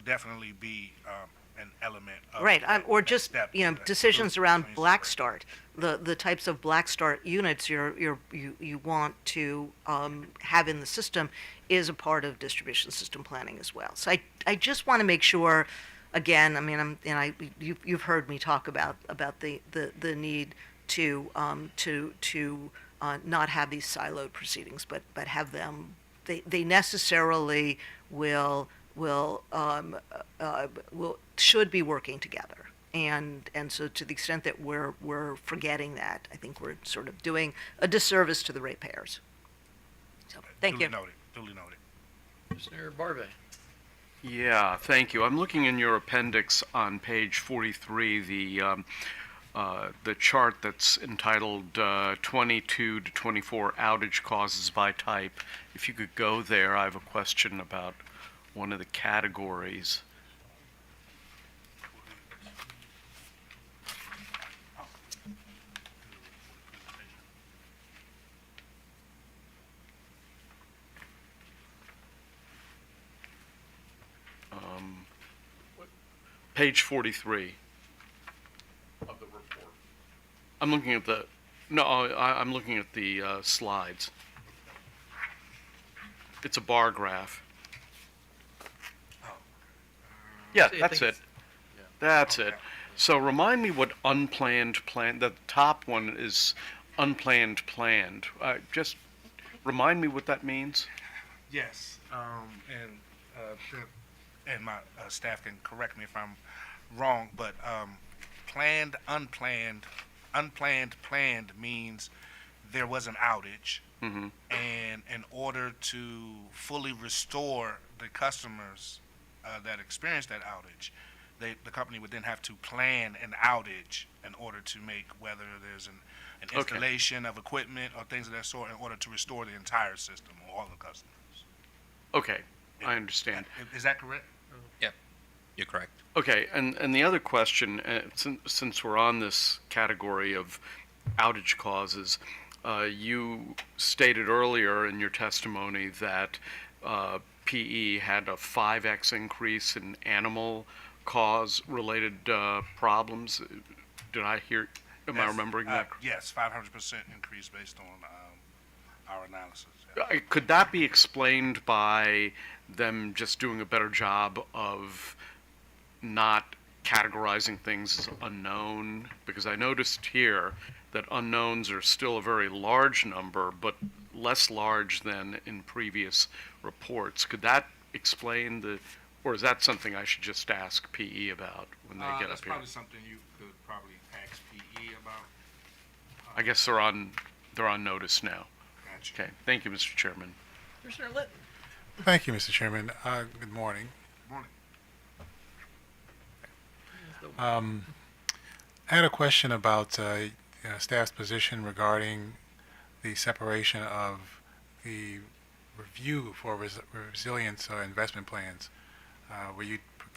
definitely be an element of Right, or that just, step to that decisions group around between black storage. start, the types of black start units you want to have in the system is a part of distribution system planning as well. So I just want to make sure, again, I mean, you've heard me talk about the need to not have these siloed proceedings, but have them. They necessarily should be working together, and so to the extent that we're forgetting that, I think we're sort of doing a disservice to the ratepayers. So thank you. Duly noted. Commissioner Barbe. Yeah, thank you. I'm looking in your appendix on page 43, the chart that's entitled 22 to 24 outage causes by type. If you could go there, I have a question about one of the categories. Page 43 of the report. I'm looking at the, no, I'm looking at the slides. It's a bar graph. Yeah, I think that's it. it's- That's it. Okay. So remind me what unplanned plan, the top one is unplanned planned. Just remind me what that means. Yes, and my staff can correct me if I'm wrong, but planned, unplanned, planned means there was an outage, Mm-hmm. and in order to fully restore the customers that experienced that outage, the company would then have to plan an outage in order to make whether there's an Okay. installation of equipment or things of that sort in order to restore the entire system or all the customers. Okay, I understand. Is that correct? You're correct. Okay, and the other question, since we're on this category of outage causes, you stated earlier in your testimony that PE had a 5x increase in animal cause-related problems. Did I hear? Am I Yes, remembering that? Yes, 500% increase based on our analysis. Yeah. Could that be explained by them just doing a better job of not categorizing things as unknown? Because I noticed here that unknowns are still a very large number, but less large than in previous reports. Could that explain or is that something I should just ask PE about when they get That's up here? probably something you could probably ask PE about. I guess they're on notice now. Gotcha. Okay, thank you, Mr. Chairman. Commissioner Litton. Thank you, Mr. Chairman. Good morning. Morning. I had a question about staff's position regarding the separation of the review for resilience investment plans.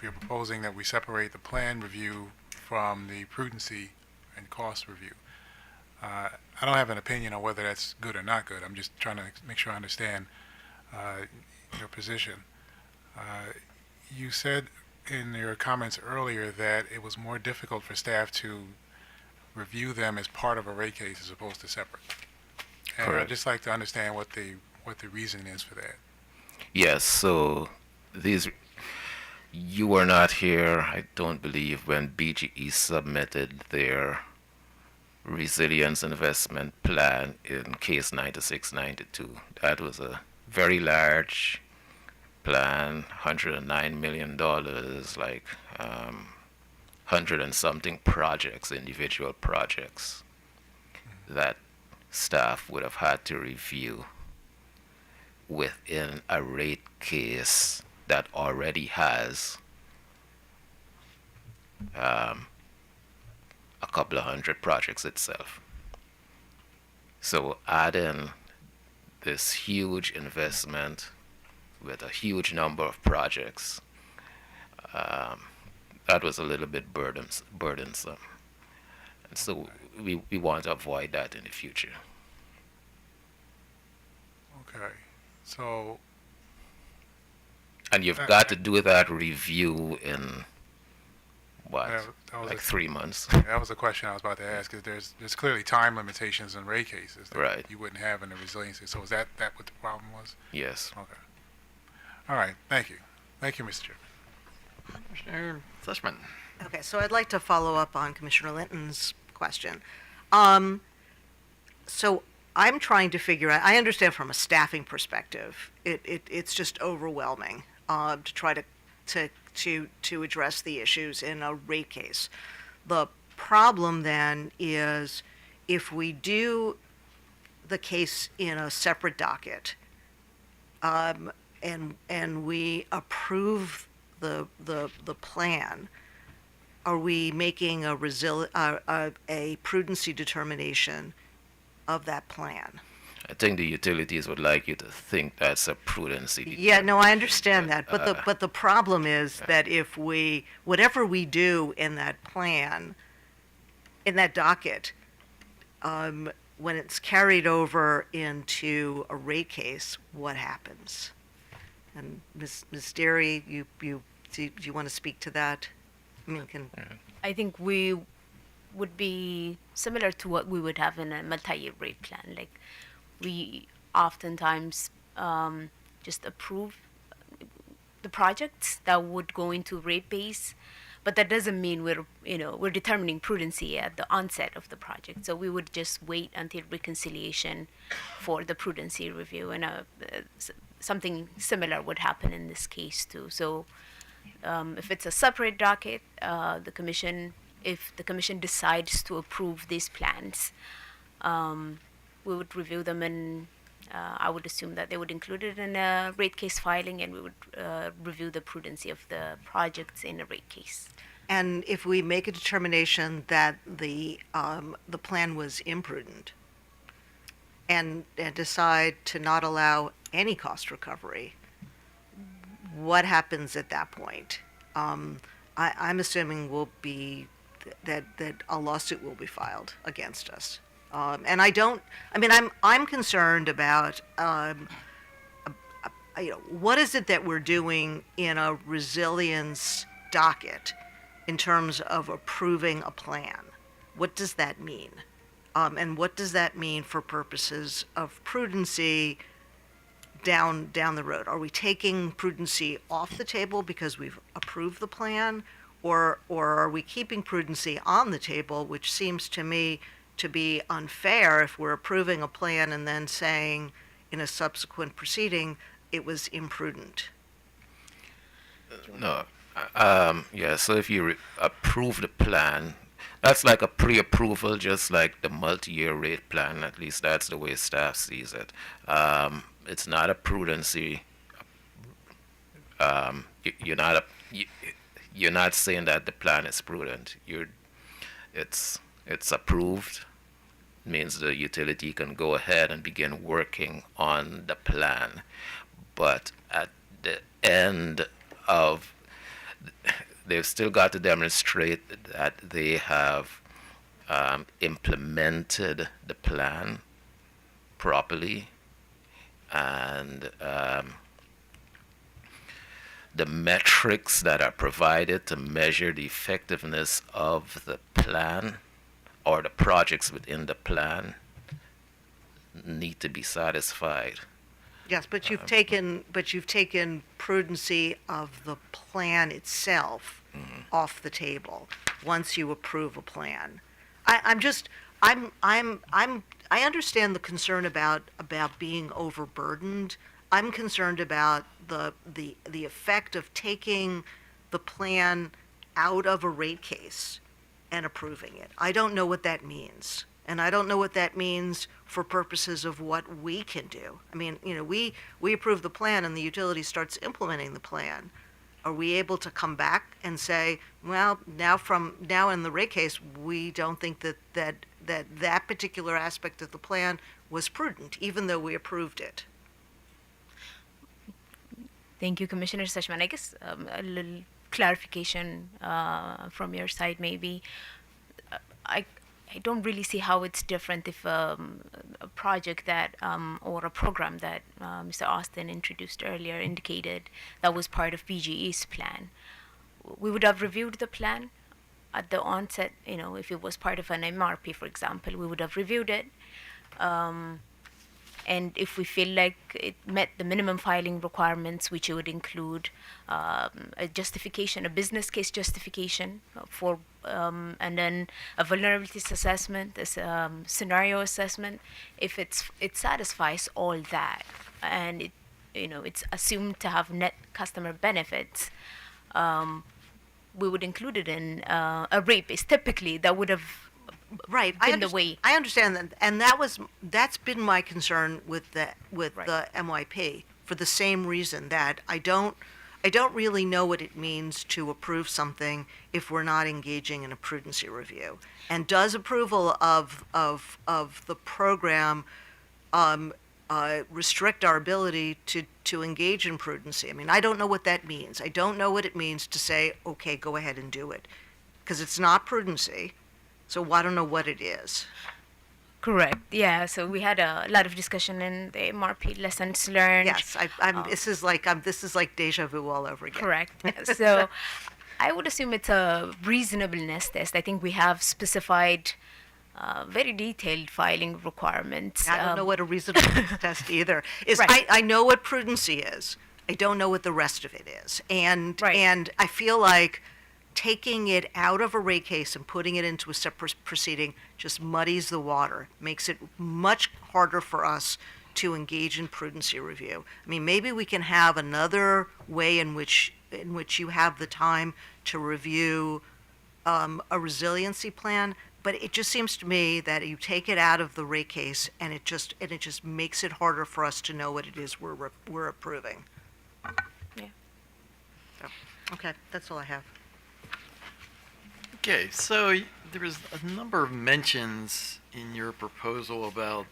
You're proposing that we separate the plan review from the prudency and cost review. I don't have an opinion on whether that's good or not good. I'm just trying to make sure I understand your position. You said in your comments earlier that it was more difficult for staff to review them as part of a rate case as opposed to separate. And I'd Correct. just like to understand what the reason is for that. Yes, so you were not here, I don't believe, when BGE submitted their resilience investment plan in case 9692. That was a very large plan, $109 million, like 100 and something projects, individual projects, that staff would have had to review within a rate case that already has a couple of hundred projects itself. So adding this huge investment with a huge number of projects, that was a little bit burdensome. And so we want to avoid that in the future. Okay. So, And you've got to do that review in what, that was like a- 3 months? that was a question I was about to ask. Is there's clearly time limitations in rate cases that Right. you wouldn't have in the resiliency. So is that what the problem was? Yes. Okay. All right. Thank you. Thank you, Mr. Chairman. Commissioner Sushman. Okay, so I'd like to follow up on Commissioner Linton's question. So I'm trying to figure out, I understand from a staffing perspective, it's just overwhelming to try to address the issues in a rate case. The problem then is if we do the case in a separate docket, and we approve the plan, are we making a prudency determination of that plan? I think the utilities would like you to think that's a prudency. Yeah, no, I understand that, but the problem is that if whatever we do in that plan, in that docket, when it's carried over into a rate case, what happens? And Ms. Derry, do you want to speak to that? I mean, I think we would be similar to what we would have in a multi-year rate plan. Like, we oftentimes just approve the projects that would go into rate base, but that doesn't mean we're determining prudency at the onset of the project. So we would just wait until reconciliation for the prudency review, and something similar would happen in this case too. So if it's a separate docket, if the commission decides to approve these plans, we would review them, and I would assume that they would include it in a rate case filing, and we would review the prudency of the projects in a rate case. And if we make a determination that the plan was imprudent and decide to not allow any cost recovery, what happens at that point? I'm assuming that a lawsuit will be filed against us. And I'm concerned about, what is it that we're doing in a resilience docket in terms of approving a plan? What does that mean? And what does that mean for purposes of prudency down the road? Are we taking prudency off the table because we've approved the plan? Or are we keeping prudency on the table, which seems to me to be unfair if we're approving a plan and then saying in a subsequent proceeding it was imprudent? No. Yeah, so if you approve the plan, that's like a pre-approval, just like the multi-year rate plan. At least that's the way staff sees it. It's not a prudency. You're not saying that the plan is prudent. It's approved. Means the utility can go ahead and begin working on the plan. But at the end of, they've still got to demonstrate that they have implemented the plan properly, and the metrics that are provided to measure the effectiveness of the plan or the projects within the plan need to be satisfied. Yes, but you've taken prudency of the plan itself off the table once you approve a plan. I understand the concern about being overburdened. I'm concerned about the effect of taking the plan out of a rate case and approving it. I don't know what that means. And I don't know what that means for purposes of what we can do. I mean, we approve the plan and the utility starts implementing the plan. Are we able to come back and say, well, now in the rate case, we don't think that particular aspect of the plan was prudent, even though we approved it? Thank you, Commissioner Seshman. I guess a little clarification from your side, maybe. I don't really see how it's different if a project that or a program that Mr. Austin introduced earlier indicated that was part of PGE's plan. We would have reviewed the plan at the onset. If it was part of an MRP, for example, we would have reviewed it. And if we feel like it met the minimum filing requirements, which would include a justification, a business case justification and then a vulnerabilities assessment, a scenario assessment, if it satisfies all that, and it's assumed to have net customer benefits, we would include it in a rate base. Typically, that would have right. I understand that, and that's been my concern with the MYP for the same reason that I don't really know what it means to approve something if we're not engaging in a prudency review. And does approval of the program restrict our ability to engage in prudency? I mean, I don't know what that means. I don't know what it means to say, okay, go ahead and do it, because it's not prudency. So I don't know what it is. Correct. Yeah. So we had a lot of discussion in the MRP lessons learned. Yes. This is like deja vu all over again. Correct. So I would assume it's a reasonableness test. I think we have specified very detailed filing requirements. I don't know what a reasonable test either is. Right. I know what prudency is. I don't know what the rest of it is. And Right. and I feel like taking it out of a rate case and putting it into a separate proceeding just muddies the water, makes it much harder for us to engage in prudency review. I mean, maybe we can have another way in which you have the time to review a resiliency plan, but it just seems to me that you take it out of the rate case and it just makes it harder for us to know what it is we're approving. Yeah. So, okay, that's all I have. Okay, so there was a number of mentions in your proposal about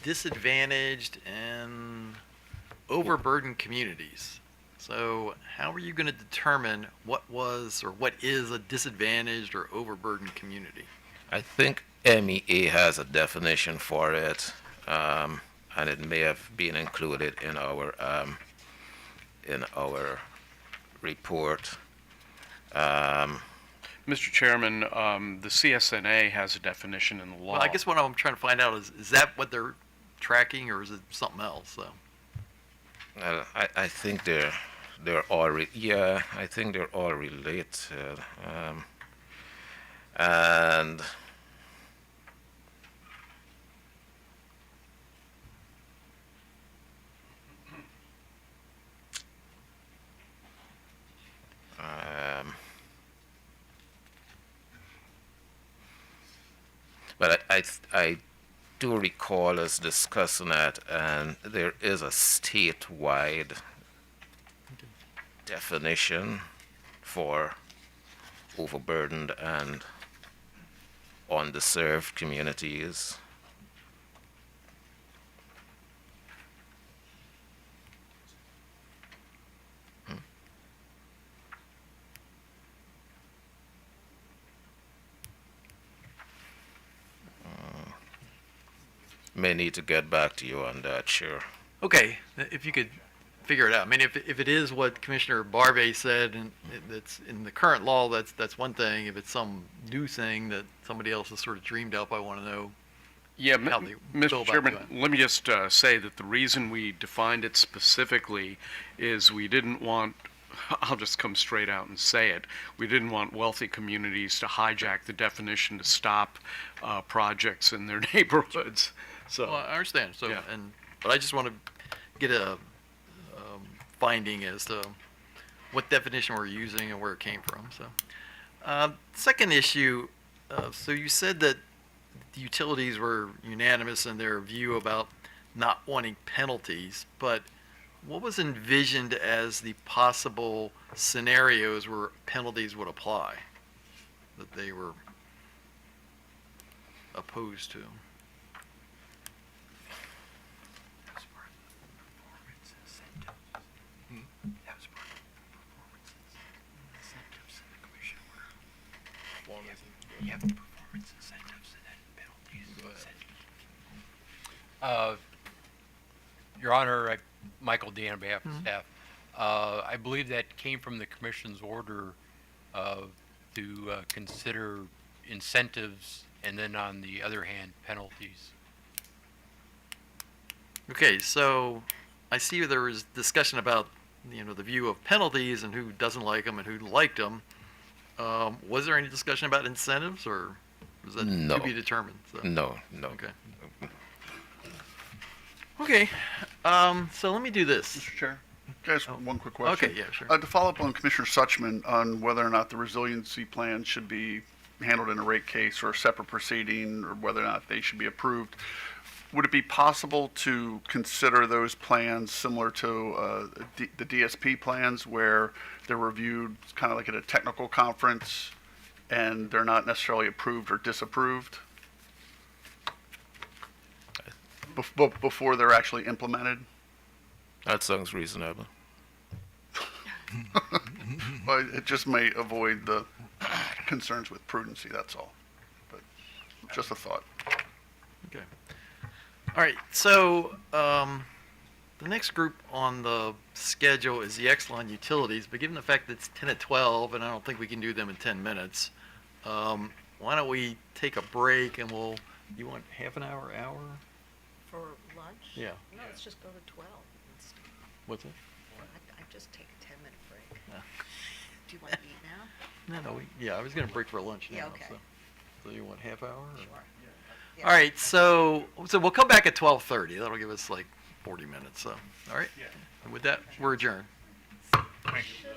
disadvantaged and overburdened communities. So how are you going to determine what was or what is a disadvantaged or overburdened community? I think MEA has a definition for it, and it may have been included in our report. Mr. Chairman, the CSNA has a definition in the law. Well, I guess what I'm trying to find out is that what they're tracking or is it something else? So. I think they're all I think they're all related, and but I do recall us discussing that, and there is a statewide definition for overburdened and underserved communities. May need to get back to you on that, sure. Okay, if you could figure it out. I mean, if it is what Commissioner Barbe said, and that's in the current law, that's one thing. If it's some new thing that somebody else has sort of dreamed up, I want to know. Yeah, how they go Mr. about Chairman, doing it. let me just say that the reason we defined it specifically is we didn't want, I'll just come straight out and say it, we didn't want wealthy communities to hijack the definition to stop projects in their neighborhoods. So, Well, I understand. So, Yeah. but I just want to get a finding as to what definition we're using and where it came from. So, second issue. So you said that the utilities were unanimous in their view about not wanting penalties, but what was envisioned as the possible scenarios where penalties would apply that they were opposed to? Your Honor, Michael Dean on behalf of staff. I believe that came from the commission's order to consider incentives and then on the other hand, penalties. Okay, so I see there was discussion about, the view of penalties and who doesn't like them and who liked them. Was there any discussion about incentives, or was that No. to be determined? So, No. Okay. Okay, so let me do this. Mr. Chair, guys, one quick question. Okay, yeah, sure. To follow up on Commissioner Suchman on whether or not the resiliency plan should be handled in a rate case or a separate proceeding, or whether or not they should be approved, would it be possible to consider those plans similar to the DSP plans, where they're reviewed kind of like at a technical conference and they're not necessarily approved or disapproved before they're actually implemented? That sounds reasonable. Well, it just may avoid the concerns with prudency, that's all. But just a thought. Okay. All right, so the The next group on the schedule is the Exelon Utilities, but given the fact that it's 10 at 12, and I don't think we can do them in 10 minutes, why don't we take a break and you want half an hour, hour? For lunch? Yeah. No, let's just go to 12. What's it? I just take a 10-minute break. Yeah. Do you want to eat now? No, yeah, I was going to break for lunch now. Yeah, okay. So you want half hour? Or? Sure. Yeah. All right, so we'll come back at 12:30. That'll give us like 40 minutes. So, all right. And with that, we're adjourned. Thank you.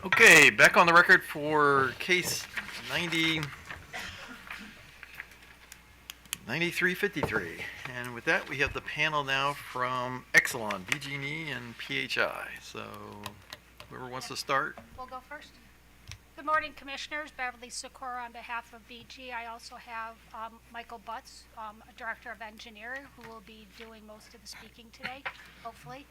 Okay, back on the record for case 9353. And with that, we have the panel now from Exelon, BG&E, and PHI. So whoever wants to start. We'll go first. Good morning, Commissioners. Beverly Sikora on behalf of BG. I also have Michael Butts, a Director of Engineering, who will be doing most of the speaking today, hopefully.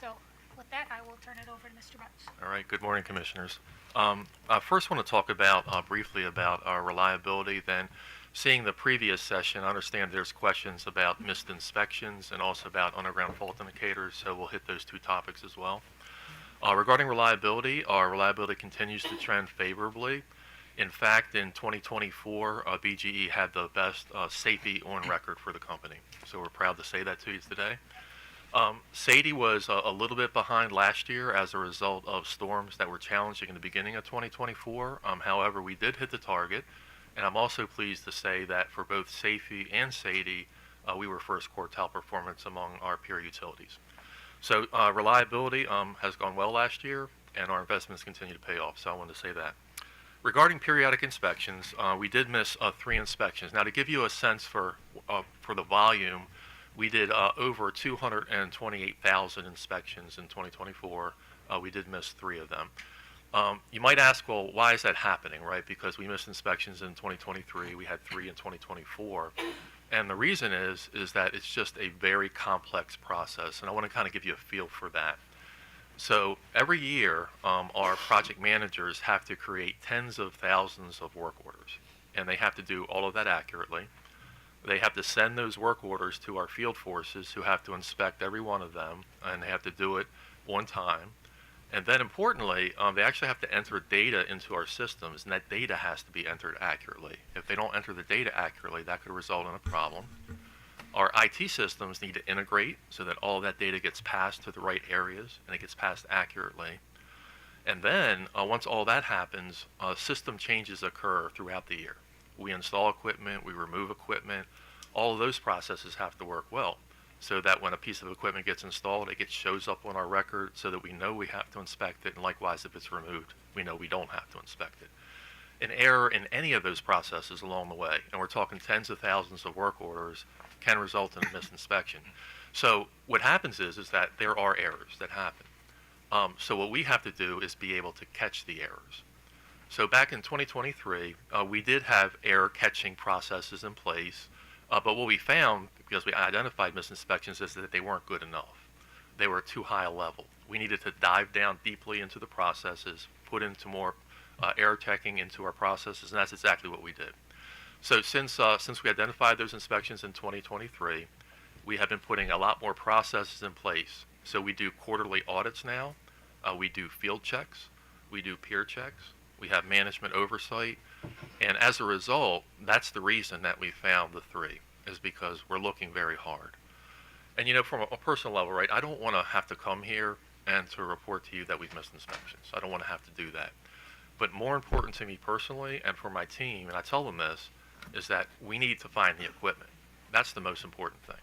So with that, I will turn it over to Mr. Butts. All right, good morning, Commissioners. I first want to talk about briefly about our reliability. Then, seeing the previous session, I understand there's questions about missed inspections and also about underground fault indicators, so we'll hit those two topics as well. Regarding reliability, our reliability continues to trend favorably. In fact, in 2024, BGE had the best safety on record for the company, so we're proud to say that to you today. SAIDI was a little bit behind last year as a result of storms that were challenging in the beginning of 2024. However, we did hit the target, and I'm also pleased to say that for both safety and SAIDI, we were first quartile performance among our peer utilities. So reliability has gone well last year, and our investments continue to pay off, so I wanted to say that. Regarding periodic inspections, we did miss 3 inspections. Now, to give you a sense for the volume, we did over 228,000 inspections in 2024. We did miss 3 of them. You might ask, well, why is that happening, right? Because we missed inspections in 2023. We had 3 in 2024. And the reason is that it's just a very complex process, and I want to kind of give you a feel for that. So every year, our project managers have to create tens of thousands of work orders, and they have to do all of that accurately. They have to send those work orders to our field forces who have to inspect every one of them, and they have to do it on time. And then importantly, they actually have to enter data into our systems, and that data has to be entered accurately. If they don't enter the data accurately, that could result in a problem. Our IT systems need to integrate so that all of that data gets passed to the right areas and it gets passed accurately. And then once all that happens, system changes occur throughout the year. We install equipment, we remove equipment. All of those processes have to work well, so that when a piece of equipment gets installed, shows up on our record so that we know we have to inspect it, and likewise, if it's removed, we know we don't have to inspect it. An error in any of those processes along the way, and we're talking tens of thousands of work orders, can result in a missed inspection. So what happens is that there are errors that happen. So what we have to do is be able to catch the errors. So back in 2023, we did have error catching processes in place, but what we found, because we identified misinspections, is that they weren't good enough. They were too high a level. We needed to dive down deeply into the processes, put into more error checking into our processes, and that's exactly what we did. So since we identified those inspections in 2023, we have been putting a lot more processes in place. So we do quarterly audits now, we do field checks, we do peer checks, we have management oversight, and as a result, that's the reason that we found the 3, is because we're looking very hard. And from a personal level, right, I don't want to have to come here and to report to you that we've missed inspections. I don't want to have to do that. But more important to me personally and for my team, and I tell them this, is that we need to find the equipment. That's the most important thing.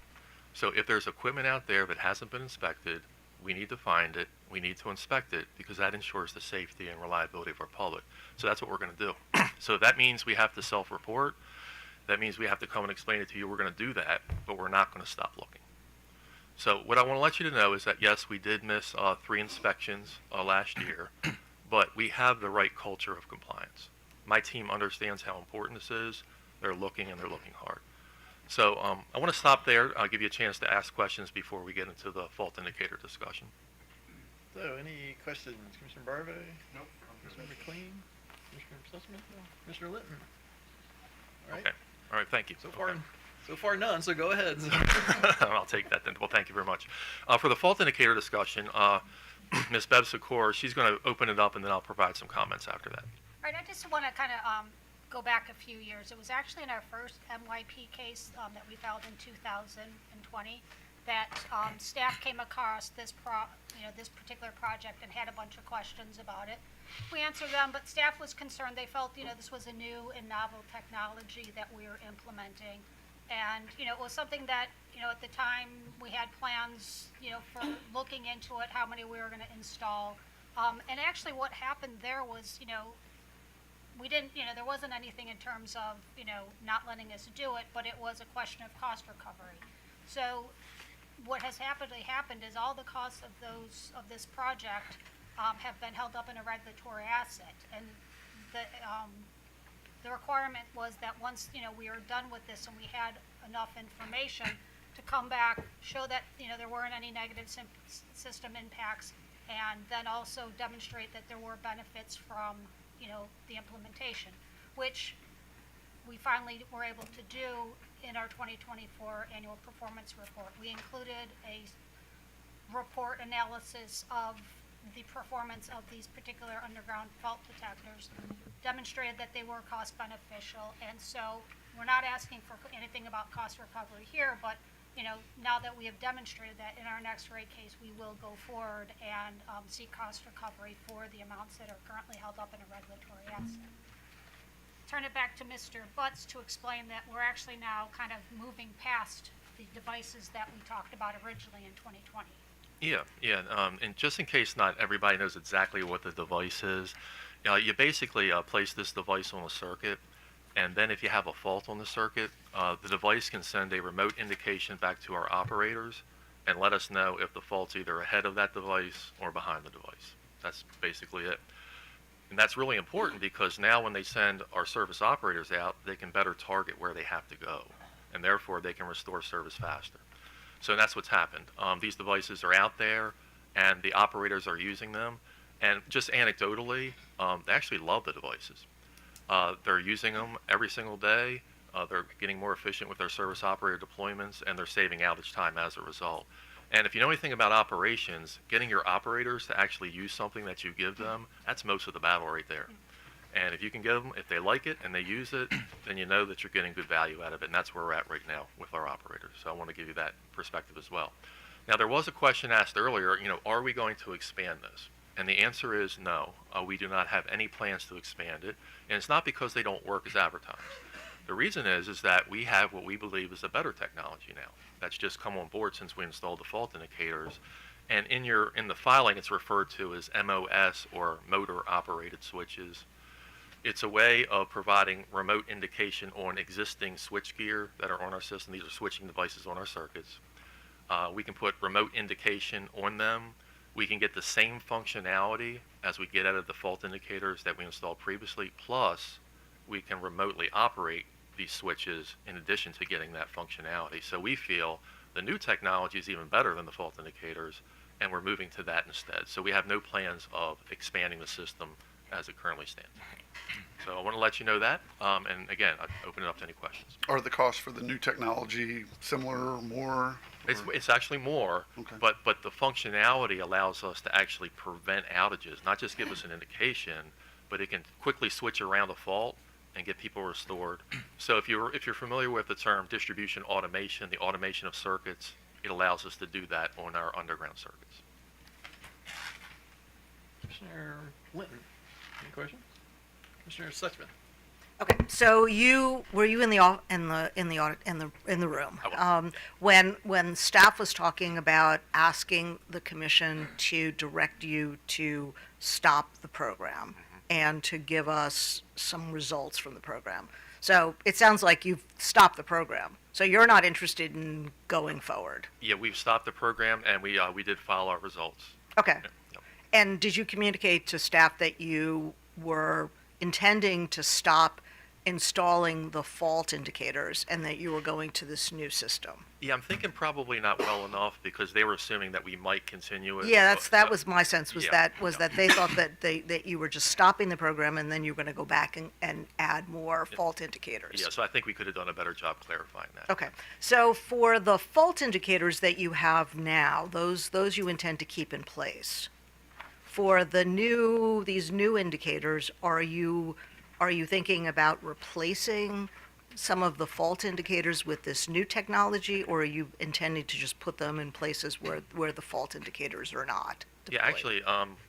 So if there's equipment out there that hasn't been inspected, we need to find it, we need to inspect it, because that ensures the safety and reliability of our public. So that's what we're going to do. So that means we have to self-report. That means we have to come and explain it to you. We're going to do that, but we're not going to stop looking. So what I want to let you to know is that, yes, we did miss 3 inspections last year, but we have the right culture of compliance. My team understands how important this is. They're looking, and they're looking hard. So I want to stop there. I'll give you a chance to ask questions before we get into the fault indicator discussion. So, any questions? Commissioner Barve? Nope. Commissioner McLean? Commissioner Sussman? Commissioner Litton? All right. Okay. All right. Thank you. So far none, so go ahead. I'll take that then. Well, thank you very much. For the fault indicator discussion, Ms. Bev Sikor, she's going to open it up, and then I'll provide some comments after that. All right, I just want to kind of go back a few years. It was actually in our first MYP case that we filed in 2020 that staff came across this particular project and had a bunch of questions about it. We answered them, but staff was concerned. They felt, this was a new and novel technology that we were implementing. And, it was something that, at the time we had plans, for looking into it, how many we were going to install. And actually what happened there was, we didn't, there wasn't anything in terms of, not letting us do it, but it was a question of cost recovery. So what has happened is all the costs of this project have been held up in a regulatory asset. And the requirement was that once, we were done with this and we had enough information to come back, show that, there weren't any negative system impacts, and then also demonstrate that there were benefits from, the implementation, which we finally were able to do in our 2024 annual performance report. We included a report analysis of the performance of these particular underground fault detectors, demonstrated that they were cost beneficial, and so we're not asking for anything about cost recovery here, but now that we have demonstrated that, in our next rate case, we will go forward and seek cost recovery for the amounts that are currently held up in a regulatory asset. Turn it back to Mr. Butts to explain that we're actually now kind of moving past the devices that we talked about originally in 2020. Yeah. And just in case not everybody knows exactly what the device is, you basically place this device on a circuit, and then if you have a fault on the circuit, the device can send a remote indication back to our operators and let us know if the fault's either ahead of that device or behind the device. That's basically it. And that's really important because now when they send our service operators out, they can better target where they have to go, and therefore they can restore service faster. So that's what's happened. These devices are out there, and the operators are using them. And just anecdotally, they actually love the devices. They're using them every single day. They're getting more efficient with their service operator deployments, and they're saving outage time as a result. And if you know anything about operations, getting your operators to actually use something that you give them, that's most of the battle right there. And if you can get them, if they like it and they use it, then you know that you're getting good value out of it, and that's where we're at right now with our operators. So I want to give you that perspective as well. Now, there was a question asked earlier, are we going to expand this? And the answer is no. We do not have any plans to expand it, and it's not because they don't work as advertised. The reason is that we have what we believe is a better technology now that's just come on board since we installed the fault indicators. And in the filing, it's referred to as MOS, or motor operated switches. It's a way of providing remote indication on existing switch gear that are on our system. These are switching devices on our circuits. We can put remote indication on them. We can get the same functionality as we get out of the fault indicators that we installed previously, plus we can remotely operate these switches in addition to getting that functionality. So we feel the new technology is even better than the fault indicators, and we're moving to that instead. So we have no plans of expanding the system as it currently stands. So I want to let you know that, and again, I'd open it up to any questions. Are the costs for the new technology similar, more? It's actually more, Okay. but the functionality allows us to actually prevent outages, not just give us an indication, but it can quickly switch around a fault and get people restored. So if you're familiar with the term distribution automation, the automation of circuits, it allows us to do that on our underground circuits. Commissioner Linton, any questions? Commissioner Suchman. Okay, so were you in the room when staff was talking about asking the commission to direct you to stop the program and to give us some results from the program? So it sounds like you've stopped the program. So you're not interested in going forward. Yeah, we've stopped the program, and we did file our results. Okay. Yeah. And did you communicate to staff that you were intending to stop installing the fault indicators and that you were going to this new system? Yeah, I'm thinking probably not well enough because they were assuming that we might continue it. Yeah, but, that was my sense, was yeah, that they thought that you were just stopping the program and then you were going to go back and add more fault indicators. Yeah, so I think we could have done a better job clarifying that. Okay, so for the fault indicators that you have now, those you intend to keep in place. For these new indicators, are you thinking about replacing some of the fault indicators with this new technology, or are you intending to just put them in places where the fault indicators are not deployed? Yeah, actually,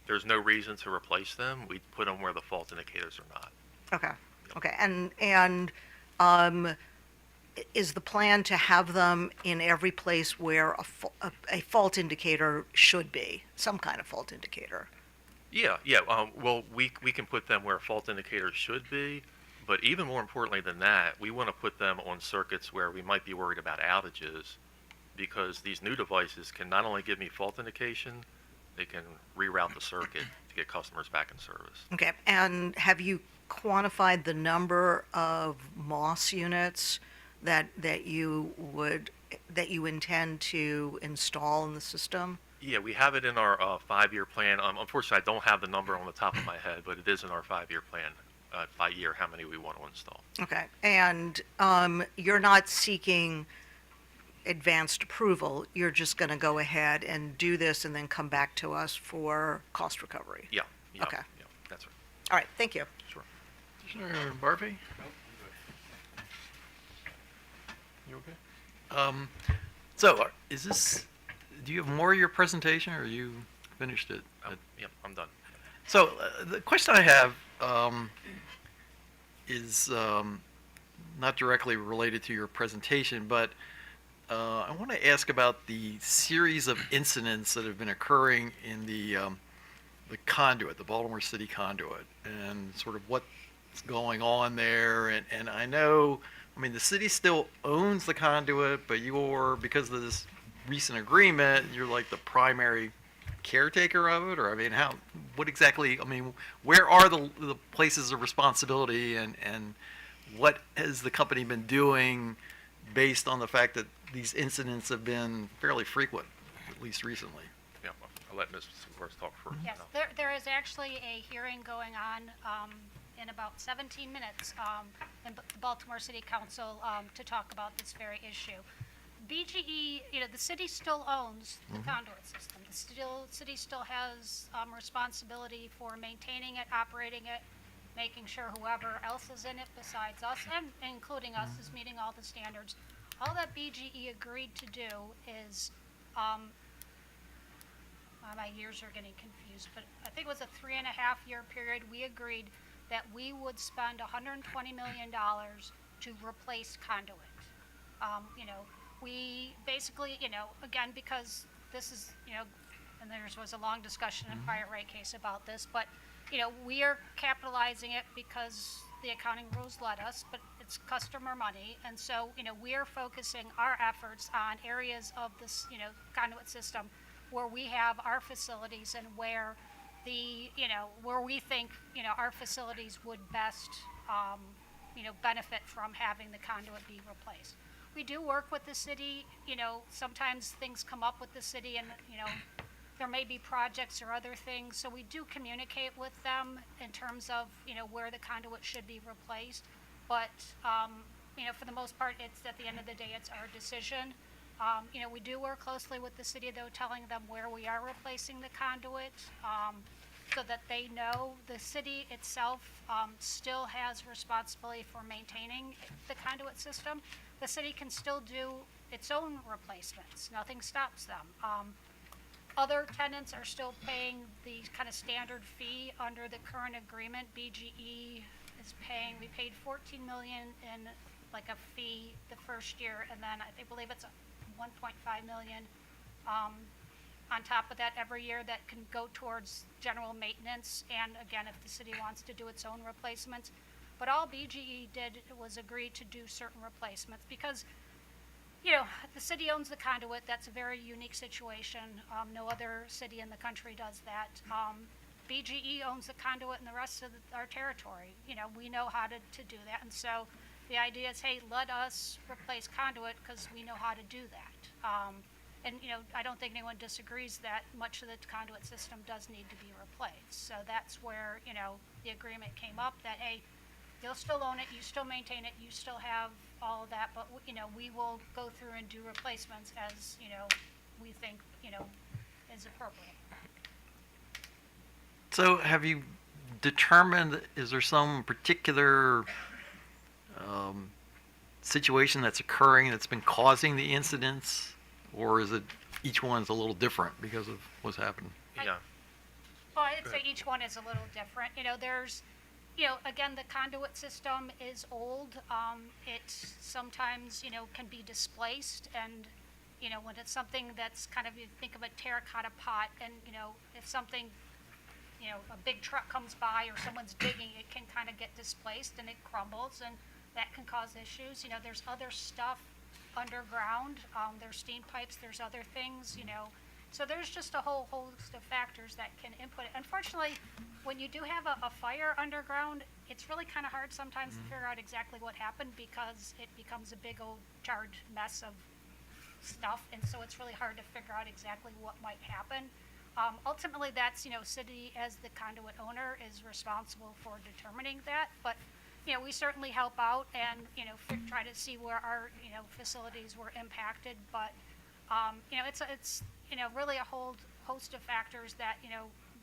there's no reason to replace them. We put them where the fault indicators are not. Okay, okay, and is the plan to have them in every place where a fault indicator should be, some kind of fault indicator? Yeah. Well, we can put them where fault indicators should be, but even more importantly than that, we want to put them on circuits where we might be worried about outages, because these new devices can not only give me fault indication, they can reroute the circuit to get customers back in service. Okay, and have you quantified the number of MOS units that you intend to install in the system? Yeah, we have it in our 5-year plan. Unfortunately, I don't have the number on the top of my head, but it is in our 5-year plan by year how many we want to install. Okay, and you're not seeking advanced approval, you're just going to go ahead and do this and then come back to us for cost recovery? Yeah. Okay. Yeah, that's right. All right, thank you. Sure. Commissioner Barfy? You okay? So, do you have more of your presentation, or you finished it? Yep, I'm done. So, the question I have is not directly related to your presentation, but I want to ask about the series of incidents that have been occurring in the conduit, the Baltimore City conduit, and sort of what's going on there. And I know, I mean, the city still owns the conduit, but because of this recent agreement, you're like the primary caretaker of it, or I mean, what exactly, I mean, where are the places of responsibility, and what has the company been doing based on the fact that these incidents have been fairly frequent, at least recently? Yeah, I'll let Ms. Forrest talk first. Yes, there is actually a hearing going on in about 17 minutes in the Baltimore City Council to talk about this very issue. BGE, the city still owns the conduit system. The city still has responsibility for maintaining it, operating it, making sure whoever else is in it besides us, and including us, is meeting all the standards. All that BGE agreed to do is, my years are getting confused, but I think it was a 3.5-year period. We agreed that we would spend $120 million to replace conduit. We basically, again, because this is, and there was a long discussion in prior rate case about this, but, we are capitalizing it because the accounting rules let us, but it's customer money. And so, we are focusing our efforts on areas of this, conduit system where we have our facilities and where where we think, our facilities would best, benefit from having the conduit be replaced. We do work with the city, sometimes things come up with the city and, there may be projects or other things, so we do communicate with them in terms of, where the conduit should be replaced. But, for the most part, it's at the end of the day, it's our decision. We do work closely with the city, though, telling them where we are replacing the conduit, so that they know. The city itself still has responsibility for maintaining the conduit system. The city can still do its own replacements. Nothing stops them. Other tenants are still paying the kind of standard fee under the current agreement. BGE is paying, we paid $14 million in like a fee the first year, and then I believe it's $1.5 million on top of that every year that can go towards general maintenance, and again, if the city wants to do its own replacements. But all BGE did was agree to do certain replacements because, the city owns the conduit. That's a very unique situation. No other city in the country does that. BGE owns the conduit in the rest of our territory. We know how to do that. And so the idea is, hey, let us replace conduit because we know how to do that. And, I don't think anyone disagrees that much of the conduit system does need to be replaced. So that's where, the agreement came up that, hey, you'll still own it, you still maintain it, you still have all of that, but, we will go through and do replacements as, we think, is appropriate. So have you determined, is there some particular situation that's occurring that's been causing the incidents, or is it each one's a little different because of what's happened? Yeah. Well, I'd say each one is a little different. There's, again, the conduit system is old. It sometimes, can be displaced, and, when it's something that's kind of, you think of a terracotta pot, and, if something, a big truck comes by or someone's digging, it can kind of get displaced and it crumbles, and that can cause issues. There's other stuff underground. There's steam pipes, there's other things, So there's just a whole host of factors that can input it. Unfortunately, when you do have a fire underground, it's really kind of hard sometimes to figure out exactly what happened, because it becomes a big old charred mess of stuff, and so it's really hard to figure out exactly what might happen. Ultimately, that's, city as the conduit owner is responsible for determining that, but we certainly help out and, try to see where our, facilities were impacted, but, it's really a whole host of factors that,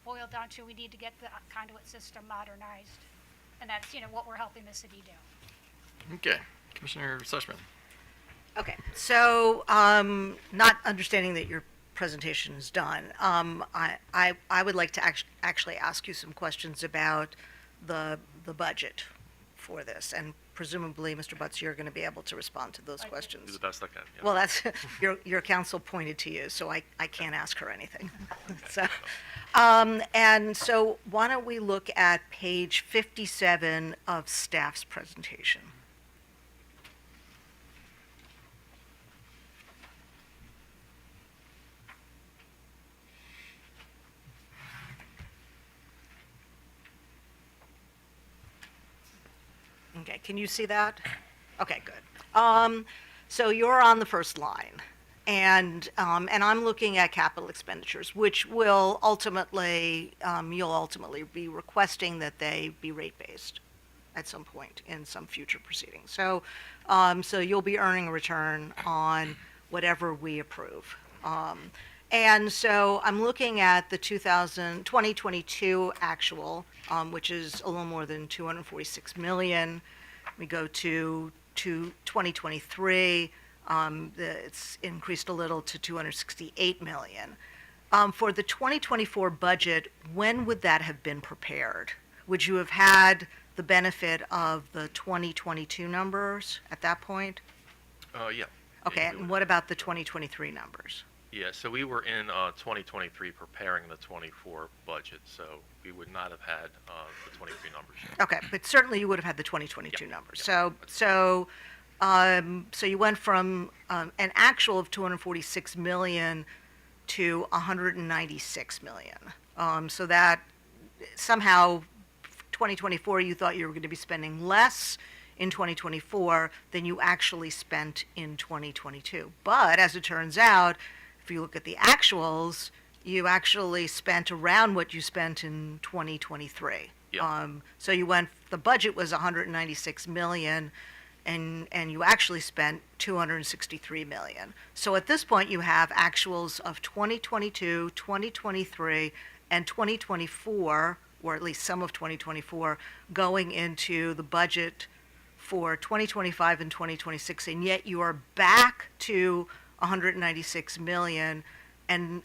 boil down to we need to get the conduit system modernized, and that's, what we're helping the city do. Okay, Commissioner Sushman. Okay, so, not understanding that your presentation is done, I would like to actually ask you some questions about the budget for this, and presumably, Mr. Butts, you're going to be able to respond to those Do questions. the best I can. Yeah. Well, that's, your counsel pointed to you, so I can't ask her anything. So, and so why don't we look at page 57 of staff's presentation? Okay, can you see that? Okay, good. So you're on the first line, and I'm looking at capital expenditures, which will ultimately, you'll ultimately be requesting that they be rate-based at some point in some future proceeding. So, so you'll be earning a return on whatever we approve. And so I'm looking at the 2022 actual, which is a little more than 246 million. We go to 2023, it's increased a little to 268 million. For the 2024 budget, when would that have been prepared? Would you have had the benefit of the 2022 numbers at that point? Yeah. Okay, Yeah, we and would. what about the 2023 numbers? Yeah, so we were in 2023 preparing the 24 budget, so we would not have had the 23 numbers yet. Okay, but certainly you would have had the 2022 Yeah, numbers. yeah, So you went from an actual of 246 million to 196 million. So that somehow 2024 you thought you were going to be spending less in 2024 than you actually spent in 2022. But as it turns out, if you look at the actuals, you actually spent around what you spent in 2023. Yeah. So you went, the budget was 196 million, and you actually spent 263 million. So at this point, you have actuals of 2022, 2023, and 2024, or at least some of 2024, going into the budget for 2025 and 2026, and yet you are back to 196 million. And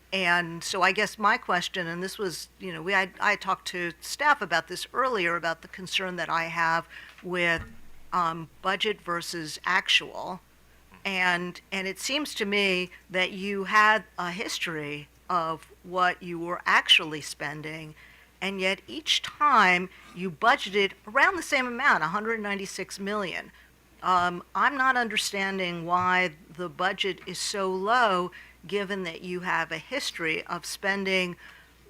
so I guess my question, and this was, I talked to staff about this earlier, about the concern that I have with budget versus actual. And it seems to me that you had a history of what you were actually spending, and yet each time you budgeted around the same amount, 196 million. I'm not understanding why the budget is so low, given that you have a history of spending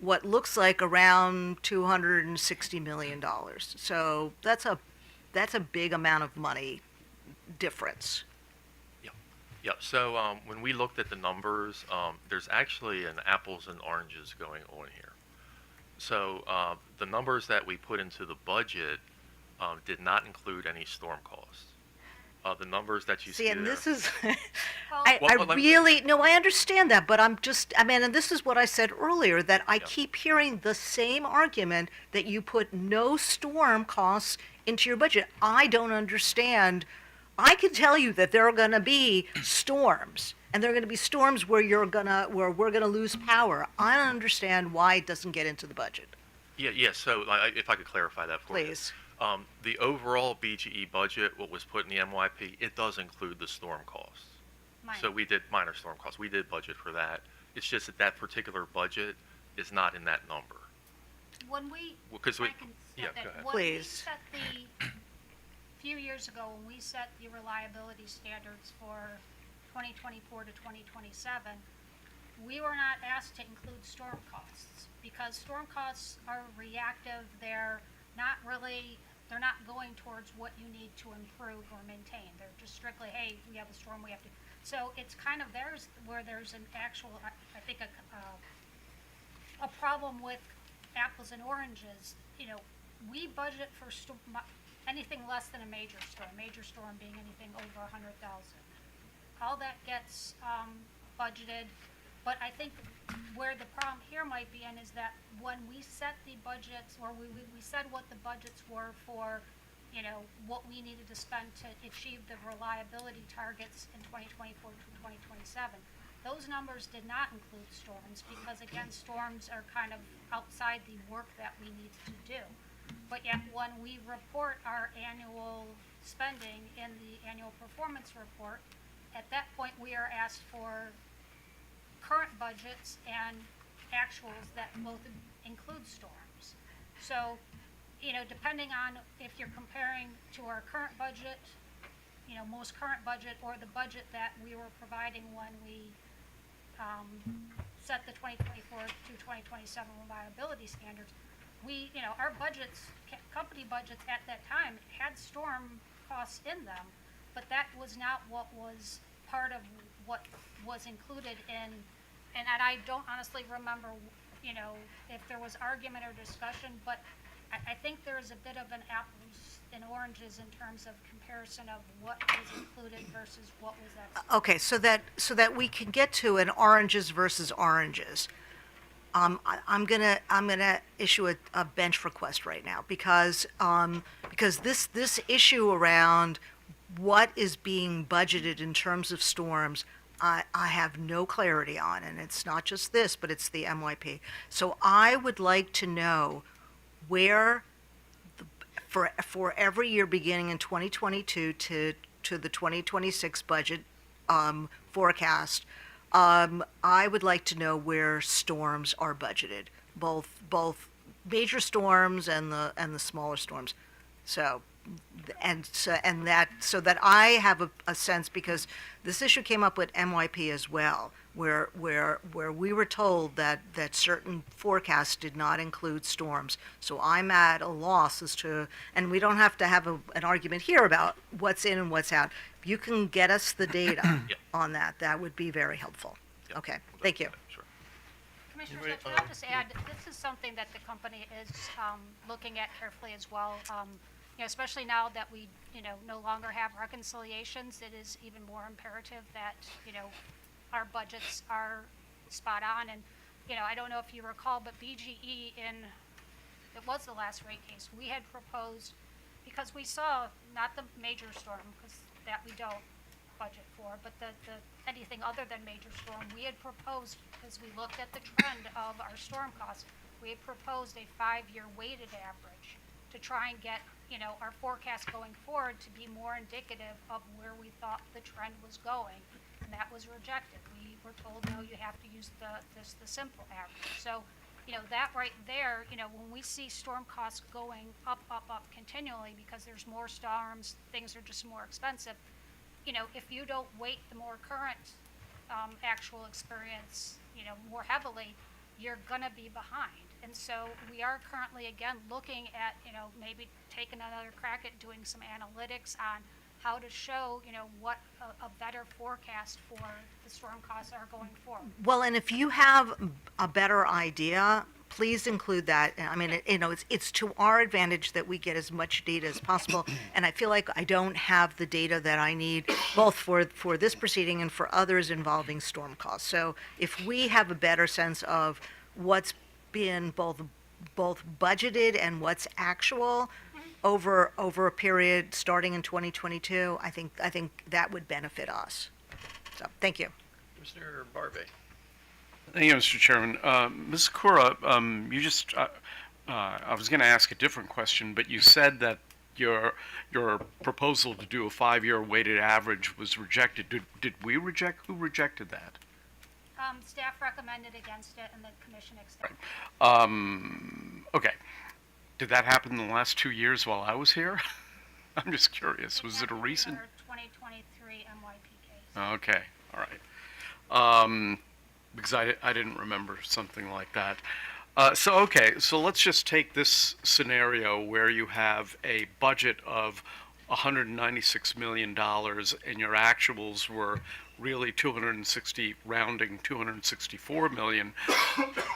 what looks like around $260 million. So that's a big amount of money difference. Yeah, so when we looked at the numbers, there's actually an apples and oranges going on here. So the numbers that we put into the budget did not include any storm costs. The numbers that you see and there. this is, Well, I let me- really, no, I understand that, but and this is what I said earlier, that I keep hearing the same argument that you put no storm costs into your budget. I don't understand. I can tell you that there are going to be storms, and there are going to be storms where we're going to lose power. I don't understand why it doesn't get into the budget. Yeah. So if I could clarify that for you. Please. The overall BGE budget, what was put in the MYP, it does include the storm costs. So we did minor storm costs. We did budget for that. It's just that particular budget is not in that number. When we, Because I can yeah, step in. go ahead. When we Please. set the, few years ago, when we set the reliability standards for 2024 to 2027, we were not asked to include storm costs, because storm costs are reactive. They're not really, they're not going towards what you need to improve or maintain. They're just strictly, hey, we have a storm, we have to. So it's kind of there's where there's an actual, I think, a problem with apples and oranges. You know, we budget for anything less than a major storm being anything over 100,000. All that gets budgeted. But I think where the problem here might be in is that when we set the budgets, or we said what the budgets were for, you know, what we needed to spend to achieve the reliability targets in 2024 to 2027, those numbers did not include storms, because again, storms are kind of outside the work that we need to do. But yet when we report our annual spending in the annual performance report, at that point we are asked for current budgets and actuals that both include storms. So, you know, depending on if you're comparing to our current budget, you know, most current budget, or the budget that we were providing when we set the 2024 to 2027 reliability standards, we, you know, our budgets, company budgets at that time had storm costs in them, but that was not what was part of what was included in. And I don't honestly remember, you know, if there was argument or discussion, but I think there is a bit of an apples and oranges in terms of comparison of what was included versus what was excluded. Okay, so that we can get to an oranges versus oranges. I'm gonna issue a bench request right now, because this issue around what is being budgeted in terms of storms, I have no clarity on, and it's not just this, but it's the MYP. So I would like to know where, for every year beginning in 2022 to the 2026 budget forecast, I would like to know where storms are budgeted, both major storms and the smaller storms. So that I have a sense, because this issue came up with MYP as well, where we were told that certain forecasts did not include storms. So I'm at a loss as to, and we don't have to have an argument here about what's in and what's out. If you can get us the data Yep. on that would be very helpful. Yep. Okay, thank you. Sure. Commissioner, I'll just add, this is something that the company is looking at carefully as well. You know, especially now that we, you know, no longer have reconciliations, it is even more imperative that, you know, our budgets are spot on. And, you know, I don't know if you recall, but BGE it was the last rate case, we had proposed, because we saw not the major storm, because that we don't budget for, but the anything other than major storm, we had proposed, because we looked at the trend of our storm costs, we had proposed a 5-year weighted average to try and get, you know, our forecast going forward to be more indicative of where we thought the trend was going, and that was rejected. We were told, no, you have to use the simple average. So, you know, that right there, you know, when we see storm costs going up continually because there's more storms, things are just more expensive, you know, if you don't weight the more current actual experience, you know, more heavily, you're gonna be behind. And so we are currently, again, looking at, you know, maybe taking another crack at doing some analytics on how to show, you know, what a better forecast for the storm costs are going forward. Well, and if you have a better idea, please include that. I mean, you know, it's to our advantage that we get as much data as possible. And I feel like I don't have the data that I need, both for this proceeding and for others involving storm costs. So if we have a better sense of what's been both budgeted and what's actual over a period starting in 2022, I think that would benefit us. So, thank you. Commissioner Barbe. Thank you, Mr. Chairman. Ms. Kura, you just, I was going to ask a different question, but you said that your proposal to do a 5-year weighted average was rejected. Did we reject? Who rejected that? Staff recommended against it, and the commission accepted. Okay. Did that happen in the last 2 years while I was here? I'm just curious. Was it a happened in recent? our 2023 MYP case. Okay. All right. Because I didn't remember something like that. So let's just take this scenario where you have a budget of $196 million and your actuals were really 264 million.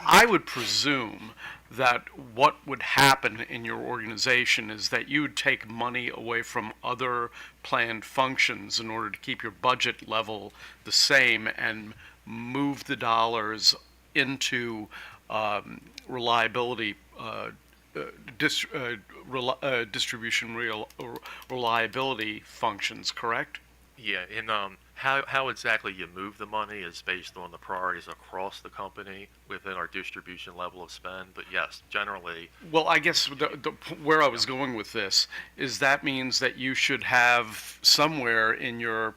I would presume that what would happen in your organization is that you would take money away from other planned functions in order to keep your budget level the same and move the dollars into reliability distribution reliability functions, correct? Yeah, and how exactly you move the money is based on the priorities across the company within our distribution level of spend. But yes, generally, Well, I guess where I was going with this is that means that you should have somewhere in your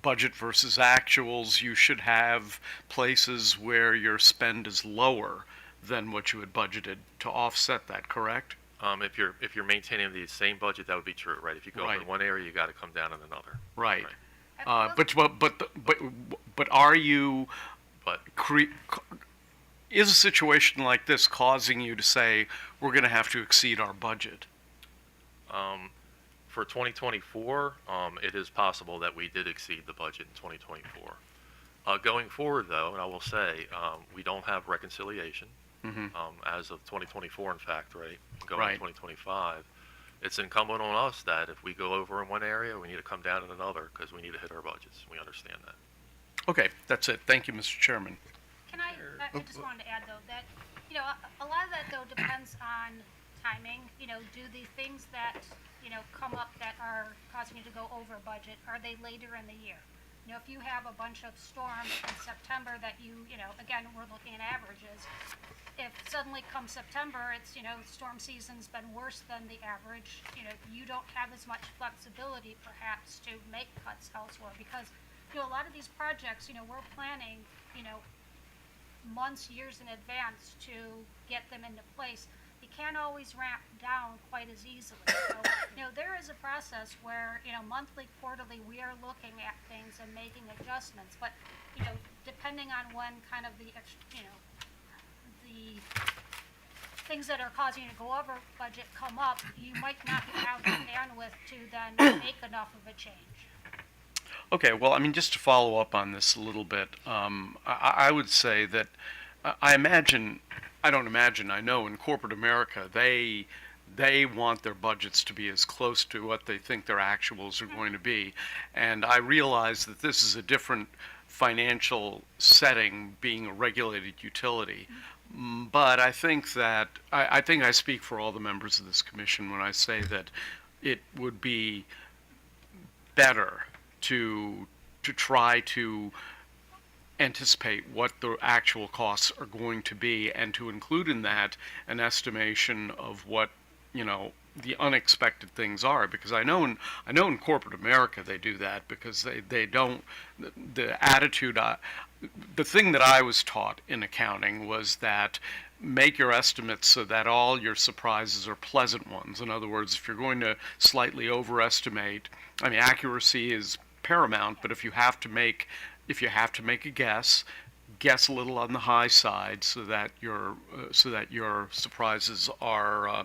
budget versus actuals, you should have places where your spend is lower than what you had budgeted to offset that, correct? if you're maintaining the same budget, that would be true, right? If you go up Right. in one area, you got to come down in another. Right. I will- But are you But is a situation like this causing you to say we're going to have to exceed our budget? for 2024, it is possible that we did exceed the budget in 2024. Going forward, though, and I will say, we don't have reconciliation as of 2024, in fact, right? Going Right. to 2025, it's incumbent on us that if we go over in one area, we need to come down in another because we need to hit our budgets. We understand that. Okay, that's it. Thank you, Mr. Chairman. Can I just wanted to add though that, a lot of that though depends on timing. Do the things that, come up that are causing you to go over budget, are they later in the year? If you have a bunch of storms in September that again, we're looking at averages. If suddenly come September, it's, storm season's been worse than the average, you don't have as much flexibility perhaps to make cuts elsewhere because, a lot of these projects, we're planning, months, years in advance to get them into place. You can't always ramp down quite as easily. So, there is a process where, monthly, quarterly, we are looking at things and making adjustments. But, depending on when kind of the things that are causing you to go over budget come up, you might not have the bandwidth to then make enough of a change. Okay, well, I mean, just to follow up on this a little bit, I would say that I know in corporate America, they want their budgets to be as close to what they think their actuals are going to be. And I realize that this is a different financial setting being a regulated utility. But I think that, I think I speak for all the members of this commission when I say that it would be better to try to anticipate what the actual costs are going to be and to include in that an estimation of what the unexpected things are, because I know in corporate America they do that because they don't, the attitude, the thing that I was taught in accounting was that make your estimates so that all your surprises are pleasant ones. In other words, if you're going to slightly overestimate, I mean, accuracy is paramount, but if you have to make a guess a little on the high side so that your surprises are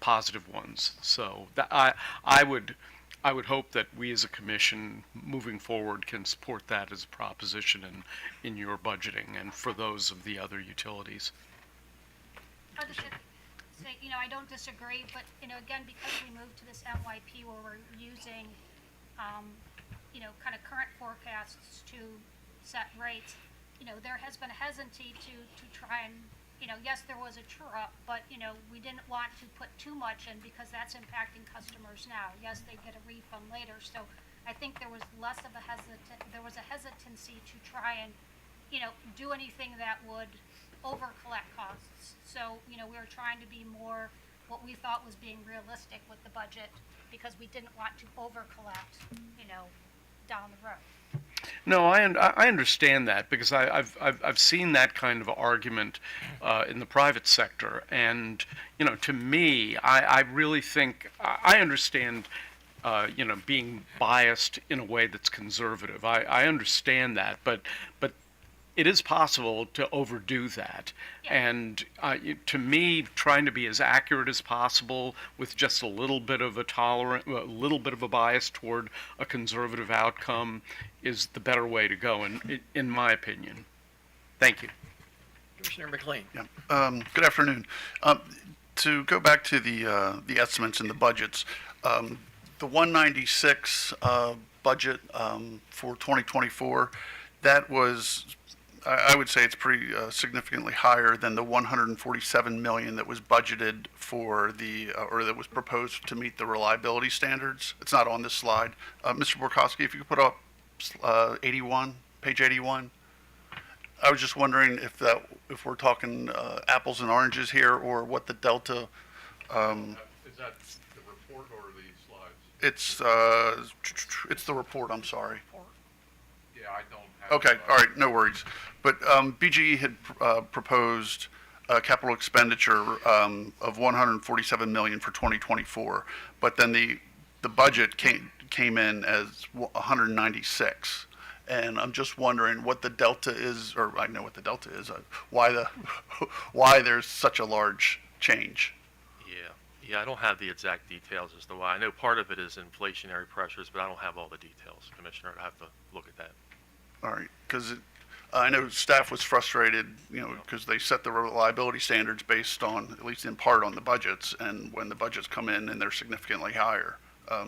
positive ones. So that I would hope that we as a commission moving forward can support that as a proposition in your budgeting and for those of the other utilities. I'll just say, I don't disagree, but, again, because we moved to this MYP where we're using, kind of current forecasts to set rates, there has been a hesitancy to try and, yes, there was a true-up, but, we didn't want to put too much in because that's impacting customers now. Yes, they get a refund later, so I think there was less of a hesitancy to try and, do anything that would over-collect costs. So, we were trying to be more what we thought was being realistic with the budget because we didn't want to over-collect, down the road. No, I understand that because I've seen that kind of argument in the private sector, and to me, I really think I understand being biased in a way that's conservative. I understand that, but it is possible to overdo that. And to me, trying to be as accurate as possible with just a little bit of a little bit of a bias toward a conservative outcome is the better way to go, in my opinion. Thank you. Commissioner McLean. Yeah. Good afternoon. To go back to the estimates and the budgets, the 196 budget for 2024, that was, I would say it's pretty significantly higher than the 147 million that was budgeted for or that was proposed to meet the reliability standards. It's not on this slide. Mr. Borkowski, if you could put up 81, page 81. I was just wondering if we're talking apples and oranges here, or what the delta. Is that the report or the slides? It's the report. I'm sorry. Yeah, I don't have. Okay, all right, no worries. But BGE had proposed a capital expenditure of 147 million for 2024, but then the budget came in as 196. And I'm just wondering what the delta is, or I know what the delta is, why there's such a large change. Yeah, I don't have the exact details as to why. I know part of it is inflationary pressures, but I don't have all the details, Commissioner. I have to look at that. All right, because I know staff was frustrated, because they set the reliability standards based on, at least in part, on the budgets, and when the budgets come in and they're significantly higher. I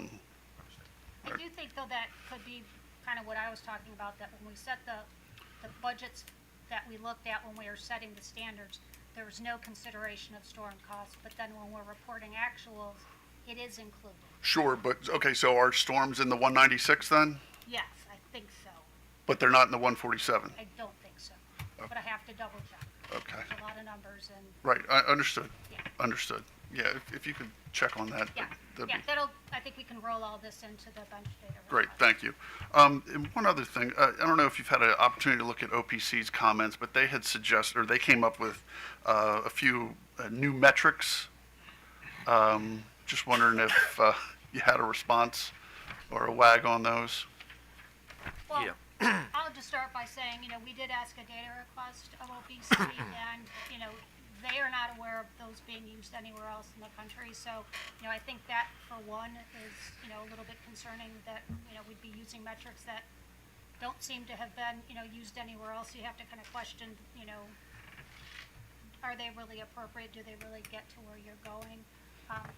do think, though, that could be kind of what I was talking about, that when we set the budgets that we looked at when we were setting the standards, there was no consideration of storm costs, but then when we're reporting actuals, it is included. Sure, but, okay, so are storms in the 196 then? Yes, I think so. But they're not in the 147? I don't think so, but I have to double check. Okay. There's a lot of numbers and. Right, understood. Yeah. Understood. Yeah, if you could check on that. Yeah, that'd yeah, be I think we can roll all this into the bench data. great, thank you. And one other thing, I don't know if you've had an opportunity to look at OPC's comments, but they had suggested, or they came up with a few new metrics. Just wondering if you had a response or a wag on those. Well, Yeah. I'll just start by saying, we did ask a data request of OPC, and, they are not aware of those being used anywhere else in the country. So, I think that, for one, is, a little bit concerning that, we'd be using metrics that don't seem to have been, used anywhere else. You have to kind of question, are they really appropriate? Do they really get to where you're going?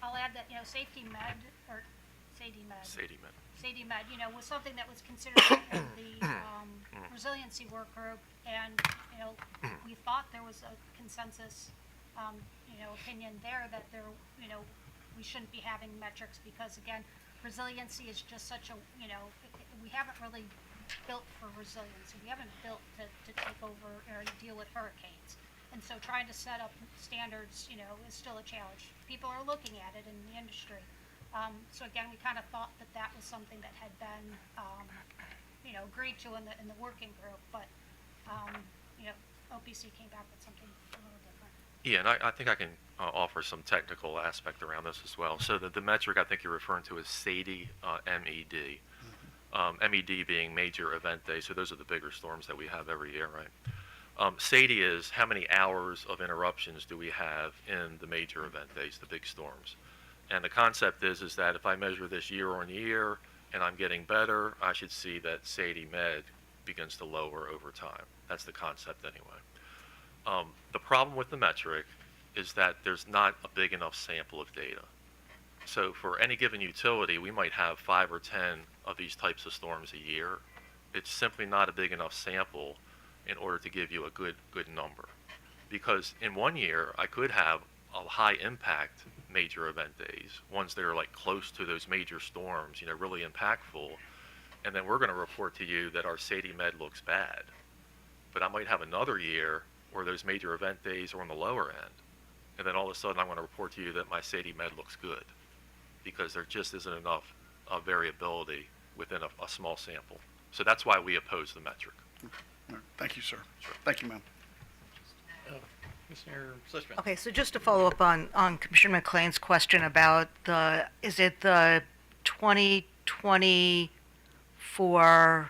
I'll add that, Safety Med, or Sadie Med. Sadie Med, was something that was considered in the Resiliency Work Group, and, we thought there was a consensus, opinion there that we shouldn't be having metrics because, again, resiliency is just such a, we haven't really built for resiliency. We haven't built to take over or deal with hurricanes. And so trying to set up standards, is still a challenge. People are looking at it in the industry. So again, we kind of thought that was something that had been, agreed to in the working group, but, OPC came back with something a little different. Yeah, and I think I can offer some technical aspect around this as well. So the metric I think you're referring to is SAIDI, MED. MED being major event day, so those are the bigger storms that we have every year, right? SAIDI is how many hours of interruptions do we have in the major event days, the big storms. And the concept is that if I measure this year on year and I'm getting better, I should see that SAIDI Med begins to lower over time. That's the concept anyway. The problem with the metric is that there's not a big enough sample of data. So for any given utility, we might have 5 or 10 of these types of storms a year. It's simply not a big enough sample in order to give you a good number. Because in one year, I could have a high impact major event days, ones that are like close to those major storms, really impactful. And then we're going to report to you that our SAIDI Med looks bad. But I might have another year where those major event days are on the lower end. And then all of a sudden I'm going to report to you that my SAIDI Med looks good, because there just isn't enough variability within a small sample. So that's why we oppose the metric. All right, thank you, sir. Thank you, ma'am. Commissioner Sushman. Okay, so just to follow up on Commissioner McLean's question about is it the 2024,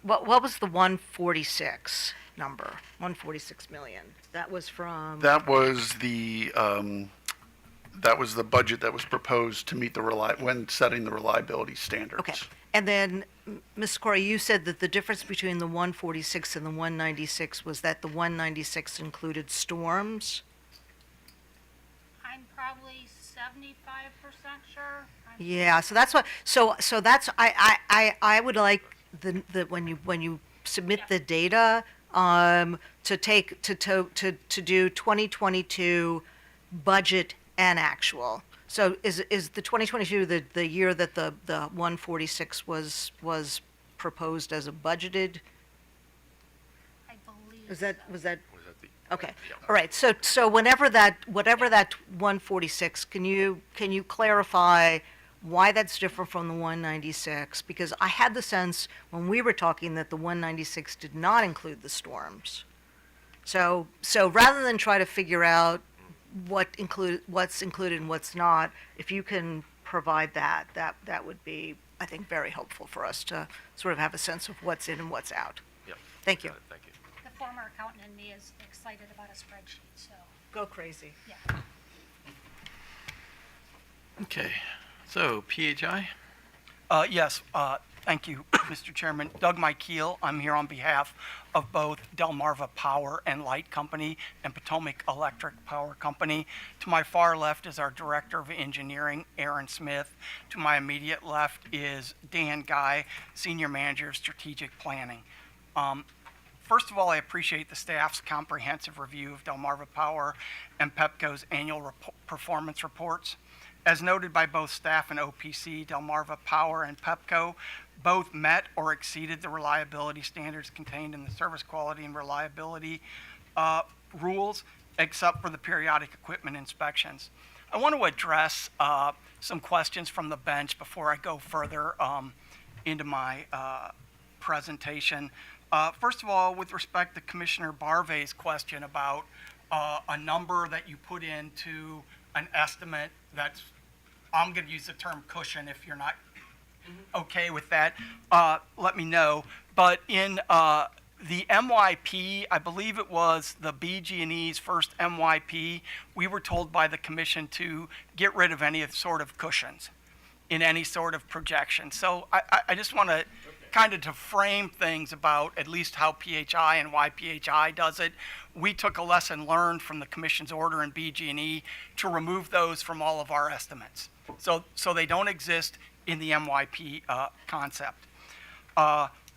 what was the 146 number? 146 million. That was from, That was the budget that was proposed to meet when setting the reliability standards. okay. And then, Ms. Corey, you said that the difference between the 146 and the 196 was that the 196 included storms? I'm probably 75% sure. Yeah, so that's what, so that's, I would like when you submit the data, to do 2022 budget and actual. So is the 2022 the year that the 146 was proposed as a budgeted? I believe. Was that? Was that the? Okay, Yeah. all right, so whatever that 146, can you clarify why that's different from the 196? Because I had the sense when we were talking that the 196 did not include the storms. So rather than try to figure out what's included and what's not, if you can provide that would be, I think, very helpful for us to sort of have a sense of what's in and what's out. Yep. Thank you. Got it. Thank you. The former accountant in me is excited about a spreadsheet, so, Go crazy. yeah. Okay, so PHI? Yes, thank you, Mr. Chairman. Doug Keel. I'm here on behalf of both Delmarva Power and Light Company and Potomac Electric Power Company. To my far left is our Director of Engineering, Aaron Smith. To my immediate left is Dan Guy, Senior Manager of Strategic Planning. First of all, I appreciate the staff's comprehensive review of Delmarva Power and Pepco's annual performance reports. As noted by both staff and OPC, Delmarva Power and Pepco both met or exceeded the reliability standards contained in the service quality and reliability rules, except for the periodic equipment inspections. I want to address some questions from the bench before I go further into my presentation. First of all, with respect to Commissioner Barvey's question about a number that you put into an estimate that's, I'm going to use the term cushion if you're not okay with that, let me know. But in the MYP, I believe it was the BG&E's first MYP, we were told by the commission to get rid of any sort of cushions in any sort of projection. So I just want to kind of to frame things about at least how PHI and why PHI does it. We took a lesson learned from the commission's order in BG&E to remove those from all of our estimates. So they don't exist in the MYP concept.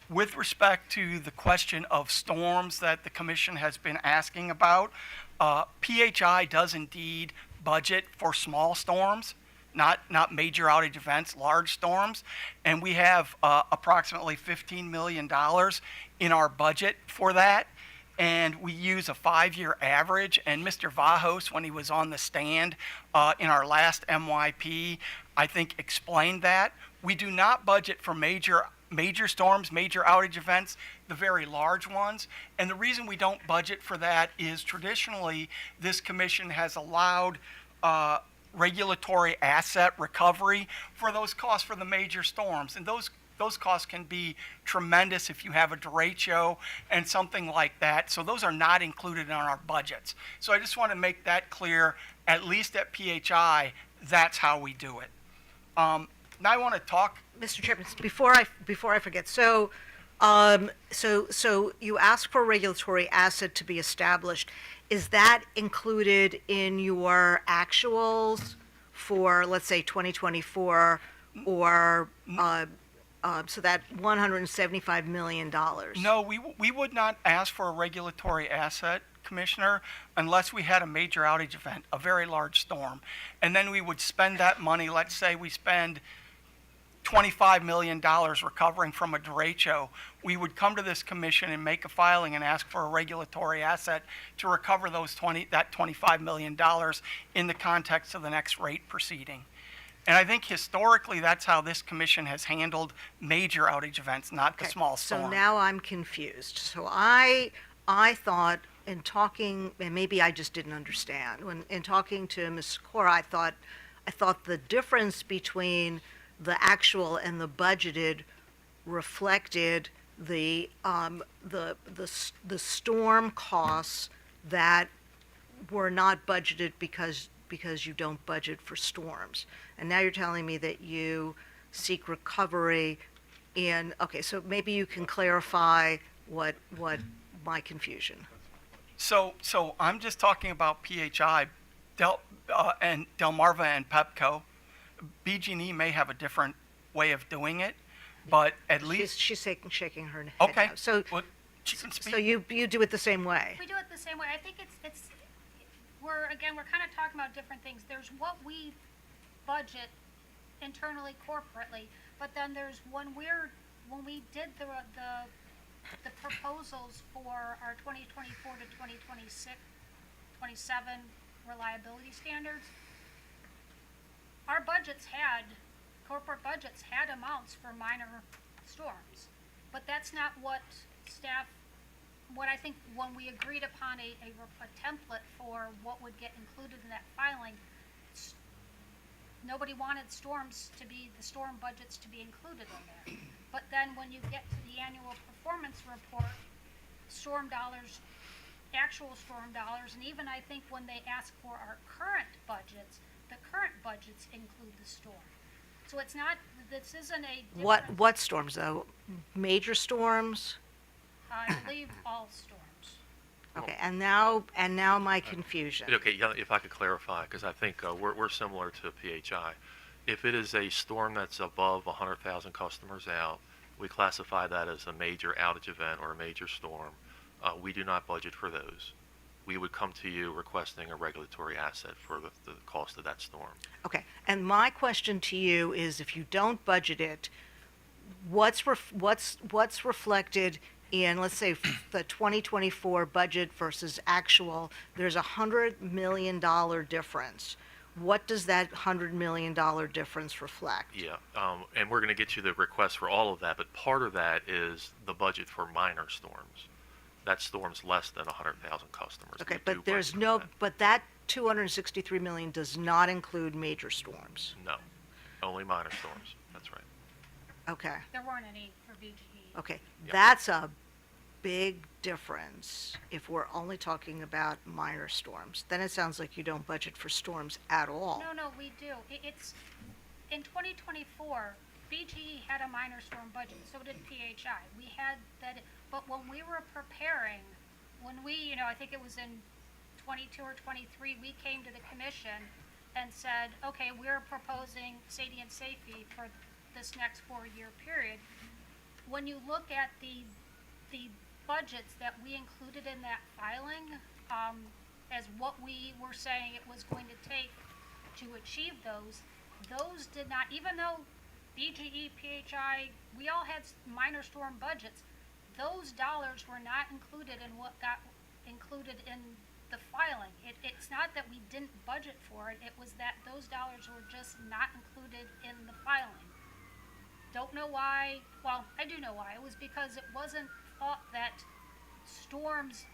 With respect to the question of storms that the commission has been asking about, PHI does indeed budget for small storms, not major outage events, large storms, and we have approximately $15 million in our budget for that. And we use a 5-year average, and Mr. Vahos, when he was on the stand in our last MYP, I think explained that. We do not budget for major storms, major outage events, the very large ones. And the reason we don't budget for that is traditionally this commission has allowed regulatory asset recovery for those costs for the major storms. And those costs can be tremendous if you have a derecho and something like that. So those are not included in our budgets. So I just want to make that clear, at least at PHI, that's how we do it. Now I want to talk. Mr. Chairman, before I forget, so you ask for a regulatory asset to be established. Is that included in your actuals for, let's say, 2024, or so that $175 million? No, we would not ask for a regulatory asset, Commissioner, unless we had a major outage event, a very large storm. And then we would spend that money. Let's say we spend $25 million recovering from a derecho. We would come to this commission and make a filing and ask for a regulatory asset to recover that $25 million in the context of the next rate proceeding. And I think historically, that's how this commission has handled major outage events, not the Okay, small storm. So now I'm confused. So I thought in talking, and maybe I just didn't understand, when in talking to Ms. Cora, I thought the difference between the actual and the budgeted reflected the storm costs that were not budgeted because you don't budget for storms. And now you're telling me that you seek recovery in, okay, so maybe you can clarify what my confusion. So I'm just talking about PHI, and Delmarva and Pepco. BG&E may have a different way of doing it, but at least. She's shaking her head. Okay. now. So, Well, she can speak. so you do it the same way. We do it the same way. I think we're kind of talking about different things. There's what we budget internally, corporately, but then there's when we did the proposals for our 2024 to 2026, 27 reliability standards, our corporate budgets had amounts for minor storms, but that's not what I think when we agreed upon a template for what would get included in that filing, nobody wanted the storm budgets to be included in there. But then when you get to the annual performance report, actual storm dollars, and even I think when they ask for our current budgets, the current budgets include the storm. So this isn't a different. What storms though? Major storms? I believe all storms. Okay, and now my confusion. Okay, yeah, if I could clarify, because I think we're similar to PHI. If it is a storm that's above 100,000 customers out, we classify that as a major outage event or a major storm. We do not budget for those. We would come to you requesting a regulatory asset for the cost of that storm. Okay, and my question to you is, if you don't budget it, what's reflected in, let's say, the 2024 budget versus actual? There's $100 million difference. What does that $100 million difference reflect? Yeah, and we're going to get you the request for all of that, but part of that is the budget for minor storms. That storm's less than 100,000 customers. Okay, We but do there's budget no, for that. but that 263 million does not include major storms. No, only minor storms. That's right. Okay, There weren't any for BGE. okay, Yeah. that's a big difference if we're only talking about minor storms. Then it sounds like you don't budget for storms at all. No, we do. It's, in 2024, BGE had a minor storm budget, so did PHI. We had that, but when we were preparing, I think it was in 22 or 23, we came to the commission and said, okay, we're proposing SAIDI and SAFE for this next 4-year period. When you look at the budgets that we included in that filing, as what we were saying it was going to take to achieve those did not, even though BGE, PHI, we all had minor storm budgets, those dollars were not included in what got included in the filing. It's not that we didn't budget for it, it was that those dollars were just not included in the filing. Don't know why, well, I do know why. It was because it wasn't thought that storms,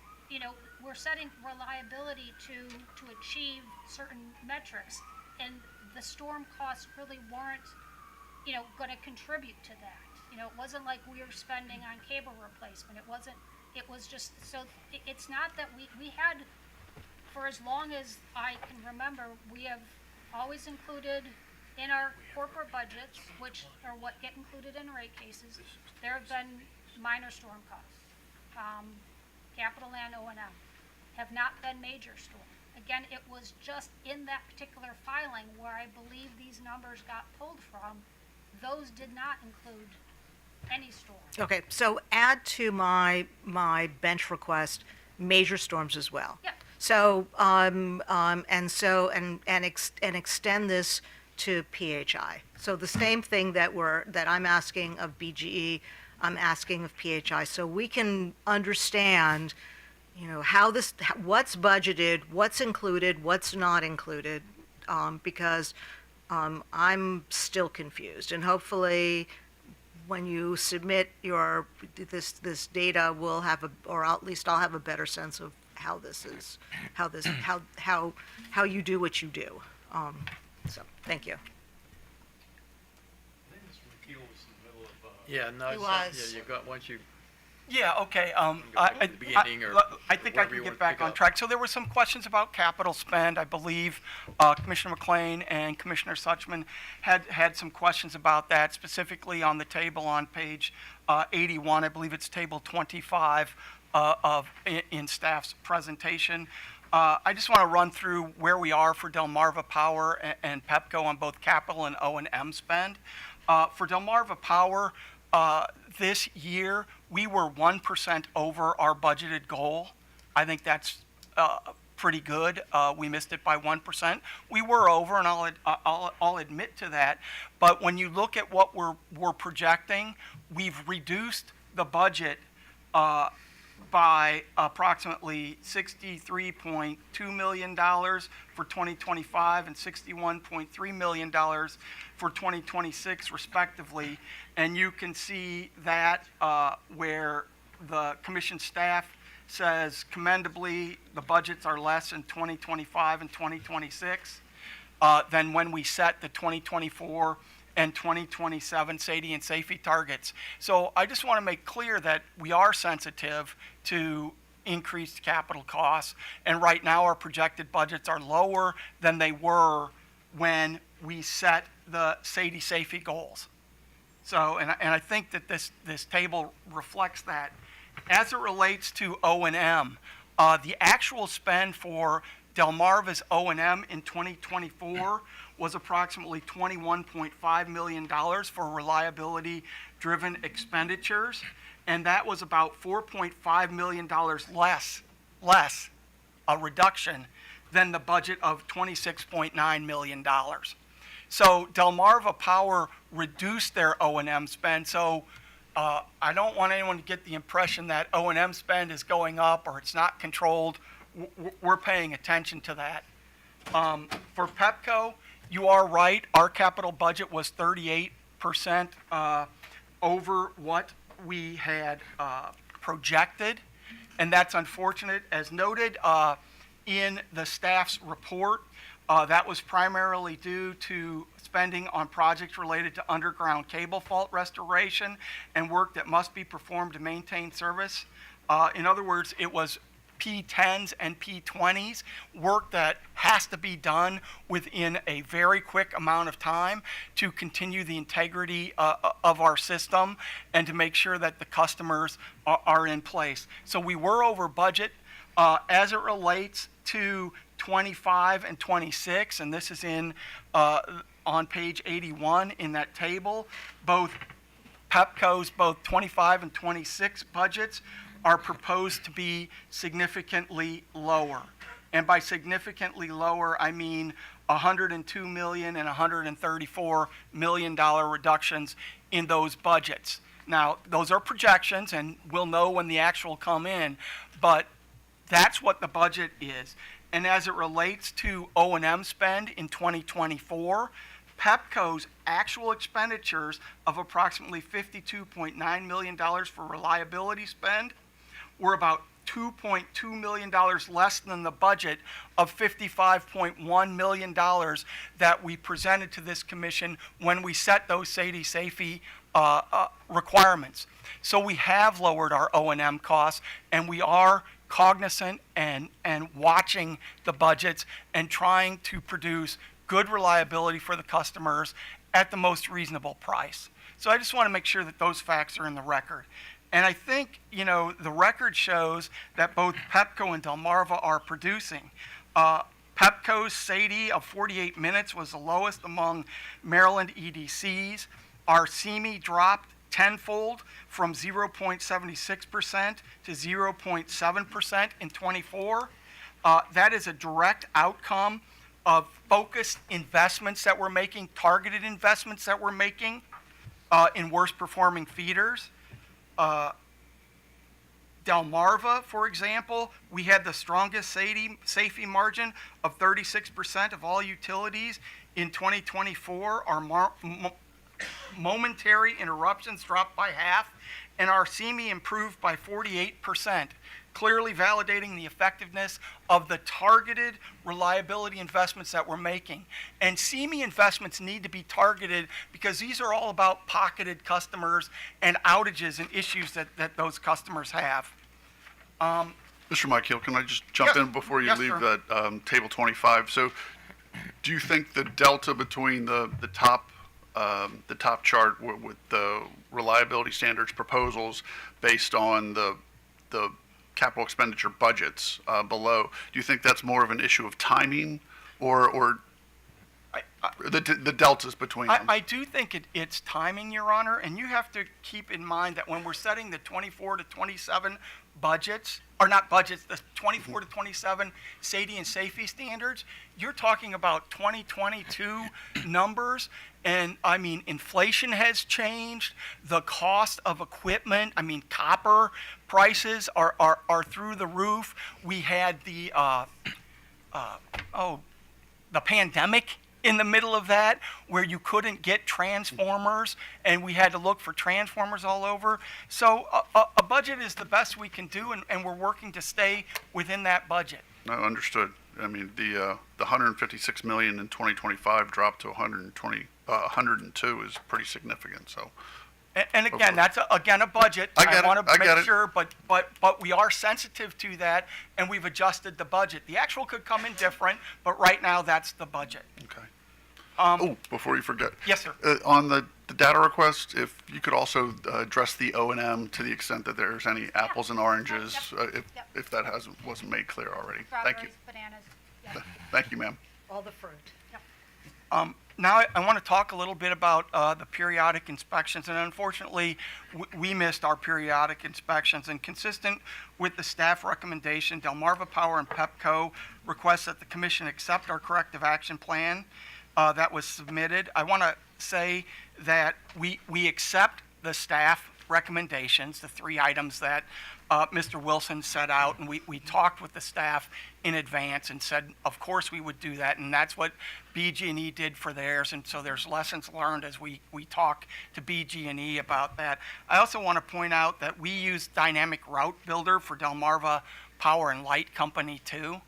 we're setting reliability to achieve certain metrics, and the storm costs really weren't, going to contribute to that. It wasn't like we were spending on cable replacement. It was just, so it's not that we had, for as long as I can remember, we have always included in our corporate budgets, which are what get included in rate cases, there have been minor storm costs. Capital and O&M have not been major storm. Again, it was just in that particular filing where I believe these numbers got pulled from. Those did not include any storm. Okay, so add to my bench request major storms as well. Yeah. So extend this to PHI. So the same thing that I'm asking of BGE, I'm asking of PHI, so we can understand, what's budgeted, what's included, what's not included, because I'm still confused, and hopefully, when you submit this data, we'll have or at least I'll have a better sense of how you do what you do. So, thank you. Yeah, no, He was. yeah, you got, once you, Yeah, okay. back to the beginning or I think I wherever can you get wanna back pick on up. track. So there were some questions about capital spend. I believe Commissioner McLean and Commissioner Suchman had some questions about that, specifically on the table on page 81. I believe it's table 25 in staff's presentation. I just want to run through where we are for Delmarva Power and Pepco on both capital and O&M spend. For Delmarva Power, this year, we were 1% over our budgeted goal. I think that's pretty good. We missed it by 1%. We were over, and I'll admit to that. But when you look at what we're projecting, we've reduced the budget by approximately $63.2 million for 2025 and $61.3 million for 2026 respectively. And you can see that where the commission staff says commendably the budgets are less in 2025 and 2026 than when we set the 2024 and 2027 SAIDI and SAFE targets. So I just want to make clear that we are sensitive to increased capital costs, and right now our projected budgets are lower than they were when we set the SAIDI SAFE goals. So, and I think that this table reflects that. As it relates to O&M, the actual spend for Delmarva's O&M in 2024 was approximately $21.5 million for reliability-driven expenditures, and that was about $4.5 million less a reduction than the budget of $26.9 million. So Delmarva Power reduced their O&M spend, so I don't want anyone to get the impression that O&M spend is going up or it's not controlled. We're paying attention to that. For Pepco, you are right. Our capital budget was 38% over what we had projected, and that's unfortunate. As noted in the staff's report, that was primarily due to spending on projects related to underground cable fault restoration and work that must be performed to maintain service. In other words, it was P10s and P20s, work that has to be done within a very quick amount of time to continue the integrity of our system and to make sure that the customers are in place. So we were over budget as it relates to 25 and 26, and this is in on page 81 in that table. Both Pepco's both 25 and 26 budgets are proposed to be significantly lower. And by significantly lower, I mean $102 million and $134 million reductions in those budgets. Now, those are projections, and we'll know when the actual come in, but that's what the budget is. And as it relates to O&M spend in 2024, Pepco's actual expenditures of approximately $52.9 million for reliability spend were about $2.2 million less than the budget of $55.1 million that we presented to this commission when we set those SAIDI SAFE requirements. So we have lowered our O&M costs, and we are cognizant and watching the budgets and trying to produce good reliability for the customers at the most reasonable price. So I just want to make sure that those facts are in the record. And I think, you know, the record shows that both Pepco and Delmarva are producing. Pepco's SAIDI of 48 minutes was the lowest among Maryland EDCs. Our CME dropped tenfold from 0.76% to 0.7% in 24. That is a direct outcome of focused investments that we're making, targeted investments that we're making in worst performing feeders. Delmarva, for example, we had the strongest SAFE margin of 36% of all utilities In 2024, our momentary interruptions dropped by half, and our CME improved by 48%, clearly validating the effectiveness of the targeted reliability investments that we're making. And CME investments need to be targeted because these are all about pocketed customers and outages and issues that those customers have. Mr. Mike, can I just jump in before you leave sir. that table 25? So, do you think the delta between the top chart with the reliability standards proposals based on the capital expenditure budgets below, do you think that's more of an issue of timing or the deltas between them? I do think it's timing, Your Honor, and you have to keep in mind that when we're setting the 24 to 27 budgets, or not budgets, the 24 to 27 SAIDI and safety standards, you're talking about 2022 numbers. And I mean, inflation has changed. The cost of equipment, I mean, copper prices are through the roof. We had the pandemic in the middle of that, where you couldn't get transformers, and we had to look for transformers all over. So a budget is the best we can do, and we're working to stay within that budget. No, understood. I mean, the 156 million in 2025 dropped to 102 is pretty significant. So, and again, that's a budget. I want to make sure, but we are sensitive to that, and we've adjusted the budget. The actual could come in different, but right now that's the budget. Okay. Before you forget. Yes, sir. On the data request, if you could also address the O&M to the extent that there's any apples and oranges, if that wasn't made clear already. Thank you. Bananas. Thank you, ma'am. All the fruit. Now I want to talk a little bit about the periodic inspections, and unfortunately, we missed our periodic inspections. And consistent with the staff recommendation, Delmarva Power and Pepco request that the commission accept our corrective action plan that was submitted. I want to say that we accept the staff recommendations, the 3 items that Mr. Wilson set out, and we talked with the staff in advance and said, of course we would do that, and that's what BG&E did for theirs, and so there's lessons learned as we talk to BG&E about that. I also want to point out that we use Dynamic Route Builder for Delmarva Power and Light Company too.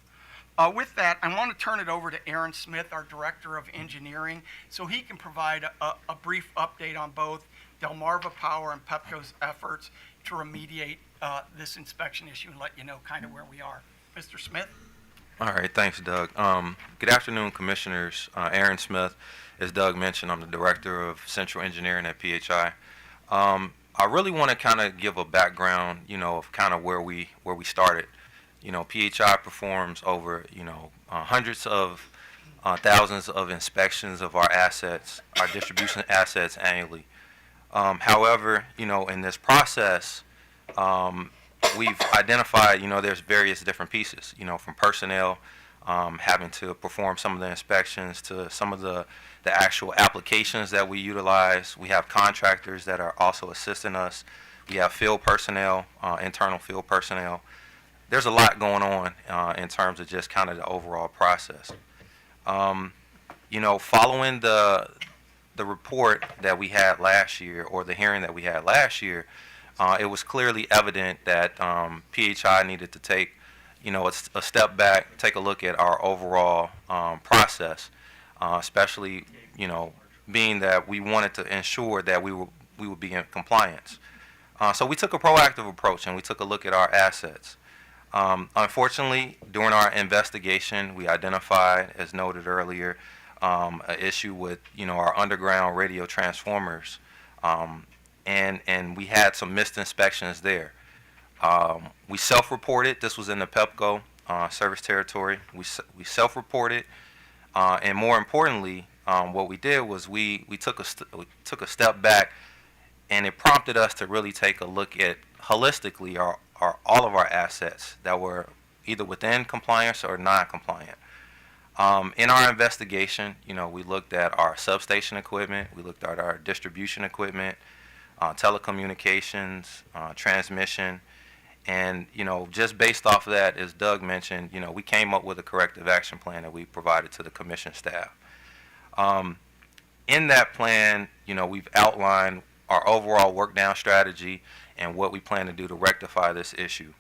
With that, I want to turn it over to Aaron Smith, our Director of Engineering, so he can provide a brief update on both Delmarva Power and Pepco's efforts to remediate this inspection issue and let you know kind of where we are. Mr. Smith? All right, thanks, Doug. Good afternoon, Commissioners. Aaron Smith, as Doug mentioned, I'm the Director of Central Engineering at PHI. I really want to kind of give a background, of kind of where we started. PHI performs over, hundreds of thousands of inspections of our assets, our distribution assets annually. However, in this process, we've identified, there's various different pieces, from personnel having to perform some of the inspections to some of the actual applications that we utilize. We have contractors that are also assisting us. We have field personnel, internal field personnel. There's a lot going on in terms of just kind of the overall process. Following the report that we had last year, or the hearing that we had last year, it was clearly evident that PHI needed to take, a step back, take a look at our overall process, especially, being that we wanted to ensure that we would be in compliance. So we took a proactive approach and we took a look at our assets. Unfortunately, during our investigation, we identified, as noted earlier, an issue with, our underground radio transformers. And we had some missed inspections there. We self-reported. This was in the Pepco service territory. We self-reported, and more importantly, what we did was we took a step back, and it prompted us to really take a look at holistically all of our assets that were either within compliance or non-compliant. In our investigation, we looked at our substation equipment, we looked at our distribution equipment, telecommunications, transmission, and just based off of that, as Doug mentioned, we came up with a corrective action plan that we provided to the commission staff. In that plan, we've outlined our overall work down strategy and what we plan to do to rectify this issue.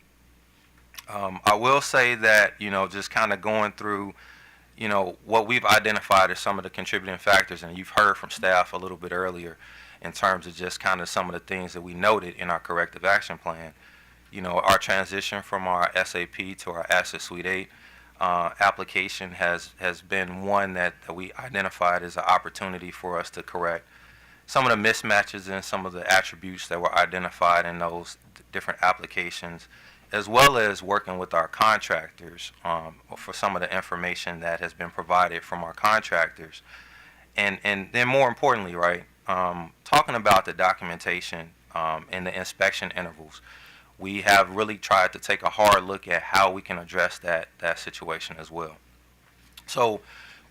I will say that, just kind of going through, what we've identified as some of the contributing factors, and you've heard from staff a little bit earlier in terms of just kind of some of the things that we noted in our corrective action plan. Our transition from our SAP to our Asset Suite 8 application has been one that we identified as an opportunity for us to correct some of the mismatches in some of the attributes that were identified in those different applications, as well as working with our contractors for some of the information that has been provided from our contractors. And then more importantly, right, talking about the documentation and the inspection intervals, we have really tried to take a hard look at how we can address that situation as well. So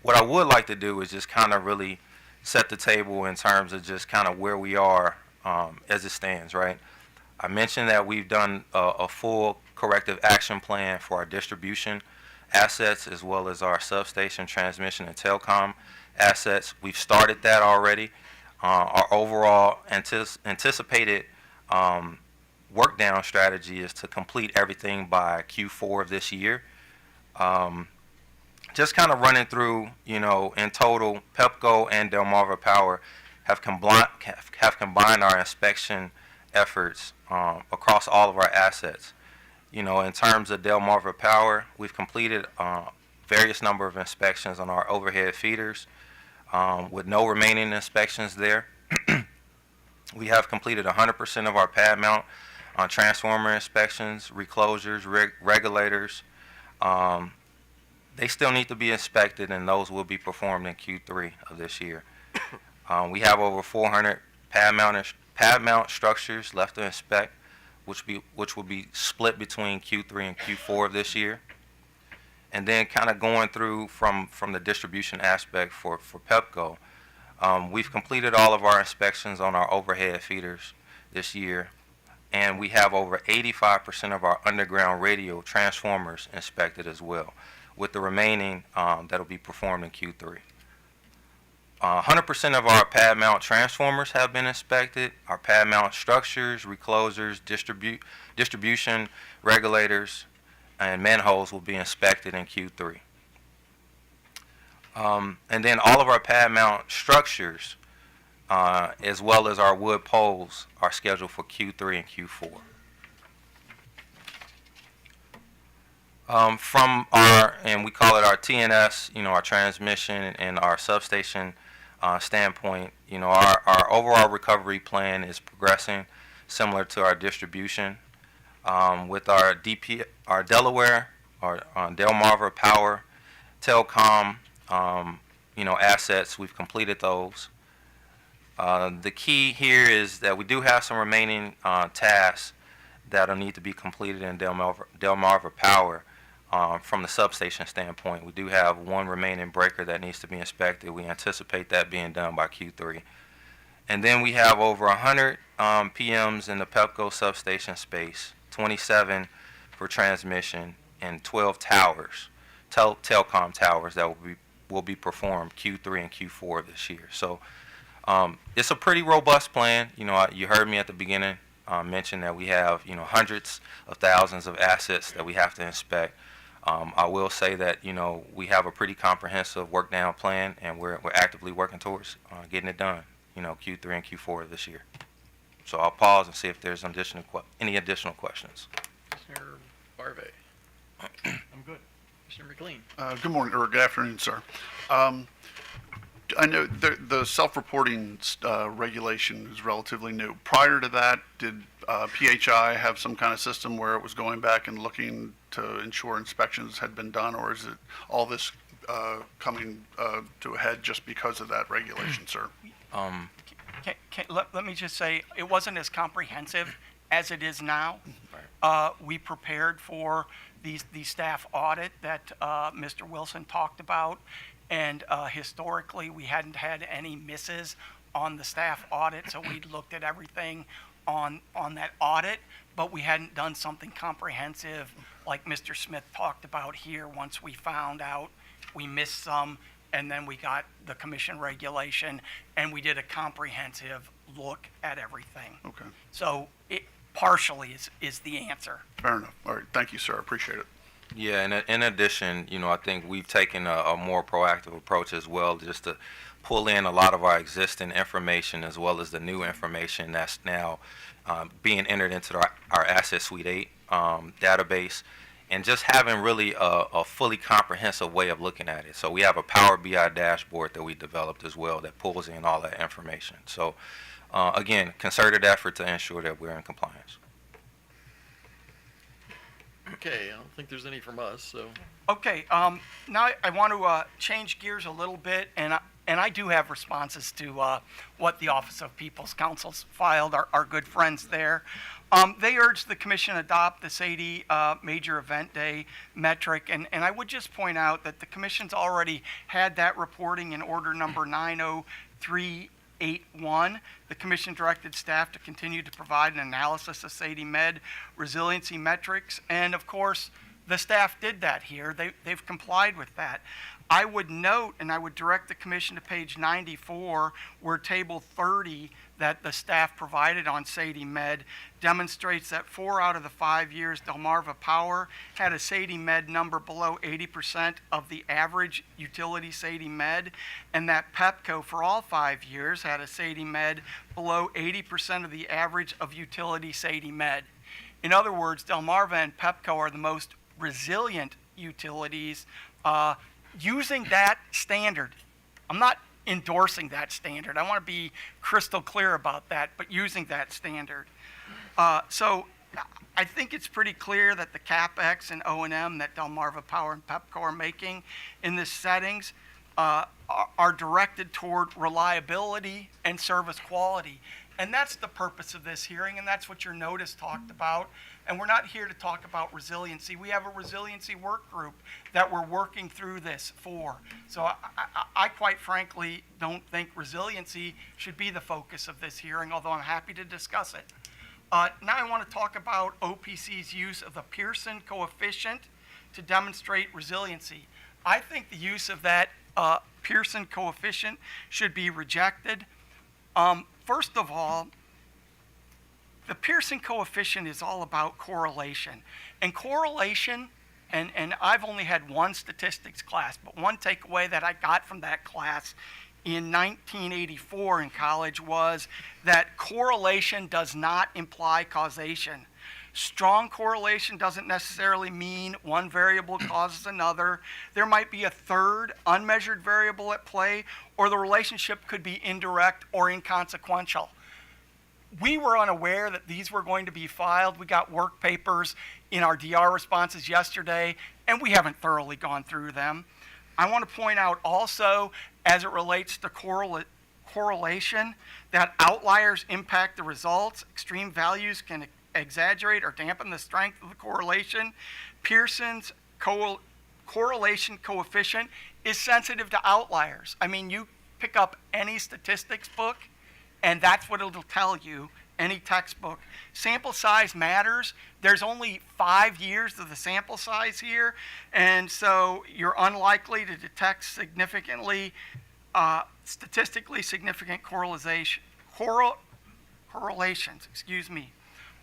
what I would like to do is just kind of really set the table in terms of just kind of where we are as it stands, right? I mentioned that we've done a full corrective action plan for our distribution assets as well as our substation, transmission, and telecom assets. We've started that already. Our overall anticipated work down strategy is to complete everything by Q4 of this year. Just kind of running through, in total, Pepco and Delmarva Power have combined our inspection efforts across all of our assets. In terms of Delmarva Power, we've completed various number of inspections on our overhead feeders with no remaining inspections there. We have completed 100% of our pad mount on transformer inspections, reclosures, regulators. They still need to be inspected, and those will be performed in Q3 of this year. We have over 400 pad mount structures left to inspect, which will be split between Q3 and Q4 of this year. And then kind of going through from the distribution aspect for Pepco, we've completed all of our inspections on our overhead feeders this year, and we have over 85% of our underground radio transformers inspected as well, with the remaining that'll be performed in Q3. 100% of our pad mount transformers have been inspected. Our pad mount structures, reclosers, distribution regulators, and manholes will be inspected in Q3. And then all of our pad mount structures, as well as our wood poles, are scheduled for Q3 and Q4. From our, and we call it our TNS, our transmission and our substation standpoint, our overall recovery plan is progressing similar to our distribution. With our Delaware, our Delmarva Power, telecom, assets, we've completed those. The key here is that we do have some remaining tasks that'll need to be completed in Delmarva Power. From the substation standpoint, we do have one remaining breaker that needs to be inspected. We anticipate that being done by Q3. And then we have over 100 PMs in the Pepco substation space, 27 for transmission, and 12 towers, telecom towers that will be performed Q3 and Q4 of this year. So it's a pretty robust plan. You heard me at the beginning mention that we have hundreds of thousands of assets that we have to inspect. I will say that we have a pretty comprehensive work down plan, and we're actively working towards getting it done. Q3 and Q4 of this year. So I'll pause and see if there's any additional questions. Commissioner Barve. I'm good. Commissioner McLean. Good morning, or good afternoon, sir. I know the self-reporting regulation is relatively new. Prior to that, did PHI have some kind of system where it was going back and looking to ensure inspections had been done, or is it all this coming to a head just because of that regulation, sir? Let me just say, it wasn't as comprehensive as it is now. We prepared for the staff audit that Mr. Wilson talked about, and historically we hadn't had any misses on the staff audit, so we looked at everything on that audit, but we hadn't done something comprehensive like Mr. Smith talked about here. Once we found out we missed some and then we got the commission regulation, and we did a comprehensive look at everything. Okay, So it partially is the answer. fair enough. All right, thank you, sir. I appreciate it. Yeah, and in addition, I think we've taken a more proactive approach as well, just to pull in a lot of our existing information as well as the new information that's now being entered into our Asset Suite 8 database, and just having really a fully comprehensive way of looking at it. So we have a Power BI dashboard that we developed as well that pulls in all that information. So again, concerted effort to ensure that we're in compliance. Okay, I don't think there's any from us, so. Okay, now I want to change gears a little bit, and I do have responses to what the Office of People's Counsels filed, our good friends there. They urged the commission adopt the SADE Major Event Day metric, and I would just point out that the commission's already had that reporting in order number 90381. The commission directed staff to continue to provide an analysis of SADE Med resiliency metrics, and of course, the staff did that here. They've complied with that. I would note, and I would direct the commission to page 94, where table 30 that the staff provided on SADE Med demonstrates that 4 out of the 5 years Delmarva Power had a SADE Med number below 80% of the average utility SADE Med, and that Pepco for all 5 years had a SADE Med below 80% of the average of utility SADE Med. In other words, Delmarva and Pepco are the most resilient utilities using that standard. I'm not endorsing that standard. I want to be crystal clear about that, but using that standard. So I think it's pretty clear that the CapEx and O&M that Delmarva Power and Pepco are making in this settings are directed toward reliability and service quality. And that's the purpose of this hearing, and that's what your notice talked about. And we're not here to talk about resiliency. We have a resiliency work group that we're working through this for. So I quite frankly don't think resiliency should be the focus of this hearing, although I'm happy to discuss it. Now I want to talk about OPC's use of the Pearson coefficient to demonstrate resiliency. I think the use of that Pearson coefficient should be rejected. First of all, the Pearson coefficient is all about correlation. And correlation, and I've only had one statistics class, but one takeaway that I got from that class in 1984 in college was that correlation does not imply causation. Strong correlation doesn't necessarily mean one variable causes another. There might be a third unmeasured variable at play, or the relationship could be indirect or inconsequential. We were unaware that these were going to be filed. We got work papers in our DR responses yesterday, and we haven't thoroughly gone through them. I want to point out also, as it relates to correlation, that outliers impact the results. Extreme values can exaggerate or dampen the strength of the correlation. Pearson's correlation coefficient is sensitive to outliers. I mean, you pick up any statistics book, and that's what it'll tell you, any textbook. Sample size matters. There's only 5 years of the sample size here, and so you're unlikely to detect statistically significant correlations.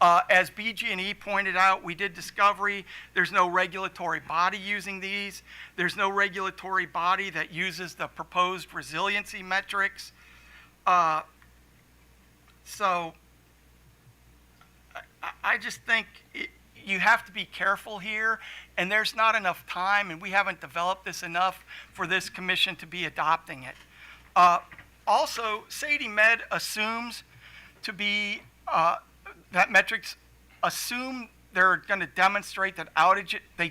As BG&E pointed out, we did discovery. There's no regulatory body using these. There's no regulatory body that uses the proposed resiliency metrics. So I just think you have to be careful here, and there's not enough time, and we haven't developed this enough for this commission to be adopting it. Also, SADE Med assumes to be, that metrics assume they're going to demonstrate that outage, they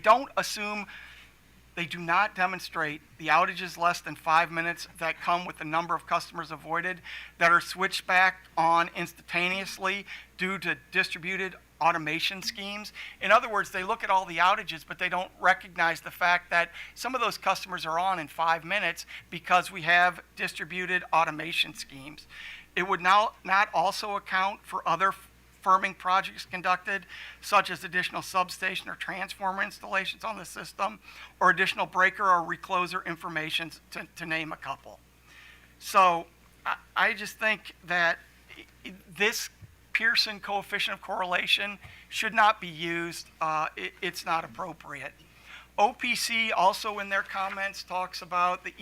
do not demonstrate the outages less than 5 minutes that come with the number of customers avoided that are switched back on instantaneously due to distributed automation schemes. In other words, they look at all the outages, but they don't recognize the fact that some of those customers are on in 5 minutes because we have distributed automation schemes. It would now not also account for other firming projects conducted, such as additional substation or transformer installations on the system, or additional breaker or recloser information, to name a couple. So I just think that this Pearson coefficient of correlation should not be used. It's not appropriate. OPC also in their comments talks about the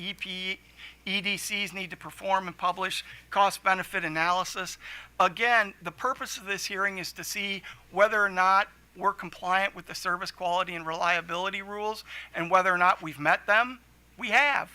EDCs need to perform and publish cost-benefit analysis. Again, the purpose of this hearing is to see whether or not we're compliant with the service quality and reliability rules and whether or not we've met them. We have.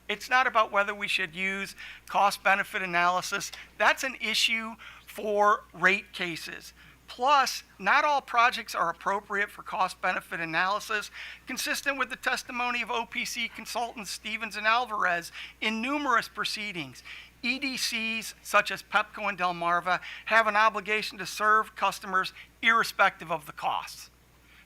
It's not about whether we should use cost-benefit analysis. That's an issue for rate cases. Plus, not all projects are appropriate for cost-benefit analysis, consistent with the testimony of OPC consultants Stevens and Alvarez in numerous proceedings. EDCs, such as Pepco and Delmarva, have an obligation to serve customers irrespective of the costs.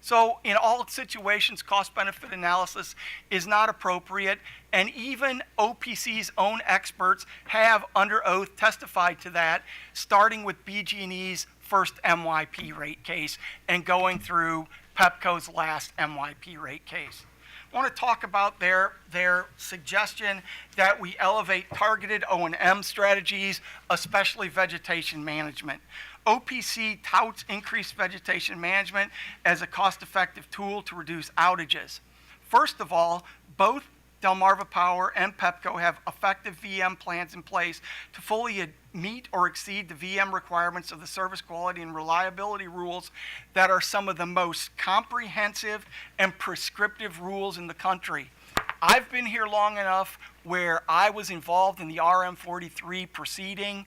So in all situations, cost-benefit analysis is not appropriate, and even OPC's own experts have under oath testified to that, starting with BG&E's first MYP rate case and going through Pepco's last MYP rate case. I want to talk about their suggestion that we elevate targeted O&M strategies, especially vegetation management. OPC touts increased vegetation management as a cost-effective tool to reduce outages. First of all, both Delmarva Power and Pepco have effective VM plans in place to fully meet or exceed the VM requirements of the service quality and reliability rules that are some of the most comprehensive and prescriptive rules in the country. I've been here long enough where I was involved in the RM43 proceeding.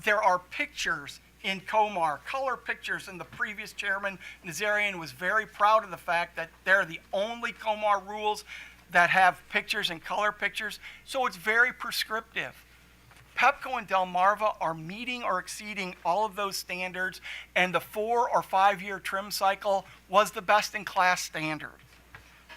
There are pictures in COMAR, color pictures, and the previous chairman, Nazarian, was very proud of the fact that they're the only COMAR rules that have pictures and color pictures, so it's very prescriptive. Pepco and Delmarva are meeting or exceeding all of those standards, and the 4 or 5 year trim cycle was the best in class standard.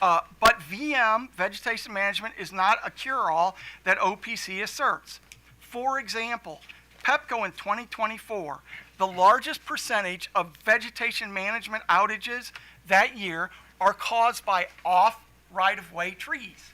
But VM, vegetation management, is not a cure-all that OPC asserts. For example, Pepco in 2024, the largest percentage of vegetation management outages that year are caused by off right-of-way trees.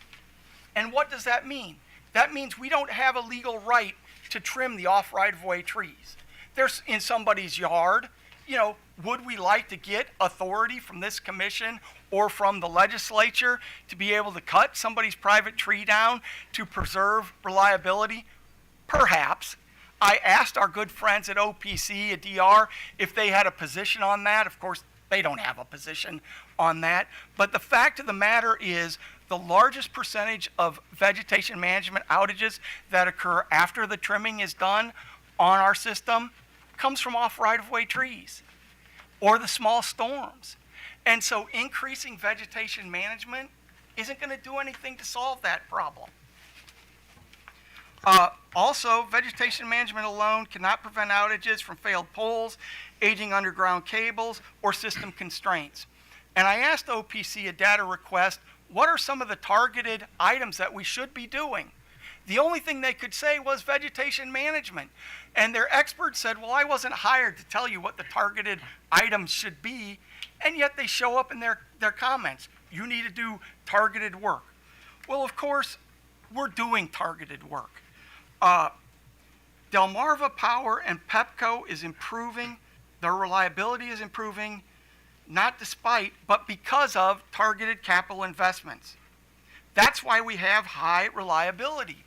And what does that mean? That means we don't have a legal right to trim the off right-of-way trees. They're in somebody's yard. You know, would we like to get authority from this commission or from the legislature to be able to cut somebody's private tree down to preserve reliability? Perhaps. I asked our good friends at OPC, at DR, if they had a position on that. Of course, they don't have a position on that. But the fact of the matter is the largest percentage of vegetation management outages that occur after the trimming is done on our system comes from off right-of-way trees or the small storms. And so increasing vegetation management isn't going to do anything to solve that problem. Also, vegetation management alone cannot prevent outages from failed poles, aging underground cables, or system constraints. And I asked OPC a data request, what are some of the targeted items that we should be doing? The only thing they could say was vegetation management. And their experts said, well, I wasn't hired to tell you what the targeted items should be, and yet they show up in their comments. You need to do targeted work. Well, of course, we're doing targeted work. Delmarva Power and Pepco is improving. Their reliability is improving, not despite, but because of targeted capital investments. That's why we have high reliability.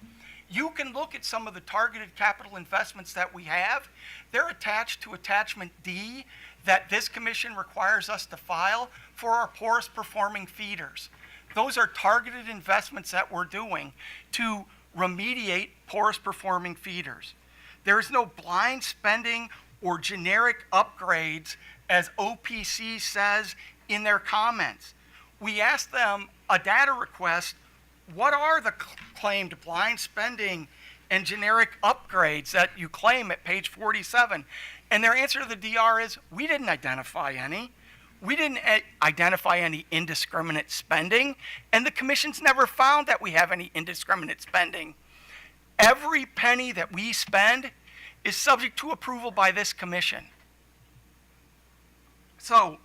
You can look at some of the targeted capital investments that we have. They're attached to attachment D that this commission requires us to file for our poorest performing feeders. Those are targeted investments that we're doing to remediate poorest performing feeders. There is no blind spending or generic upgrades, as OPC says in their comments. We asked them a data request, what are the claimed blind spending and generic upgrades that you claim at page 47? And their answer to the DR is, we didn't identify any. We didn't identify any indiscriminate spending, and the commission's never found that we have any indiscriminate spending. Every penny that we spend is subject to approval by this commission. So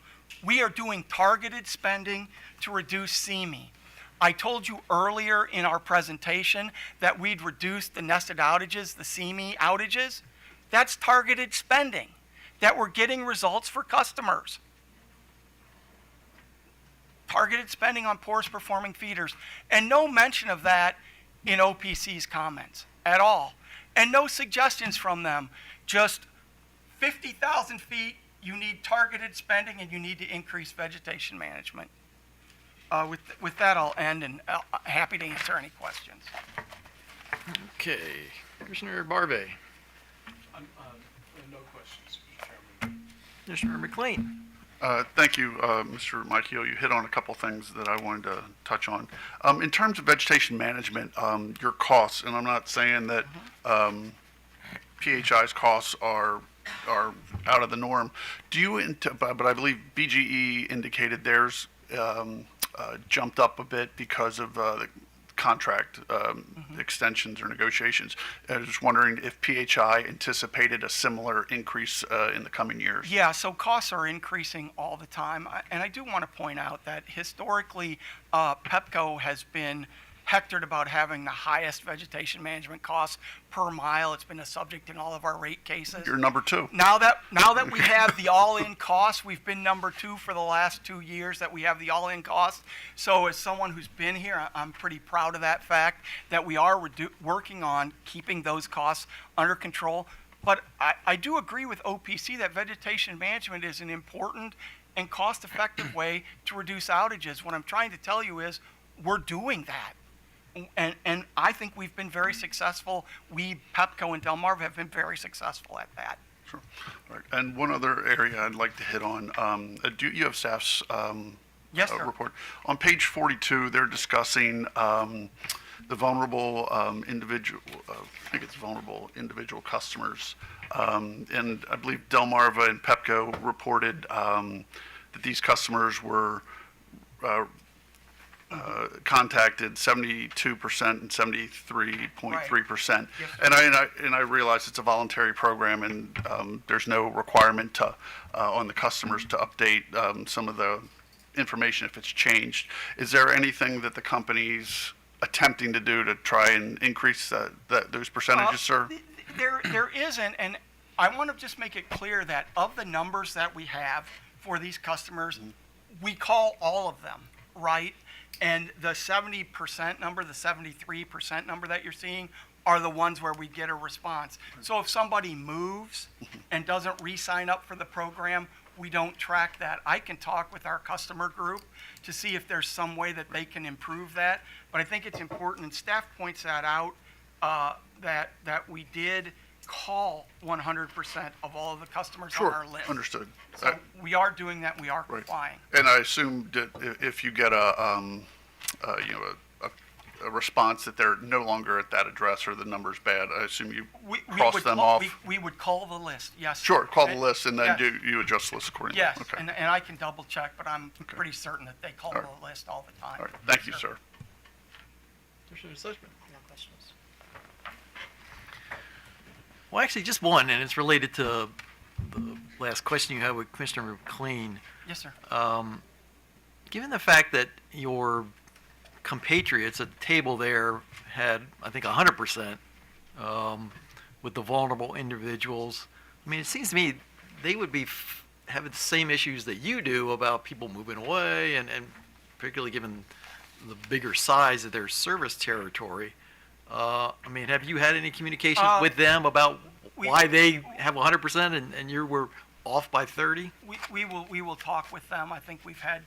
we are doing targeted spending to reduce SEME. I told you earlier in our presentation that we'd reduce the nested outages, the SEME outages. That's targeted spending, that we're getting results for customers. Targeted spending on poorest performing feeders. And no mention of that in OPC's comments at all. And no suggestions from them. Just 50,000 feet, you need targeted spending and you need to increase vegetation management. With that, I'll end, and happy to answer any questions. Okay, Commissioner Barbe. No questions, Mr. Chairman. Commissioner McLean. Thank you, Mr. Michael. You hit on a couple things that I wanted to touch on. In terms of vegetation management, your costs, and I'm not saying that PHI's costs are out of the norm. Do you, but I believe BGE indicated theirs jumped up a bit because of the contract extensions or negotiations. I was just wondering if PHI anticipated a similar increase in the coming years. Yeah, so costs are increasing all the time. And I do want to point out that historically, Pepco has been hectored about having the highest vegetation management costs per mile. It's been a subject in all of our rate cases. You're number two. Now that we have the all-in costs, we've been number two for the last 2 years that we have the all-in costs. So as someone who's been here, I'm pretty proud of that fact that we are working on keeping those costs under control. But I do agree with OPC that vegetation management is an important and cost-effective way to reduce outages. What I'm trying to tell you is we're doing that. And I think we've been very successful. We, Pepco and Delmarva, have been very successful at that. Sure. All right. And one other area I'd like to hit on. Do you have staff's Yes, sir. report? On page 42, they're discussing the vulnerable individual. I think it's vulnerable individual customers. And I believe Delmarva and Pepco reported that these customers were contacted 72% and 73.3%. Yes. And I realize it's a voluntary program and there's no requirement to on the customers to update some of the information if it's changed. Is there anything that the company's attempting to do to try and increase those percentages, sir? There isn't, and I want to just make it clear that of the numbers that we have for these customers, we call all of them, right? And the 70% number, the 73% number that you're seeing are the ones where we get a response. So if somebody moves and doesn't re-sign up for the program, we don't track that. I can talk with our customer group to see if there's some way that they can improve that. But I think it's important, and staff points that out, that we did call 100% of all of the customers on our list. Understood. So we are doing that, we are complying. And I assume that if you get a response that they're no longer at that address or the number's bad, I assume you cross them off. We would call the list, yes. Sure, call the list and then yes. you adjust the list accordingly. Yes, Okay. and I can double check, but I'm pretty certain that they call the list all the time. All right. Thank you, sir. Commissioner Sussman. No questions. Well, actually, just one, and it's related to the last question you had with Commissioner McLean. Yes, sir. Given the fact that your compatriots at the table there had, I think, 100% with the vulnerable individuals, I mean, it seems to me they would be having the same issues that you do about people moving away, and particularly given the bigger size of their service territory. I mean, have you had any communications with them about why they have 100% and you were off by 30? We will talk with them. I think we've had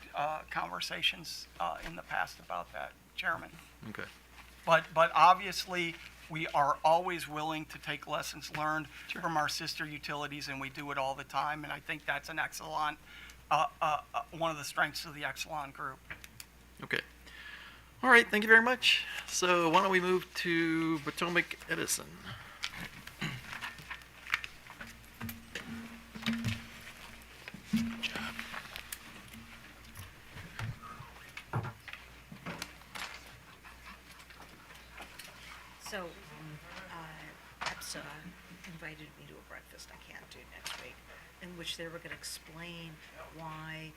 conversations in the past about that, Chairman. Okay. But obviously, we are always willing to take lessons learned from our sister utilities, and we do it all the time. And I think that's an Exelon, one of the strengths of the Exelon group. Okay. All right, thank you very much. So why don't we move to Potomac Edison? So, invited me to a breakfast I can't do next week, in which they were gonna explain why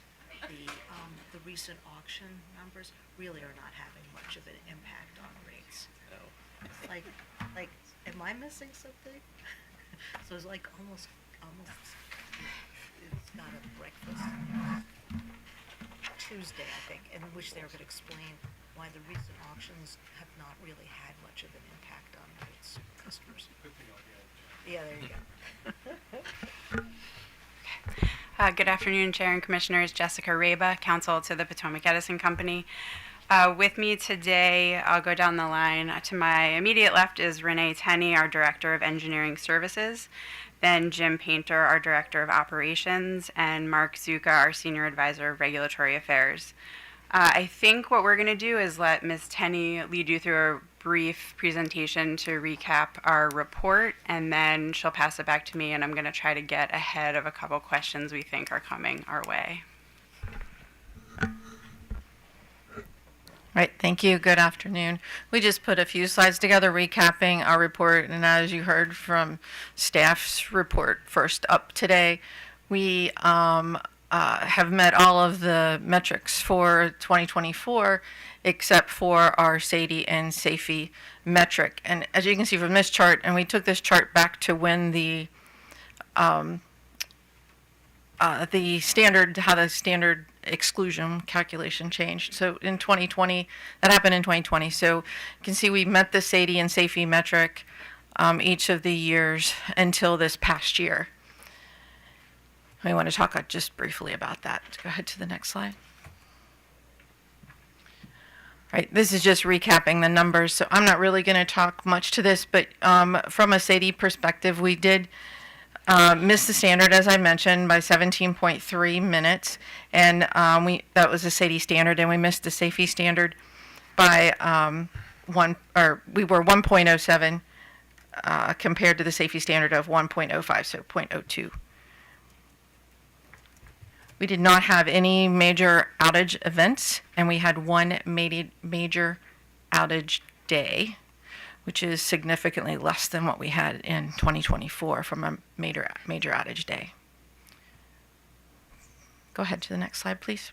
the recent auction numbers really are not having much of an impact on rates. It's like, am I missing something? So it's like almost, it's got a breakfast Tuesday, I think, in which they were gonna explain why the recent auctions have not really had much of an impact on rates for customers. Yeah, there you go. Good afternoon, Chair and Commissioners. Jessica Reba, Counsel to the Potomac Edison Company. With me today, I'll go down the line. To my immediate left is Renee Tenney, our Director of Engineering Services, then Jim Painter, our Director of Operations, and Mark Zuka, our Senior Advisor of Regulatory Affairs. I think what we're going to do is let Ms. Tenney lead you through a brief presentation to recap our report, and then she'll pass it back to me, and I'm going to try to get ahead of a couple questions we think are coming our way. Right, thank you. Good afternoon. We just put a few slides together recapping our report, and as you heard from staff's report first up today, we have met all of the metrics for 2024 except for our SAIDI and SAFE metric. And as you can see from this chart, and we took this chart back to when the standard exclusion calculation changed. So in 2020, that happened in 2020. So you can see we met the SAIDI and SAFE metric each of the years until this past year. We want to talk just briefly about that. Go ahead to the next slide. Right, this is just recapping the numbers, so I'm not really going to talk much to this, but from a SAIDI perspective, we did miss the standard, as I mentioned, by 17.3 minutes, and that was a SAIDI standard, and we missed the SAFE standard by we were 1.07 compared to the SAFE standard of 1.05, so 0.02. We did not have any major outage events, and we had one major outage day, which is significantly less than what we had in 2024 from a major outage day. Go ahead to the next slide, please.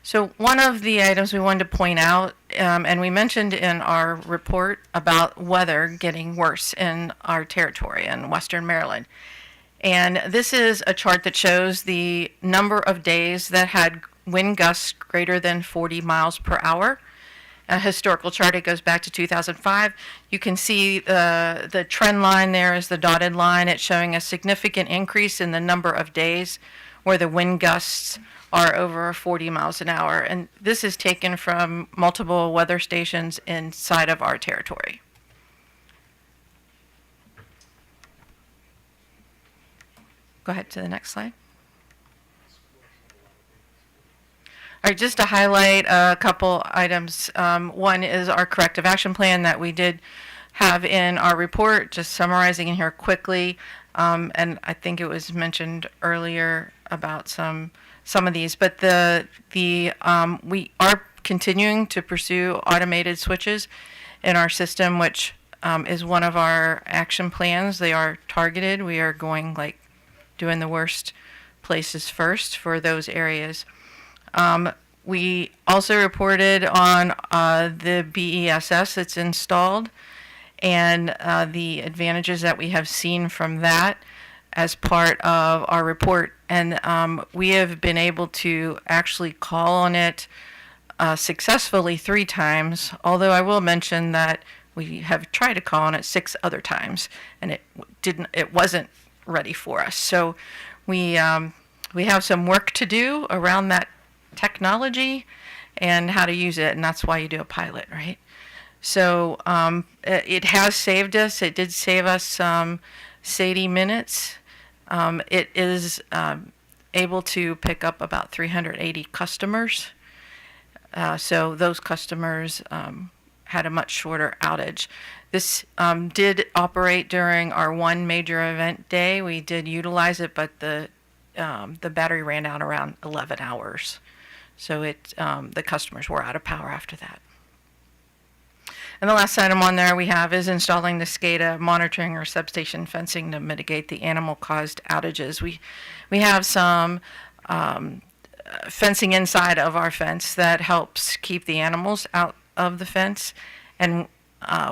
So one of the items we wanted to point out, and we mentioned in our report about weather getting worse in our territory in Western Maryland. And this is a chart that shows the number of days that had wind gusts greater than 40 miles per hour. A historical chart, it goes back to 2005. You can see the trend line there is the dotted line. It's showing a significant increase in the number of days where the wind gusts are over 40 miles an hour. And this is taken from multiple weather stations inside of our territory. Go ahead to the next slide. All right, just to highlight a couple items. One is our corrective action plan that we did have in our report, just summarizing in here quickly. And I think it was mentioned earlier about some of these, but we are continuing to pursue automated switches in our system, which is one of our action plans. They are targeted. We are going doing the worst places first for those areas. We also reported on the BESS that's installed and the advantages that we have seen from that as part of our report. And we have been able to actually call on it successfully 3 times, although I will mention that we have tried to call on it 6 other times, and it wasn't ready for us. So we have some work to do around that technology and how to use it, and that's why you do a pilot, right? So it has saved us. It did save us some SAIDI minutes. It is able to pick up about 380 customers. So those customers had a much shorter outage. This did operate during our one major event day. We did utilize it, but the battery ran out around 11 hours. So the customers were out of power after that. And the last item on there we have is installing the SCADA monitoring or substation fencing to mitigate the animal-caused outages. We have some fencing inside of our fence that helps keep the animals out of the fence. And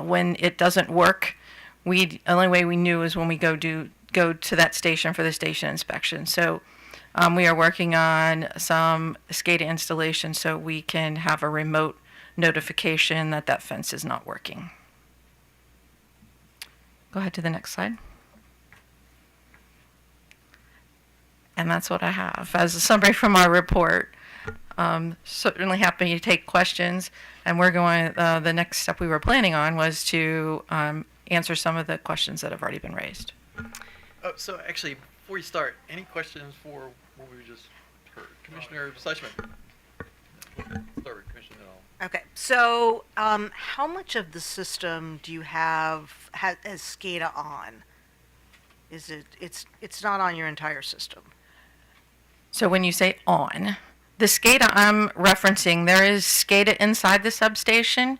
when it doesn't work, the only way we knew is when we go to that station for the station inspection. So we are working on some SCADA installation so we can have a remote notification that that fence is not working. Go ahead to the next slide. And that's what I have as a summary from our report. Certainly happy to take questions. And we're going, the next step we were planning on was to answer some of the questions that have already been raised. Oh, so actually, before you start, any questions for what we just heard? Commissioner Sushman. Start with Commissioner Hill. Okay, so how much of the system do you have has SCADA on? Is it's not on your entire system? So when you say on, the SCADA I'm referencing, there is SCADA inside the substation.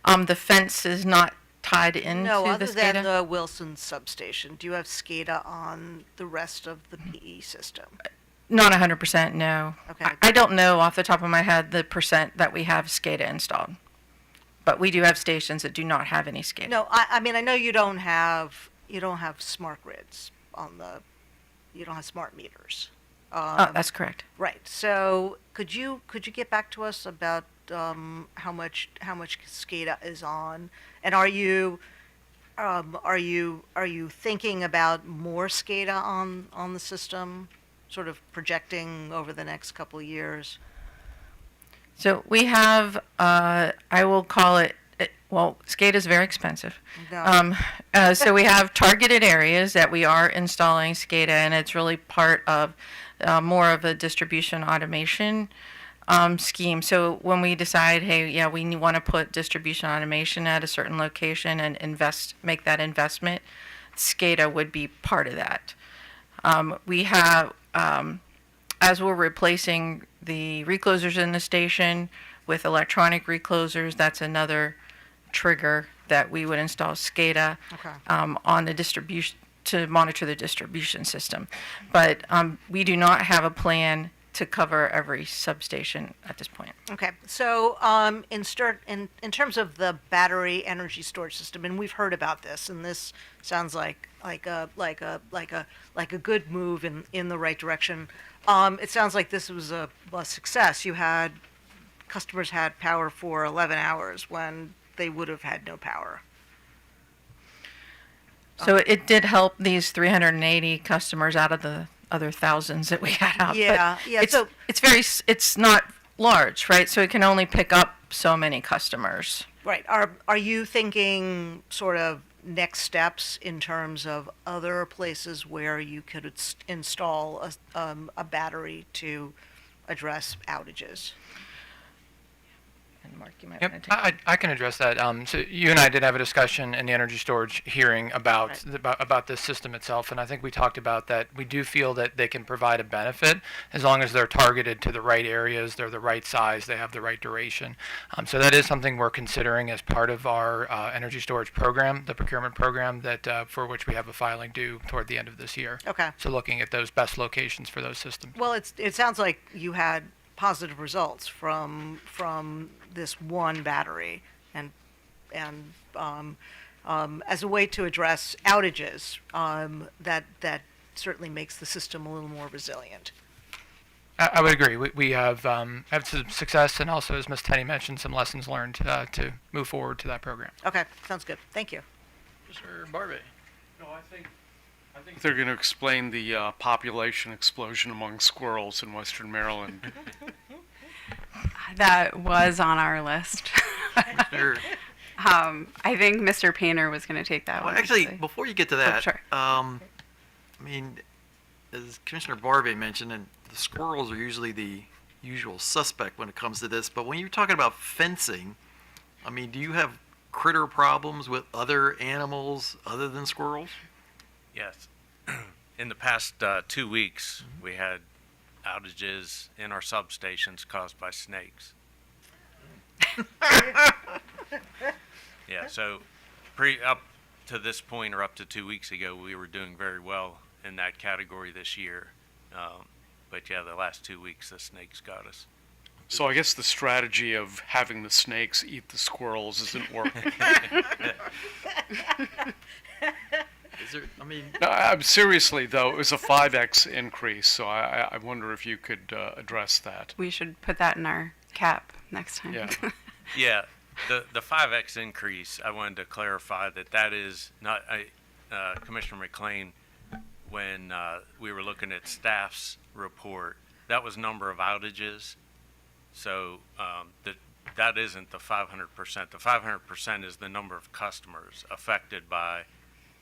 The fence is not tied into No, the other SCADA. than the Wilson substation. Do you have SCADA on the rest of the PE system? Not 100%, no. Okay. I don't know off the top of my head the percent that we have SCADA installed. But we do have stations that do not have any SCADA. No, I mean, I know you don't have smart grids you don't have smart meters. That's correct. Right. So could you get back to us about how much SCADA is on, and are you thinking about more SCADA on the system, sort of projecting over the next couple of years? So we have, I will call it, well, SCADA is very expensive. No. So we have targeted areas that we are installing SCADA, and it's really part of more of a distribution automation scheme. So when we decide, hey, yeah, we want to put distribution automation at a certain location and make that investment, SCADA would be part of that. We have, as we're replacing the reclosers in the station with electronic reclosers, that's another trigger that we would install SCADA on the distribution to monitor the distribution system. But we do not have a plan to cover every substation at this point. Okay, so in terms of the battery energy storage system, and we've heard about this, and this sounds like a good move in the right direction. It sounds like this was a success. Customers had power for 11 hours when they would have had no power. So it did help these 380 customers out of the other thousands that we had out. Yeah, but yeah. It's not large, right? So it can only pick up so many customers. Right. Are you thinking sort of next steps in terms of other places where you could install a battery to address outages? And Mark, you might Yep, want to take I can address that. So you and I did have a discussion in the energy storage hearing about about this system itself, and I think we talked about that. We do feel that they can provide a benefit as long as they're targeted to the right areas, they're the right size, they have the right duration. So that is something we're considering as part of our energy storage program, the procurement program that for which we have a filing due toward the end of this year. Okay. So looking at those best locations for those systems. Well, it sounds like you had positive results from this one battery, and as a way to address outages, that certainly makes the system a little more resilient. I would agree. We have some success, and also, as Ms. Tenney mentioned, some lessons learned to move forward to that program. Okay, sounds good. Thank you. Mr. Barbie. No, I think they're going to explain the population explosion among squirrels in Western Maryland. That was on our list. Sure. I think Mr. Painter was going to take that Well, one. actually, before you get to that, sure. I mean, as Commissioner Barbie mentioned, and the squirrels are usually the usual suspect when it comes to this, but when you're talking about fencing, I mean, do you have critter problems with other animals other than squirrels? Yes. In the past 2 weeks, we had outages in our substations caused by snakes. Yeah, so up to this point, or up to 2 weeks ago, we were doing very well in that category this year. But yeah, the last 2 weeks, the snakes got us. So I guess the strategy of having the snakes eat the squirrels isn't working. Is there, I mean, No, I'm seriously though, it was a 5x increase, so I wonder if you could address that. We should put that in our cap next time. Yeah. Yeah, the 5x increase, I wanted to clarify that is not, Commissioner McLean, when we were looking at staff's report, that was number of outages. So that isn't the 500%. The 500% is the number of customers affected by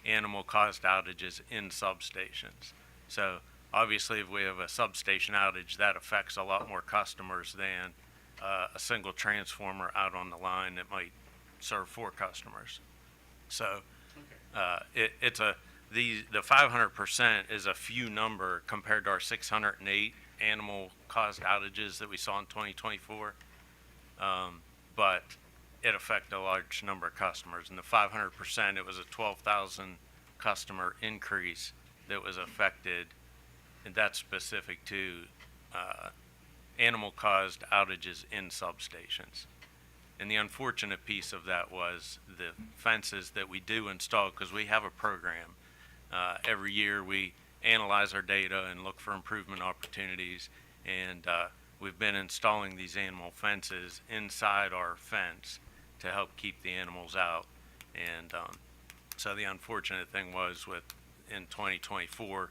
animal-caused outages in substations. So obviously, if we have a substation outage, that affects a lot more customers than a single transformer out on the line that might serve 4 customers. So the 500% is a few number compared to our 608 animal-caused outages that we saw in 2024. But it affected a large number of customers. And the 500%, it was a 12,000 customer increase that was affected, and that's specific to animal-caused outages in substations. And the unfortunate piece of that was the fences that we do install, because we have a program. Every year we analyze our data and look for improvement opportunities, and we've been installing these animal fences inside our fence to help keep the animals out. And so the unfortunate thing was in 2024,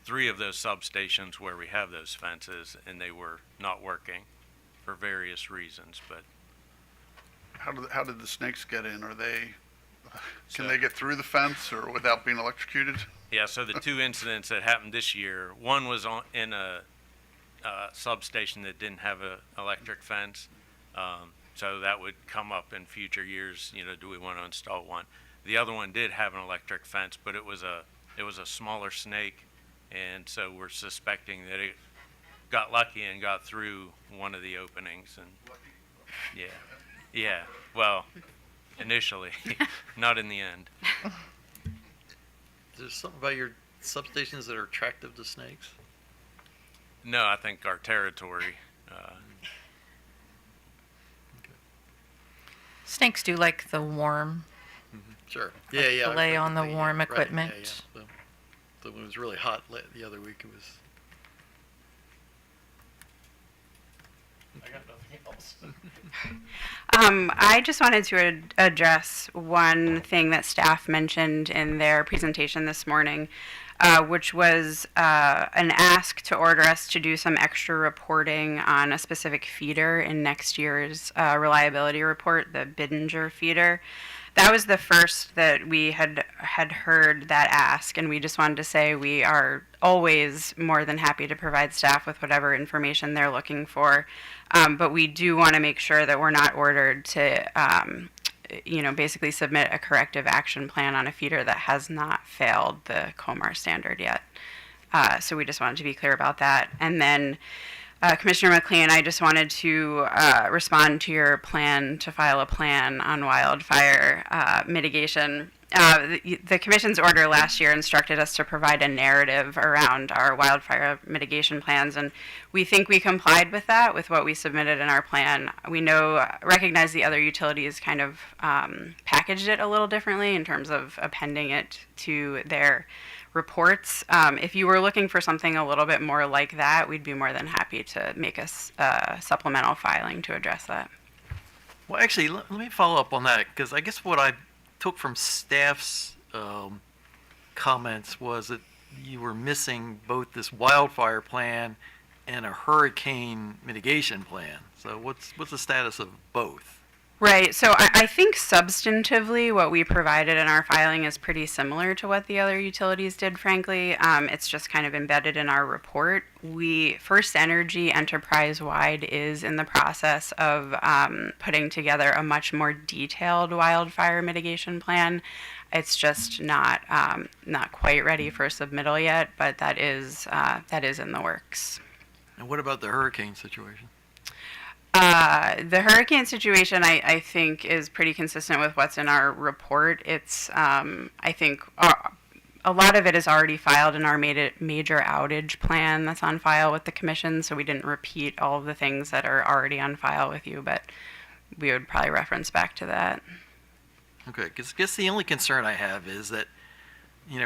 3 of those substations where we have those fences, and they were not working for various reasons. But how did the snakes get in? Can they get through the fence or without being electrocuted? yeah, so the 2 incidents that happened this year, one was in a substation that didn't have an electric fence. So that would come up in future years, do we want to install one? The other one did have an electric fence, but it was a smaller snake, and so we're suspecting that it got lucky and got through one of the openings. And yeah, well, initially, not in the end. there's something about your substations that are attractive to snakes? No, I think our territory. Snakes do like the warm. Sure. Like Yeah. to lay on the right, warm yeah, equipment. yeah. So when it was really hot the other week, it was. I got nothing else. I just wanted to address one thing that staff mentioned in their presentation this morning, which was an ask to order us to do some extra reporting on a specific feeder in next year's reliability report, the Bidinger feeder. That was the first that we had heard that ask, and we just wanted to say we are always more than happy to provide staff with whatever information they're looking for. But we do want to make sure that we're not ordered to, basically submit a corrective action plan on a feeder that has not failed the COMAR standard yet. So we just wanted to be clear about that. And then Commissioner McLean, I just wanted to respond to your plan to file a plan on wildfire mitigation. The Commission's order last year instructed us to provide a narrative around our wildfire mitigation plans, and we think we complied with that, with what we submitted in our plan. We recognize the other utilities kind of packaged it a little differently in terms of appending it to their reports. If you were looking for something a little bit more like that, we'd be more than happy to make a supplemental filing to address that. Well, actually, let me follow up on that, because I guess what I took from staff's comments was that you were missing both this wildfire plan and a hurricane mitigation plan. So what's the status of both? Right. So I think substantively what we provided in our filing is pretty similar to what the other utilities did, frankly. It's just kind of embedded in our report. First Energy enterprise-wide is in the process of putting together a much more detailed wildfire mitigation plan. It's just not quite ready for submittal yet, but that is in the works. And what about the hurricane situation? The hurricane situation, I think, is pretty consistent with what's in our report. It's, I think, a lot of it is already filed in our major outage plan that's on file with the commission, so we didn't repeat all of the things that are already on file with you, but we would probably reference back to that. Okay, because I guess the only concern I have is that,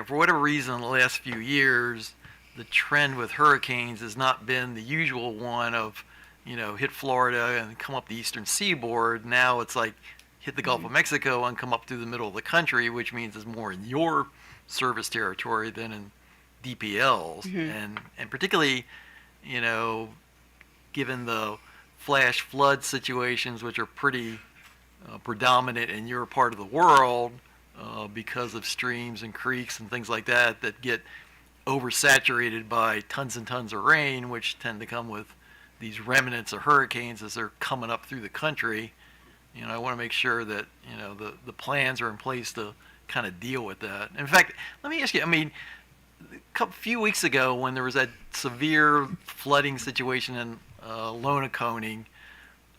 for whatever reason, the last few years, the trend with hurricanes has not been the usual one of, hit Florida and come up the eastern seaboard. Now it's like hit the Gulf of Mexico and come up through the middle of the country, which means it's more in your service territory than in DPL's. And particularly, given the flash flood situations, which are pretty predominant in your part of the world because of streams and creeks and things like that get oversaturated by tons and tons of rain, which tend to come with these remnants of hurricanes as they're coming up through the country. I want to make sure that the plans are in place to kind of deal with that. In fact, let me ask you, a few weeks ago when there was that severe flooding situation in Lonaconing,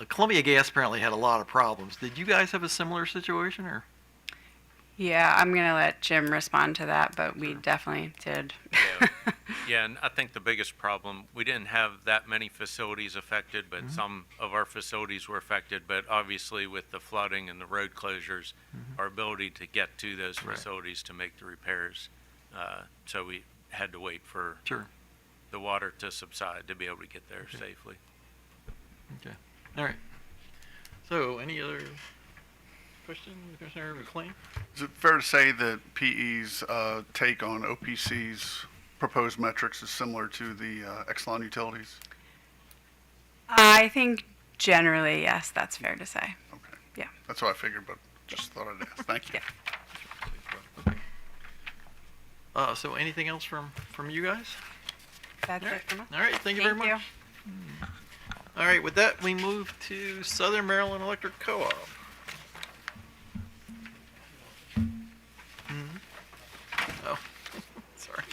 Columbia Gas apparently had a lot of problems. Did you guys have a similar situation, or? Yeah, I'm going to let Jim respond to that, but we definitely did. Yeah, and I think the biggest problem, we didn't have that many facilities affected, but some of our facilities were affected. But obviously with the flooding and the road closures, our ability to get to those facilities to make the repairs, so we had to wait for the water to subside to be able to get there safely. Okay. All right. So any other questions, Commissioner McLean? Is it fair to say that PE's take on OPC's proposed metrics is similar to the Exelon utilities? I think generally, yes, that's fair to say. Okay. Yeah. That's what I figured, but just thought I'd ask. Thank you. So anything else from you guys? That's it from us. All right. Thank you very much. All right. With that, we move to Southern Maryland Electric Co-op. Oh, sorry.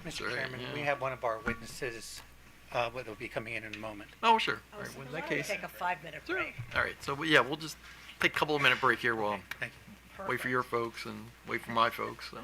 Mr. Right, Chairman, yeah. we have one of our witnesses that will be coming in a moment. Oh, sure. All right. Well, in that case, Take a 5-minute break. all right. So yeah, we'll just take a couple of minute break here while Thank you. wait for your folks and wait for my folks. So.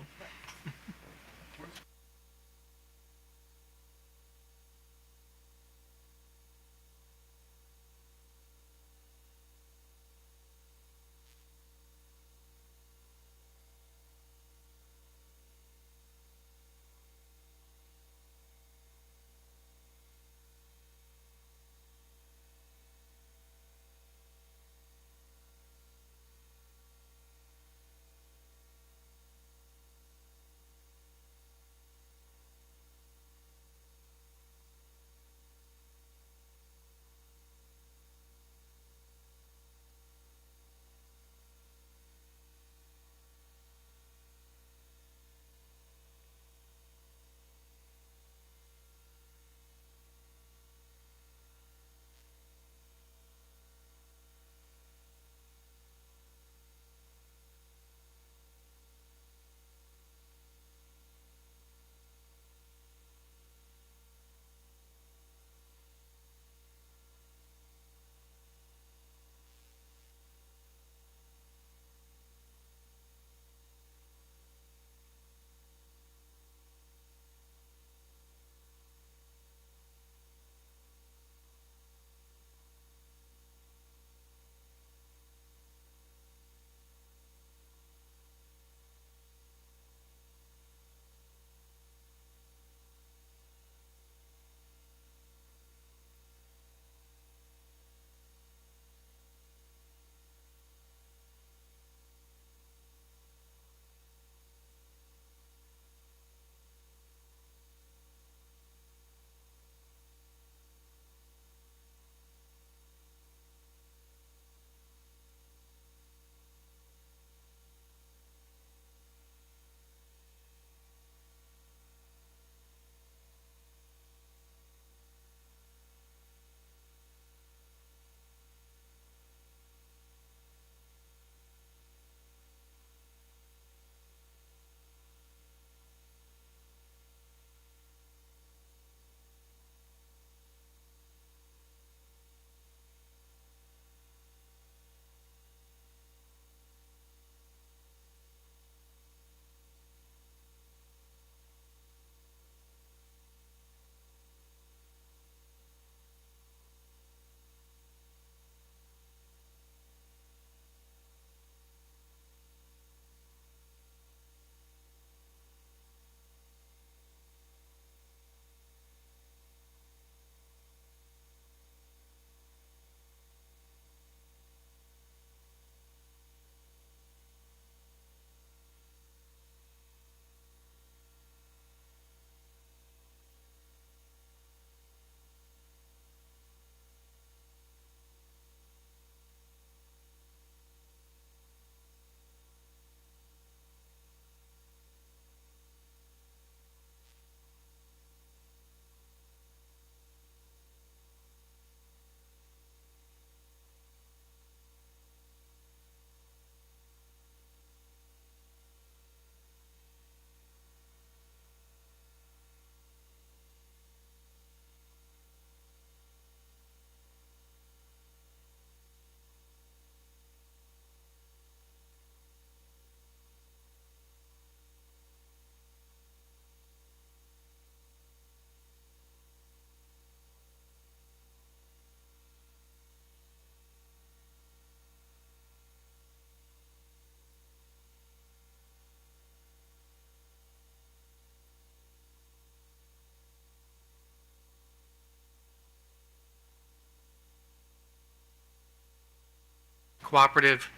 cooperative.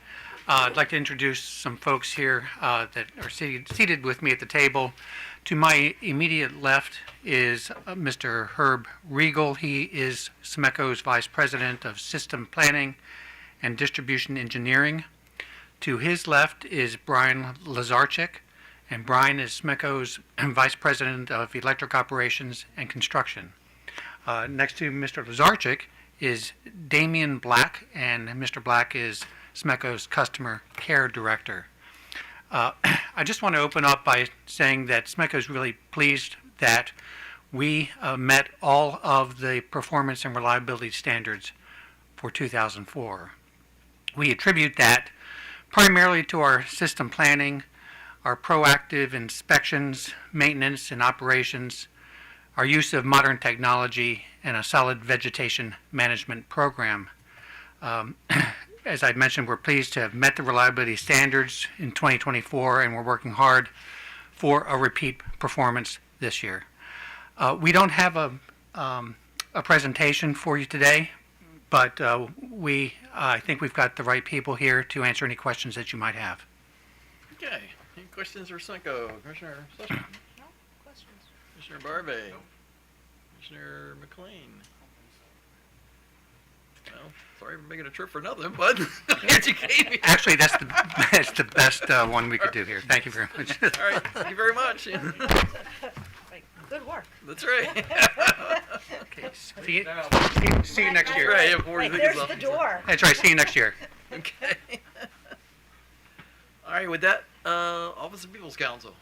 I'd like to introduce some folks here that are seated with me at the table. To my immediate left is Mr. Herb Regal. He is SMECO's Vice President of System Planning and Distribution Engineering. To his left is Brian Lazarchik, and Brian is SMECO's Vice President of Electric Operations and Construction. Next to Mr. Lazarchik is Damian Black, and Mr. Black is SMECO's Customer Care Director. I just want to open up by saying that SMECO is really pleased that we met all of the performance and reliability standards for 2004. We attribute that primarily to our system planning, our proactive inspections, maintenance, and operations, our use of modern technology, and a solid vegetation management program. As I mentioned, we're pleased to have met the reliability standards in 2024, and we're working hard for a repeat performance this year. We don't have a presentation for you today, but I think we've got the right people here to answer any questions that you might have. Okay. Any questions for SMECO? Commissioner Sussman? No questions. Commissioner Barbe? Commissioner McLean? Well, sorry for making a trip for nothing, but educate. Actually, that's the best one we could do here. Thank you very much. All right. Thank you very much. Good work. That's right. Okay. See you next year. Right, yeah, Right, there's the door. That's right. See you next year. Okay. All right, with that, Office of People's Counsel.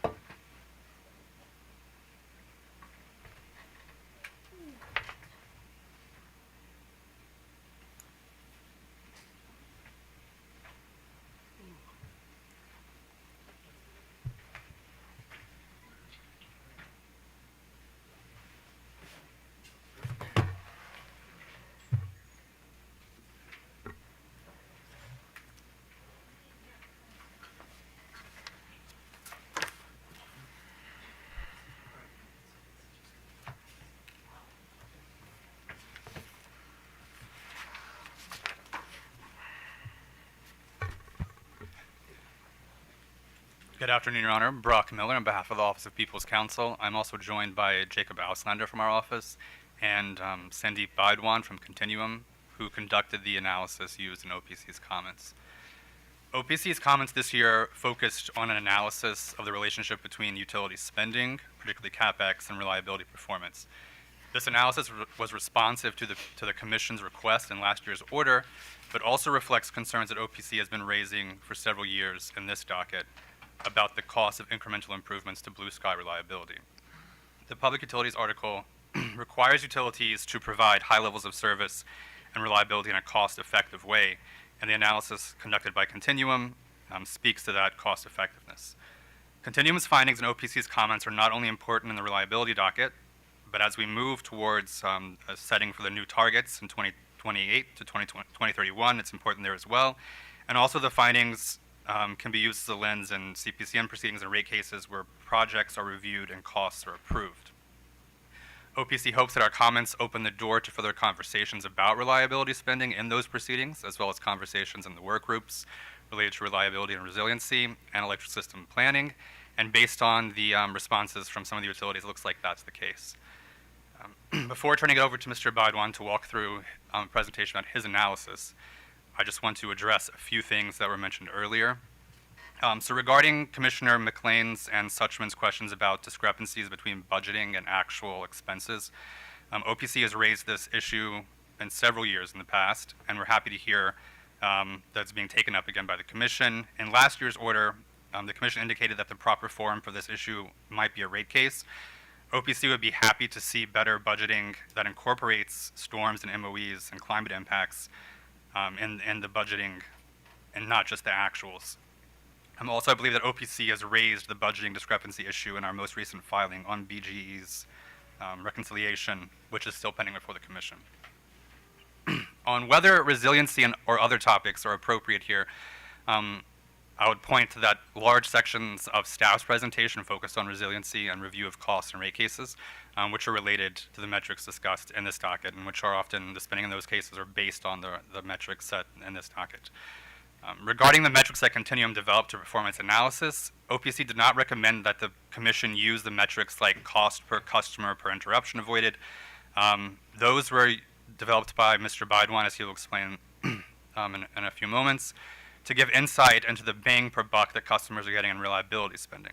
Good afternoon, Your Honor. Brock Miller on behalf of the Office of People's Counsel. I'm also joined by Jacob Auslander from our office and Sandeep Baidwan from Continuum, who conducted the analysis used in OPC's comments. OPC's comments this year focused on an analysis of the relationship between utility spending, particularly CapEx, and reliability performance. This analysis was responsive to the Commission's request in last year's order, but also reflects concerns that OPC has been raising for several years in this docket about the cost of incremental improvements to blue sky reliability. The Public Utilities article requires utilities to provide high levels of service and reliability in a cost-effective way, and the analysis conducted by Continuum speaks to that cost effectiveness. Continuum's findings and OPC's comments are not only important in the reliability docket, but as we move towards a setting for the new targets in 2028 to 2031, it's important there as well. And also the findings can be used as a lens in CPCN proceedings and rate cases where projects are reviewed and costs are approved. OPC hopes that our comments open the door to further conversations about reliability spending in those proceedings, as well as conversations in the work groups related to reliability and resiliency and electric system planning. And based on the responses from some of the utilities, it looks like that's the case. Before turning it over to Mr. Baidwan to walk through a presentation on his analysis, I just want to address a few things that were mentioned earlier. So regarding Commissioner McLean's and Suchman's questions about discrepancies between budgeting and actual expenses, OPC has raised this issue in several years in the past, and we're happy to hear that's being taken up again by the Commission. In last year's order, the Commission indicated that the proper forum for this issue might be a rate case. OPC would be happy to see better budgeting that incorporates storms and MOEs and climate impacts in the budgeting and not just the actuals. Also, I believe that OPC has raised the budgeting discrepancy issue in our most recent filing on BGE's reconciliation, which is still pending before the Commission. On whether resiliency or other topics are appropriate here, I would point to that large sections of staff's presentation focused on resiliency and review of costs and rate cases, which are related to the metrics discussed in this docket, and which are often, the spending in those cases are based on the metrics set in this docket. Regarding the metrics that Continuum developed to perform its analysis, OPC did not recommend that the Commission use the metrics like cost per customer per interruption avoided. Those were developed by Mr. Baidwan, as he will explain in a few moments, to give insight into the bang per buck that customers are getting in reliability spending.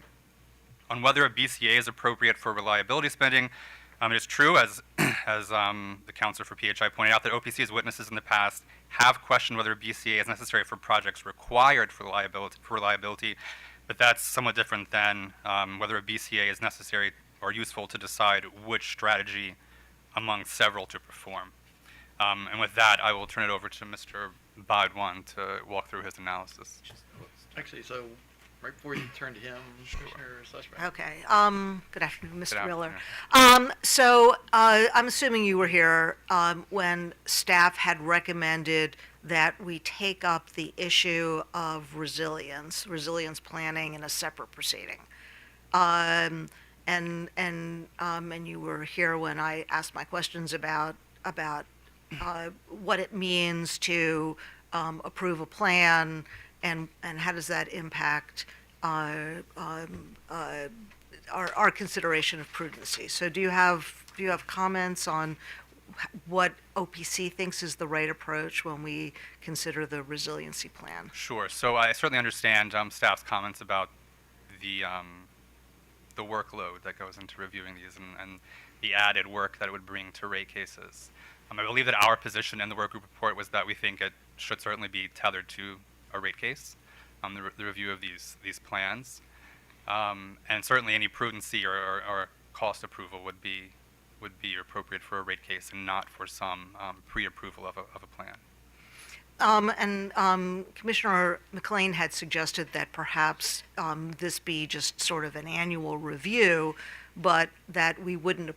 On whether a BCA is appropriate for reliability spending, it is true, as the counselor for PHI pointed out, that OPC's witnesses in the past have questioned whether a BCA is necessary for projects required for reliability, but that's somewhat different than whether a BCA is necessary or useful to decide which strategy among several to perform. And with that, I will turn it over to Mr. Baidwan to walk through his analysis. Actually, so right before you turn to him, Commissioner Sussman. Okay. Good afternoon, Mr. Miller. afternoon. I'm assuming you were here when staff had recommended that we take up the issue of resilience planning in a separate proceeding. And you were here when I asked my questions about what it means to approve a plan and how does that impact our consideration of prudency. So do you have comments on what OPC thinks is the right approach when we consider the resiliency plan? Sure. So I certainly understand staff's comments about the workload that goes into reviewing these and the added work that it would bring to rate cases. I believe that our position in the work group report was that we think it should certainly be tethered to a rate case, the review of these plans, and certainly any prudency or cost approval would be appropriate for a rate case and not for some pre-approval of a plan. Commissioner McLean had suggested that perhaps this be just sort of an annual review, but that we wouldn't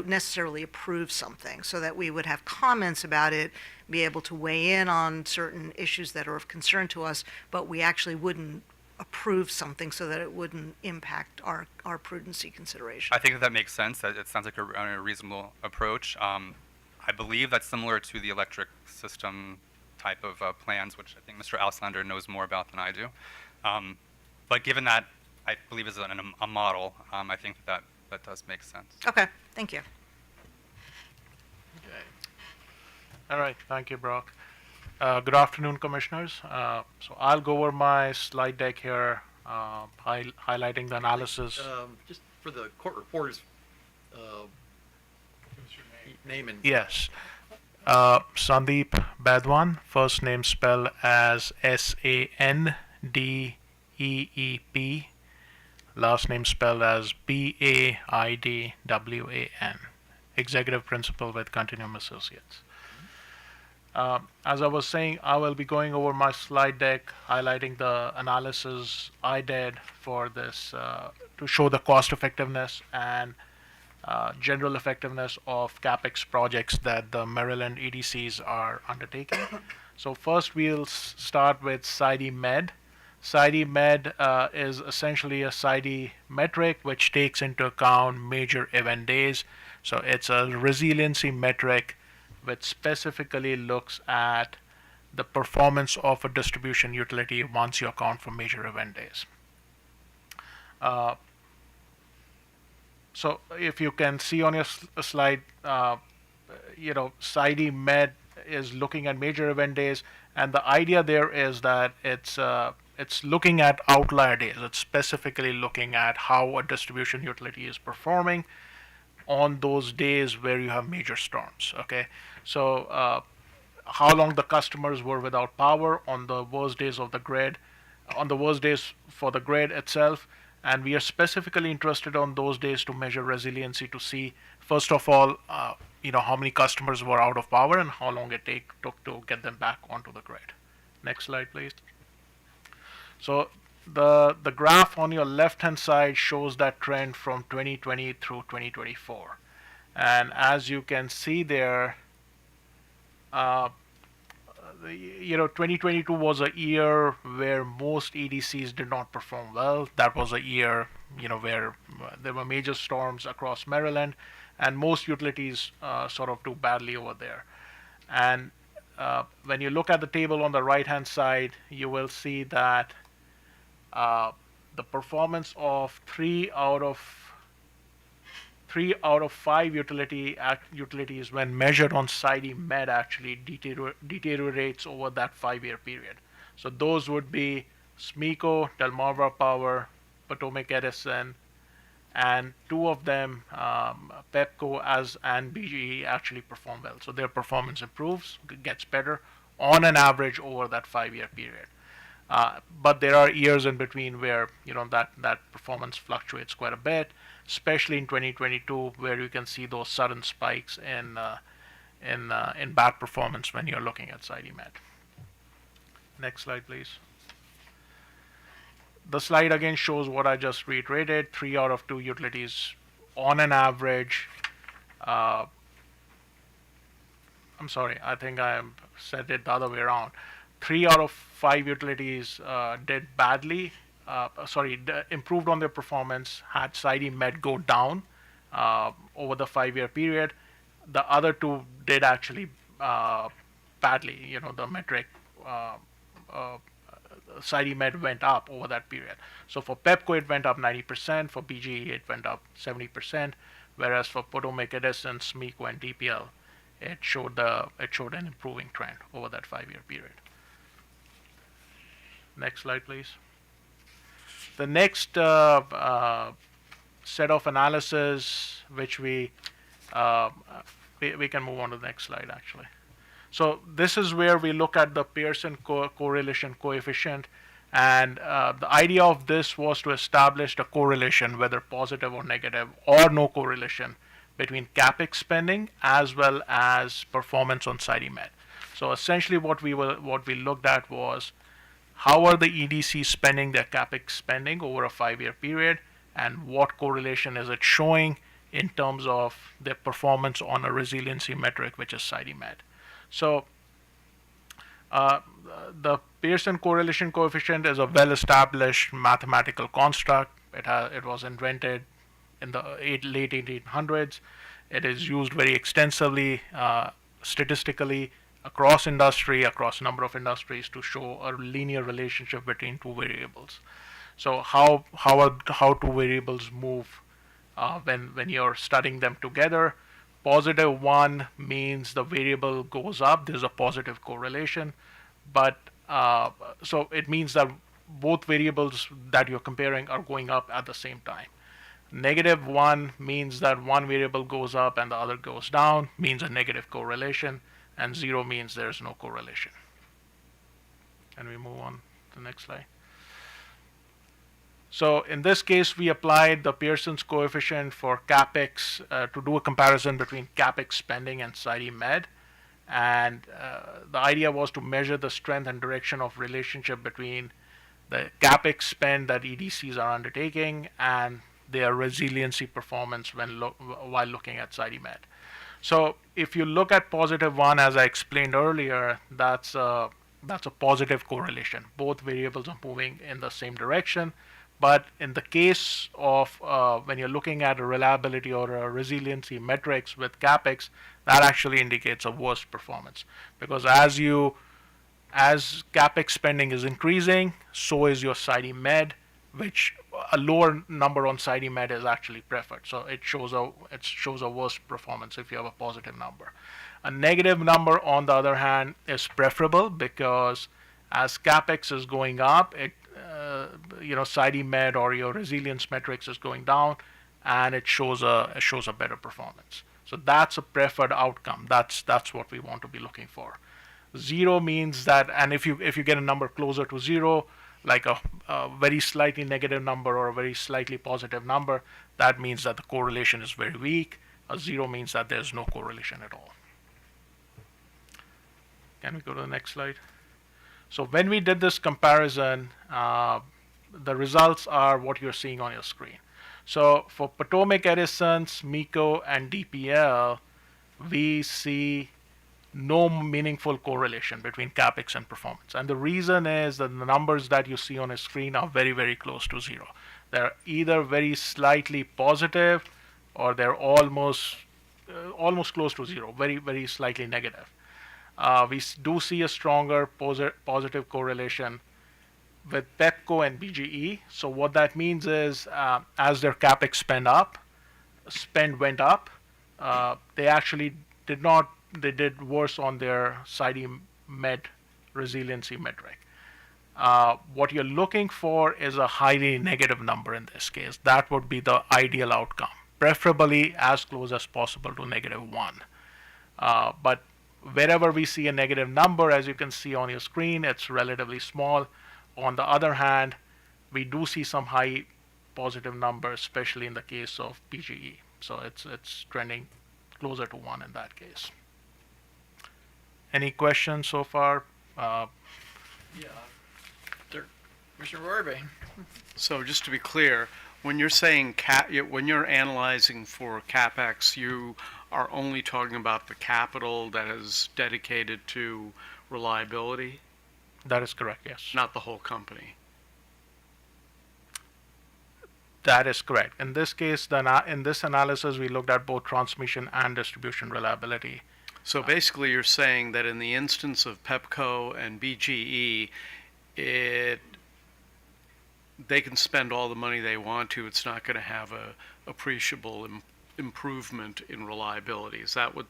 necessarily approve something, so that we would have comments about it, be able to weigh in on certain issues that are of concern to us, but we actually wouldn't approve something so that it wouldn't impact our prudency consideration. I think that makes sense. It sounds like a reasonable approach. I believe that's similar to the electric system type of plans, which I think Mr. Auslander knows more about than I do. But given that I believe is a model, I think that does make sense. Okay, thank you. All right, thank you, Brock. Good afternoon, commissioners. So I'll go over my slide deck here, highlighting the analysis. Just for the court reporters, name and... Yes. Sandeep Badwan, first name spelled as Sandeep, last name spelled as Baidwan, executive principal with Continuum Associates. As I was saying, I will be going over my slide deck, highlighting the analysis I did for this to show the cost effectiveness and general effectiveness of CapEx projects that the Maryland EDCs are undertaking. So first we'll start with SIDE-MED. SIDE-MED is essentially a SIDE metric which takes into account major event days. So it's a resiliency metric which specifically looks at the performance of a distribution utility once you account for major event days. So if you can see on your slide, SIDE-MED is looking at major event days, and the idea there is that it's looking at outlier days. It's specifically looking at how a distribution utility is performing on those days where you have major storms. Okay, so how long the customers were without power on the worst days of the grid, on the worst days for the grid itself. And we are specifically interested on those days to measure resiliency to see, first of all, how many customers were out of power and how long it took to get them back onto the grid. Next slide, please. So the graph on your left-hand side shows that trend from 2020 through 2024. And as you can see there, 2022 was a year where most EDCs did not perform well. That was a year, where there were major storms across Maryland, and most utilities sort of do badly over there. And when you look at the table on the right-hand side, you will see that the performance of three out of 5 utilities when measured on SIDE-MED actually deteriorates over that 5-year period. So those would be SMECO, Delmarva Power, Potomac Edison, and 2 of them, Pepco and BGE, actually perform well. So their performance improves, gets better on an average over that 5-year period. But there are years in between where that performance fluctuates quite a bit, especially in 2022, where you can see those sudden spikes in bad performance when you're looking at SIDE-MED. Next slide, please. The slide again shows what I just reiterated: 3 out of 2 utilities on an average. I'm sorry, I think I said it the other way around. 3 out of 5 utilities did badly. Improved on their performance, had SIDE-MED go down over the 5-year period. The other 2 did actually badly. The metric SIDE-MED went up over that period. So for Pepco, it went up 90%. For BGE, it went up 70%. Whereas for Potomac Edison, SMECO, and DPL, it showed an improving trend over that 5-year period. Next slide, please. The next set of analysis, which we can move on to the next slide, actually. So this is where we look at the Pearson correlation coefficient, and the idea of this was to establish the correlation, whether positive or negative, or no correlation, between CapEx spending as well as performance on SIDE-MED. So essentially what we looked at was, how are the EDC spending their CapEx spending over a 5-year period, and what correlation is it showing in terms of their performance on a resiliency metric, which is SIDE-MED. So the Pearson correlation coefficient is a well-established mathematical construct. It was invented in the late 1800s. It is used very extensively statistically across industry, across a number of industries, to show a linear relationship between 2 variables. So how 2 variables move when you're studying them together. Positive 1 means the variable goes up. There's a positive correlation, but so it means that both variables that you're comparing are going up at the same time. Negative 1 means that one variable goes up and the other goes down, means a negative correlation, and 0 means there's no correlation. Can we move on to the next slide? So in this case, we applied the Pearson's coefficient for CapEx to do a comparison between CapEx spending and SIDE-MED. And the idea was to measure the strength and direction of relationship between the CapEx spend that EDCs are undertaking and their resiliency performance while looking at SIDE-MED. So if you look at positive 1, as I explained earlier, that's a positive correlation. Both variables are moving in the same direction. But in the case of when you're looking at a reliability or a resiliency metrics with CapEx, that actually indicates a worse performance. Because as CapEx spending is increasing, so is your SIDE-MED, which a lower number on SIDE-MED is actually preferred. So it shows a worse performance if you have a positive number. A negative number, on the other hand, is preferable, because as CapEx is going up, SIDE-MED or your resilience metrics is going down, and it shows a better performance. So that's a preferred outcome. That's what we want to be looking for. 0 means that, and if you get a number closer to 0, like a very slightly negative number or a very slightly positive number, that means that the correlation is very weak. A 0 means that there's no correlation at all. Can we go to the next slide? So when we did this comparison, the results are what you're seeing on your screen. So for Potomac Edison, SMECO, and DPL, we see no meaningful correlation between CapEx and performance. And the reason is that the numbers that you see on a screen are very, very close to 0. They're either very slightly positive, or they're almost close to 0, very, very slightly negative. do see a stronger positive correlation with Pepco and BGE. So what that means is as their CapEx spend went up, they actually they did worse on their SIDE Med resiliency metric. What you're looking for is a highly negative number in this case. That would be the ideal outcome, preferably as close as possible to -1. But wherever we see a negative number, as you can see on your screen, it's relatively small. On the other hand, we do see some high positive numbers, especially in the case of PGE. So it's trending closer to 1 in that case. Any questions so far? Commissioner Rorby. So just to be clear, when you're saying when you're analyzing for CapEx, you are only talking about the capital that is dedicated to reliability? That is correct, yes. Not the whole company? That is correct. In this case, in this analysis, we looked at both transmission and distribution reliability. So basically, you're saying that in the instance of Pepco and BGE, they can spend all the money they want to. It's not going to have a appreciable improvement in reliability. Is that what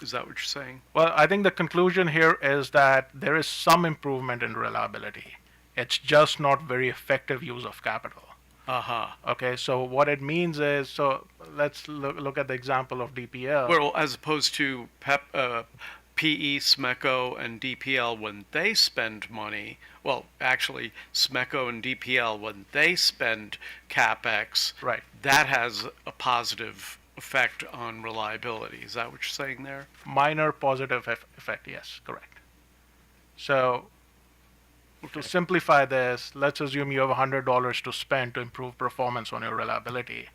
you're saying? Well, I think the conclusion here is that there is some improvement in reliability. It's just not very effective use of capital. Okay, so what it means is, so let's look at the example of DPL. Well, as opposed to PE, SMECO, and DPL, when they spend money, well, actually, SMECO and DPL, when they spend CapEx, right, that has a positive effect on reliability. Is that what you're saying there? Minor positive effect, yes, correct. So to simplify this, let's assume you have $100 to spend to improve performance on your reliability.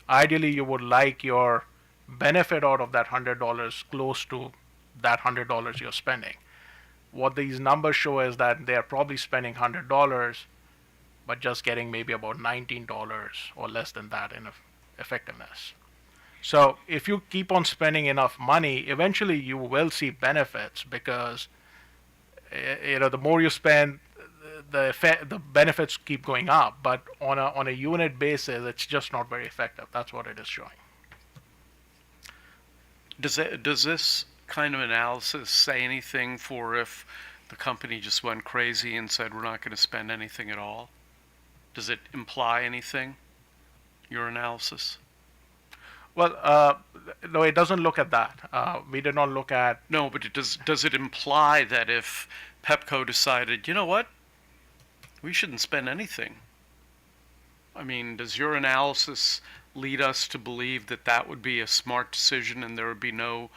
Ideally, you would like your benefit out of that $100 close to that $100 you're spending. What these numbers show is that they're probably spending $100, but just getting maybe about $19 or less than that in effectiveness. So if you keep on spending enough money, eventually you will see benefits because the more you spend, the benefits keep going up. But on a unit basis, it's just not very effective. That's what it is showing. Does this kind of analysis say anything for if the company just went crazy and said we're not going to spend anything at all? Does it imply anything, your analysis? Well, no, it doesn't look at that. We did not look at... No, but does it imply that if Pepco decided, you know what, we shouldn't spend anything? I mean, does your analysis lead us to believe that that would be a smart decision and there would be no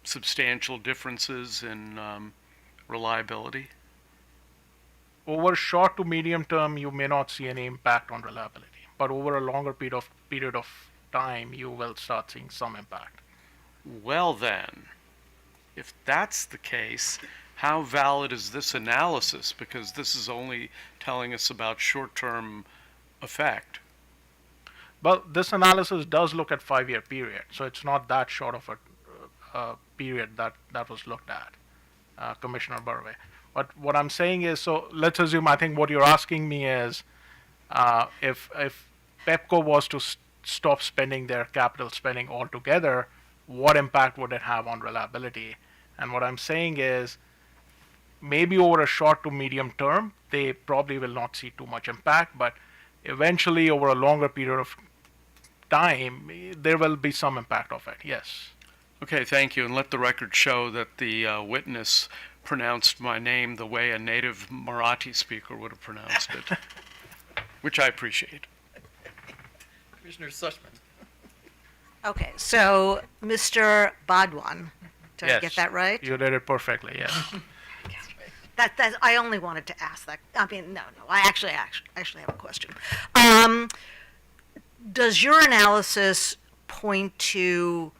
substantial differences in reliability? Over short to medium term, you may not see any impact on reliability, but over a longer period of time, you will start seeing some impact. Well then, if that's the case, how valid is this analysis? Because this is only telling us about short-term effect. Well, this analysis does look at 5-year period, so it's not that short of a period that was looked at, Commissioner Burway. But what I'm saying is, so let's assume, I think what you're asking me is, if Pepco was to stop spending their capital spending altogether, what impact would it have on reliability? And what I'm saying is, maybe over a short to medium term, they probably will not see too much impact, but eventually over a longer period of time, there will be some impact of it, yes. Okay, thank you, and let the record show that the witness pronounced my name the way a native Marathi speaker would have pronounced it, which I appreciate. Commissioner Sushman. Okay, so Mr. Badwan, did I get that right? You did it perfectly, yes. That I only wanted to ask that. I mean, no, I actually have a question. Does your analysis point to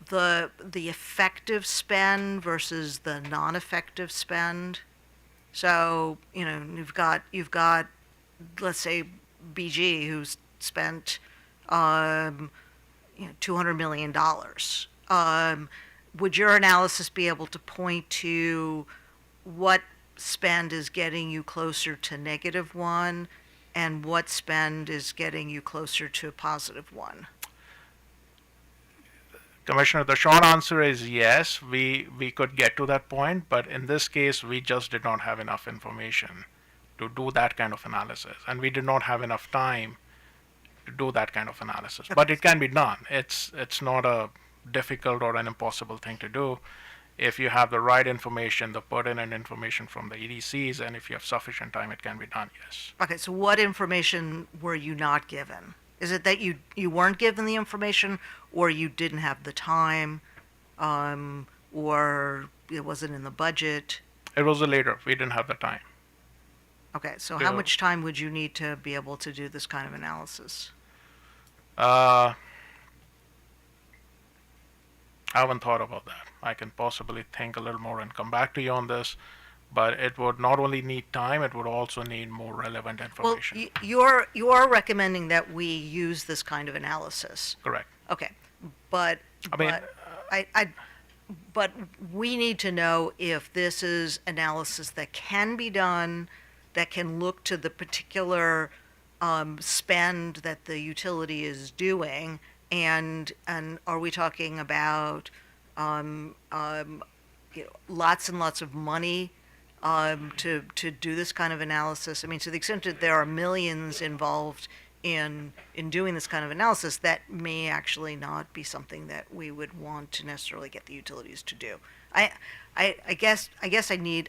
the effective spend versus the non-effective spend? So you've got let's say BG who's spent $200 million. would your analysis be able to point to what spend is getting you closer to -1 and what spend is getting you closer to +1? Commissioner, the short answer is yes, we could get to that point, but in this case, we just did not have enough information to do that kind of analysis, and we did not have enough time to do that kind of analysis. But it can be done. It's not a difficult or an impossible thing to do. If you have the right information, the pertinent information from the EDCs, and if you have sufficient time, it can be done, yes. Okay, so what information were you not given? Is it that you weren't given the information, or you didn't have the time, or it wasn't in the budget? It was later. We didn't have the time. Okay, so how much time would you need to be able to do this kind of analysis? I haven't thought about that. I can possibly think a little more and come back to you on this, but it would not only need time, it would also need more relevant information. Well, you're recommending that we use this kind of analysis. Correct. Okay, but but we need to know if this is analysis that can be done, that can look to the particular spend that the utility is doing, and are we talking about lots and lots of money to do this kind of analysis? I mean, to the extent that there are millions involved in doing this kind of analysis, that may actually not be something that we would want to necessarily get the utilities to do. I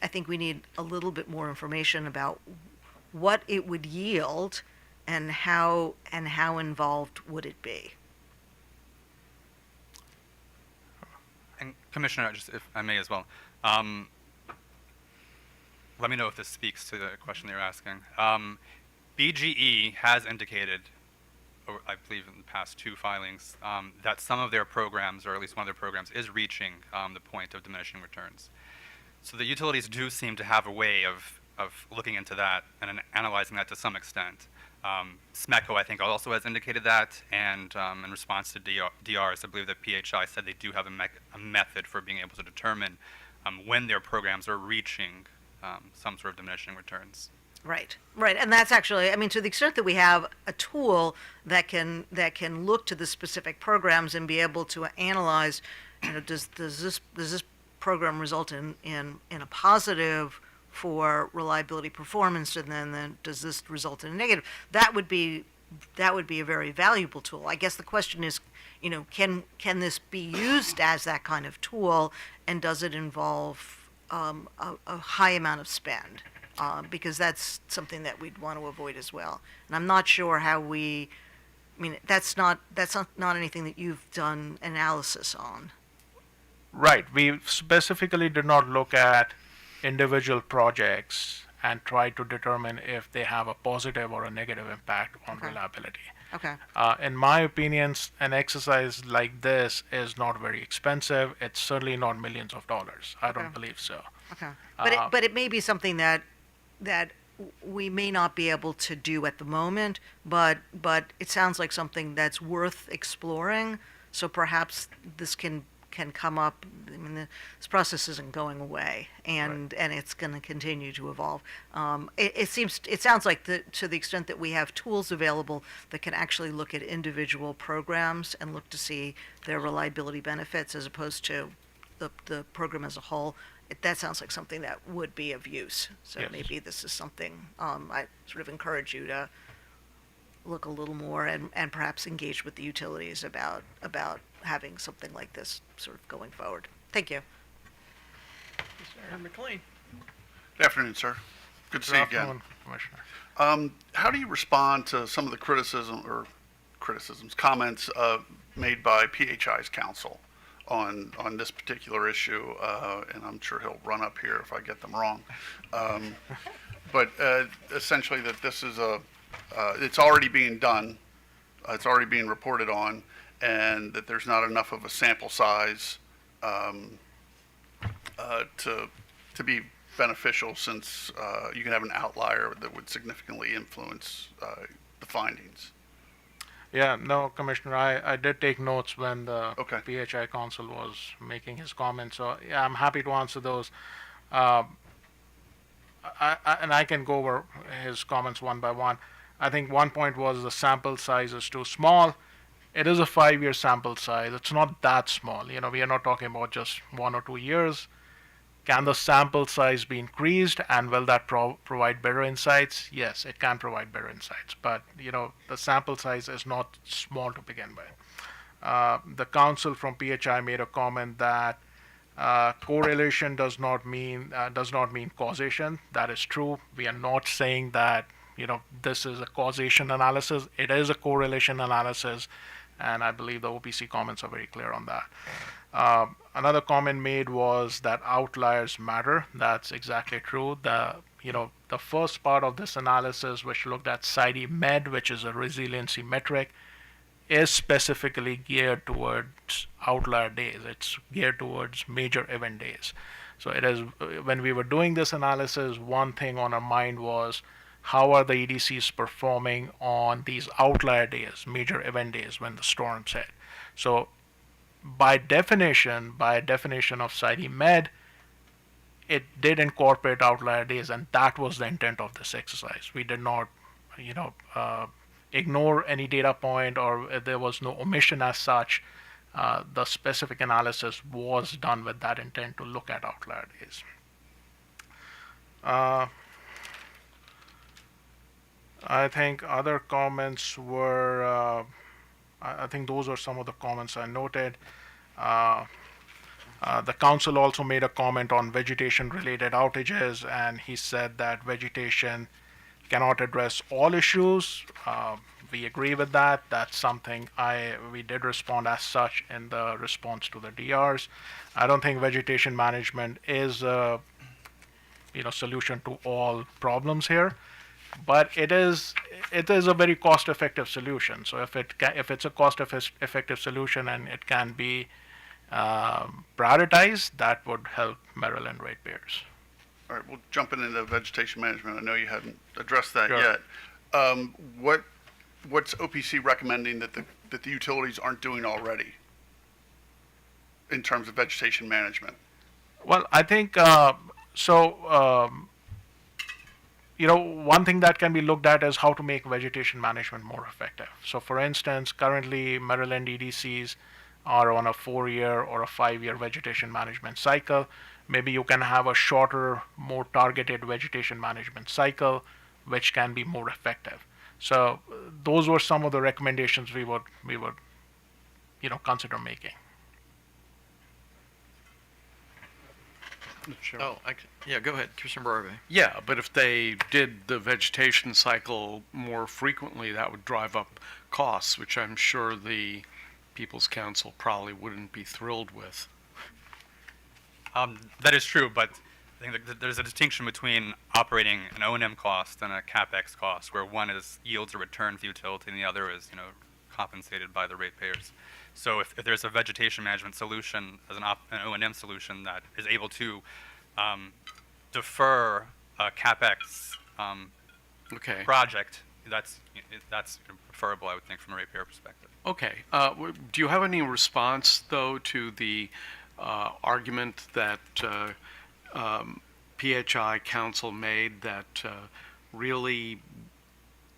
think we need a little bit more information about what it would yield and how involved would it be. And Commissioner, just if I may as well, let me know if this speaks to the question that you're asking. BGE has indicated, I believe in the past 2 filings, that some of their programs, or at least one of their programs, is reaching the point of diminishing returns. So the utilities do seem to have a way of looking into that and analyzing that to some extent. SMECO, I think, also has indicated that, and in response to DRs, I believe that PHI said they do have a method for being able to determine when their programs are reaching some sort of diminishing returns. Right, and that's actually, I mean, to the extent that we have a tool that can look to the specific programs and be able to analyze, does this program result in a positive for reliability performance, and then does this result in a negative? That would be a very valuable tool. I guess the question is, can this be used as that kind of tool, and does it involve a high amount of spend? Because that's something that we'd want to avoid as well. And I'm not sure how that's not anything that you've done analysis on. Right. We specifically did not look at individual projects and try to determine if they have a positive or a negative impact on reliability. Okay. In my opinion, an exercise like this is not very expensive. It's certainly not millions of dollars. I don't believe so. Okay. But it may be something that we may not be able to do at the moment, but it sounds like something that's worth exploring. So perhaps this can come up. I mean, this process isn't going away, and it's going to continue to evolve. It sounds like to the extent that we have tools available that can actually look at individual programs and look to see their reliability benefits as opposed to the program as a whole. That sounds like something that would be of use. So Yes. maybe this is something I sort of encourage you to look a little more and perhaps engage with the utilities about having something like this sort of going forward. Thank you. Mr. McLean. Good afternoon, sir. Good to see you again. Commissioner. How do you respond to some of the comments made by PHI's counsel on this particular issue? And I'm sure he'll run up here if I get them wrong. But essentially that this is it's already being done, it's already being reported on, and that there's not enough of a sample size to be beneficial, since you can have an outlier that would significantly influence the findings. Yeah, no, Commissioner, I did take notes when the Okay. PHI counsel was making his comments, so yeah, I'm happy to answer those. Um, and I can go over his comments one by one. I think one point was the sample size is too small. It is a 5-year sample size. It's not that small. You know, we are not talking about just 1 or 2 years. Can the sample size be increased, and will that provide better insights? Yes, it can provide better insights, but you know the sample size is not small to begin with. The counsel from PHI made a comment that correlation does not mean causation. That is true. We are not saying that you know this is a causation analysis. It is a correlation analysis, and I believe the OPC comments are very clear on that. Another comment made was that outliers matter. That's exactly true. The first part of this analysis, which looked at SIDE Med, which is a resiliency metric, is specifically geared towards outlier days. It's geared towards major event days. So it is when we were doing this analysis, one thing on our mind was how are the EDCs performing on these outlier days, major event days when the storms hit. So by definition of SIDE Med, it did incorporate outlier days, and that was the intent of this exercise. We did not, ignore any data point, or there was no omission as such. The specific analysis was done with that intent to look at outlier days. I think other comments were, I think those are some of the comments I noted. The council also made a comment on vegetation-related outages, and he said that vegetation cannot address all issues. We agree with that. That's something we did respond as such in the response to the DRs. I don't think vegetation management is a solution to all problems here, but it is a very cost-effective solution. So if it's a cost-effective solution and it can be prioritized, that would help Maryland ratepayers. All right, we'll jump into vegetation management. I know you hadn't addressed that Sure. yet. What's OPC recommending that the utilities aren't doing already in terms of vegetation management? Well, I think one thing that can be looked at is how to make vegetation management more effective. So, for instance, currently Maryland EDCs are on a 4-year or a 5-year vegetation management cycle. Maybe you can have a shorter, more targeted vegetation management cycle, which can be more effective. So those were some of the recommendations we would consider making. Oh, yeah, go ahead, Commissioner Barbe. Yeah, but if they did the vegetation cycle more frequently, that would drive up costs, which I'm sure the People's Council probably wouldn't be thrilled with. That is true, but I think that there's a distinction between operating an O&M cost and a CapEx cost, where one is yields a return to the utility and the other is, compensated by the ratepayers. So if there's a vegetation management solution as an O&M solution that is able to defer a CapEx project, that's preferable, I would think, from a ratepayer perspective. Okay. Do you have any response, though, to the argument that PHI council made that really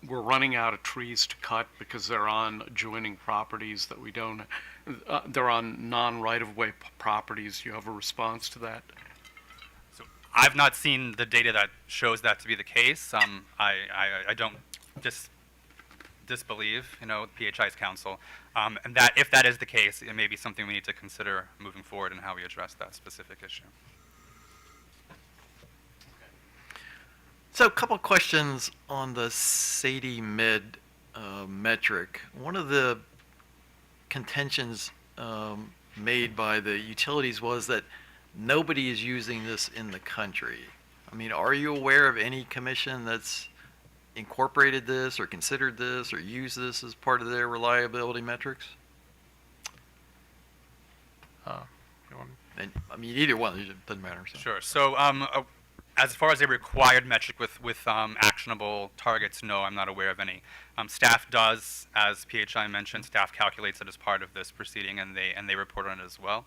we're running out of trees to cut because they're on adjoining properties that we don't, they're on non-right-of-way properties? Do you have a response to that? So I've not seen the data that shows that to be the case. I don't disbelieve, PHI's counsel, and that if that is the case, it may be something we need to consider moving forward in how we address that specific issue. So a couple questions on the SAIDI Med metric. One of the contentions made by the utilities was that nobody is using this in the country. I mean, are you aware of any commission that's incorporated this or considered this or used this as part of their reliability metrics? You want And, I mean, either one, it doesn't matter. So. Sure. So as far as a required metric with actionable targets, no, I'm not aware of any. Staff does, as PHI mentioned, staff calculates it as part of this proceeding, and they report on it as well.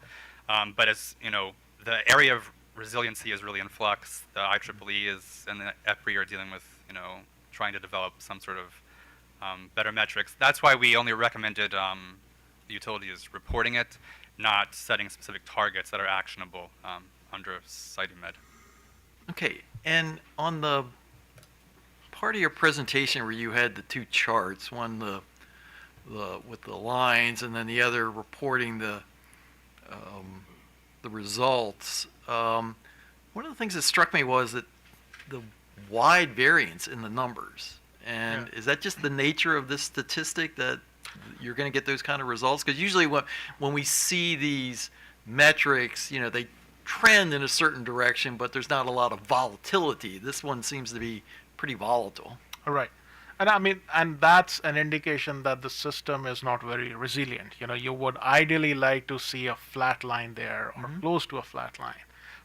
But as you know, the area of resiliency is really in flux. The IEEE and the EPRI are dealing with trying to develop some sort of better metrics. That's why we only recommended the utilities reporting it, not setting specific targets that are actionable under SITEMED. Okay, and on the part of your presentation where you had the two charts, one with the lines and then the other reporting the results, one of the things that struck me was that the wide variance in the numbers. And is that just the nature of this statistic that you're going to get those kind of results? Because usually when we see these metrics, they trend in a certain direction, but there's not a lot of volatility. This one seems to be pretty volatile. All right. And that's an indication that the system is not very resilient. You would ideally like to see a flat line there or close to a flat line.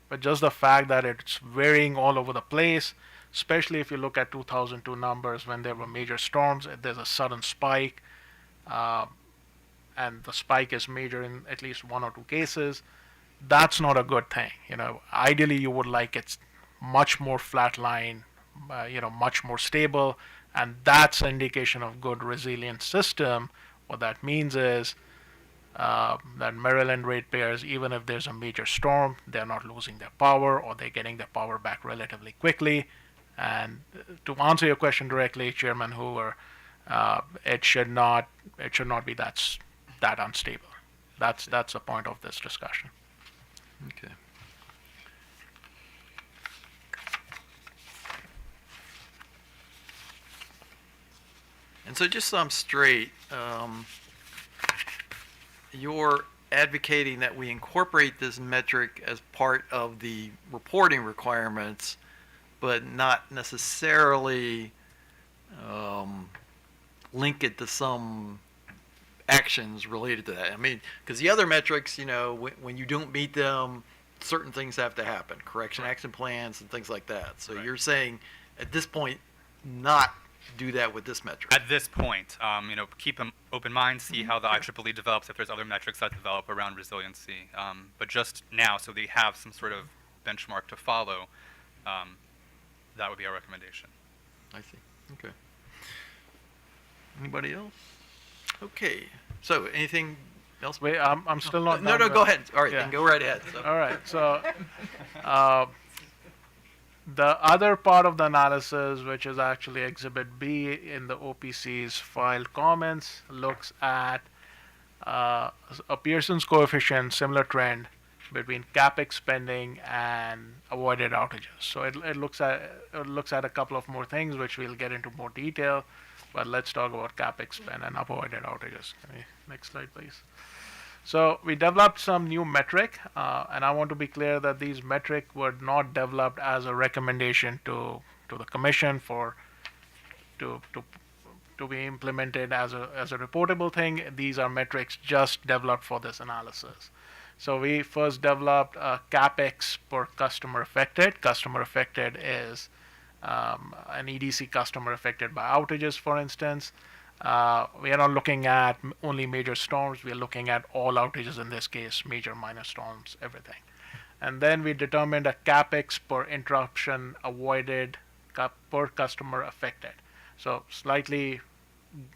But just the fact that it's varying all over the place, especially if you look at 2002 numbers when there were major storms, there's a sudden spike, and the spike is major in at least one or two cases. That's not a good thing. Ideally you would like it's much more flat line, much more stable, and that's an indication of good resilient system. What that means is that Maryland ratepayers, even if there's a major storm, they're not losing their power, or they're getting their power back relatively quickly. And to answer your question directly, Chairman Hoover, it should not be that unstable. That's the point of this discussion. Okay. And so just so I'm straight, you're advocating that we incorporate this metric as part of the reporting requirements, but not necessarily link it to some actions related to that. Because the other metrics, when you don't meet them, certain things have to happen, correction action plans and things like that. So you're saying at this point, not do that with this metric. At this point, keep an open mind, see how the IEEE develops, if there's other metrics that develop around resiliency. But just now, so they have some sort of benchmark to follow, that would be our recommendation. I see. Okay. Anybody else? Okay. So anything else? Wait, I'm still not. No, go ahead. All right, then go right ahead. So. All right. So the other part of the analysis, which is actually Exhibit B in the OPC's filed comments, looks at a Pearson's coefficient, similar trend between CapEx spending and avoided outages. So it looks at a couple of more things, which we'll get into more detail. But let's talk about CapEx spend and avoided outages. Next slide, please. So we developed some new metric, and I want to be clear that these metric were not developed as a recommendation to the commission to be implemented as a reportable thing. These are metrics just developed for this analysis. So we first developed a CapEx per customer affected. Customer affected is an EDC customer affected by outages, for instance. We are not looking at only major storms. We are looking at all outages in this case, major, minor storms, everything. And then we determined a CapEx per interruption avoided per customer affected. So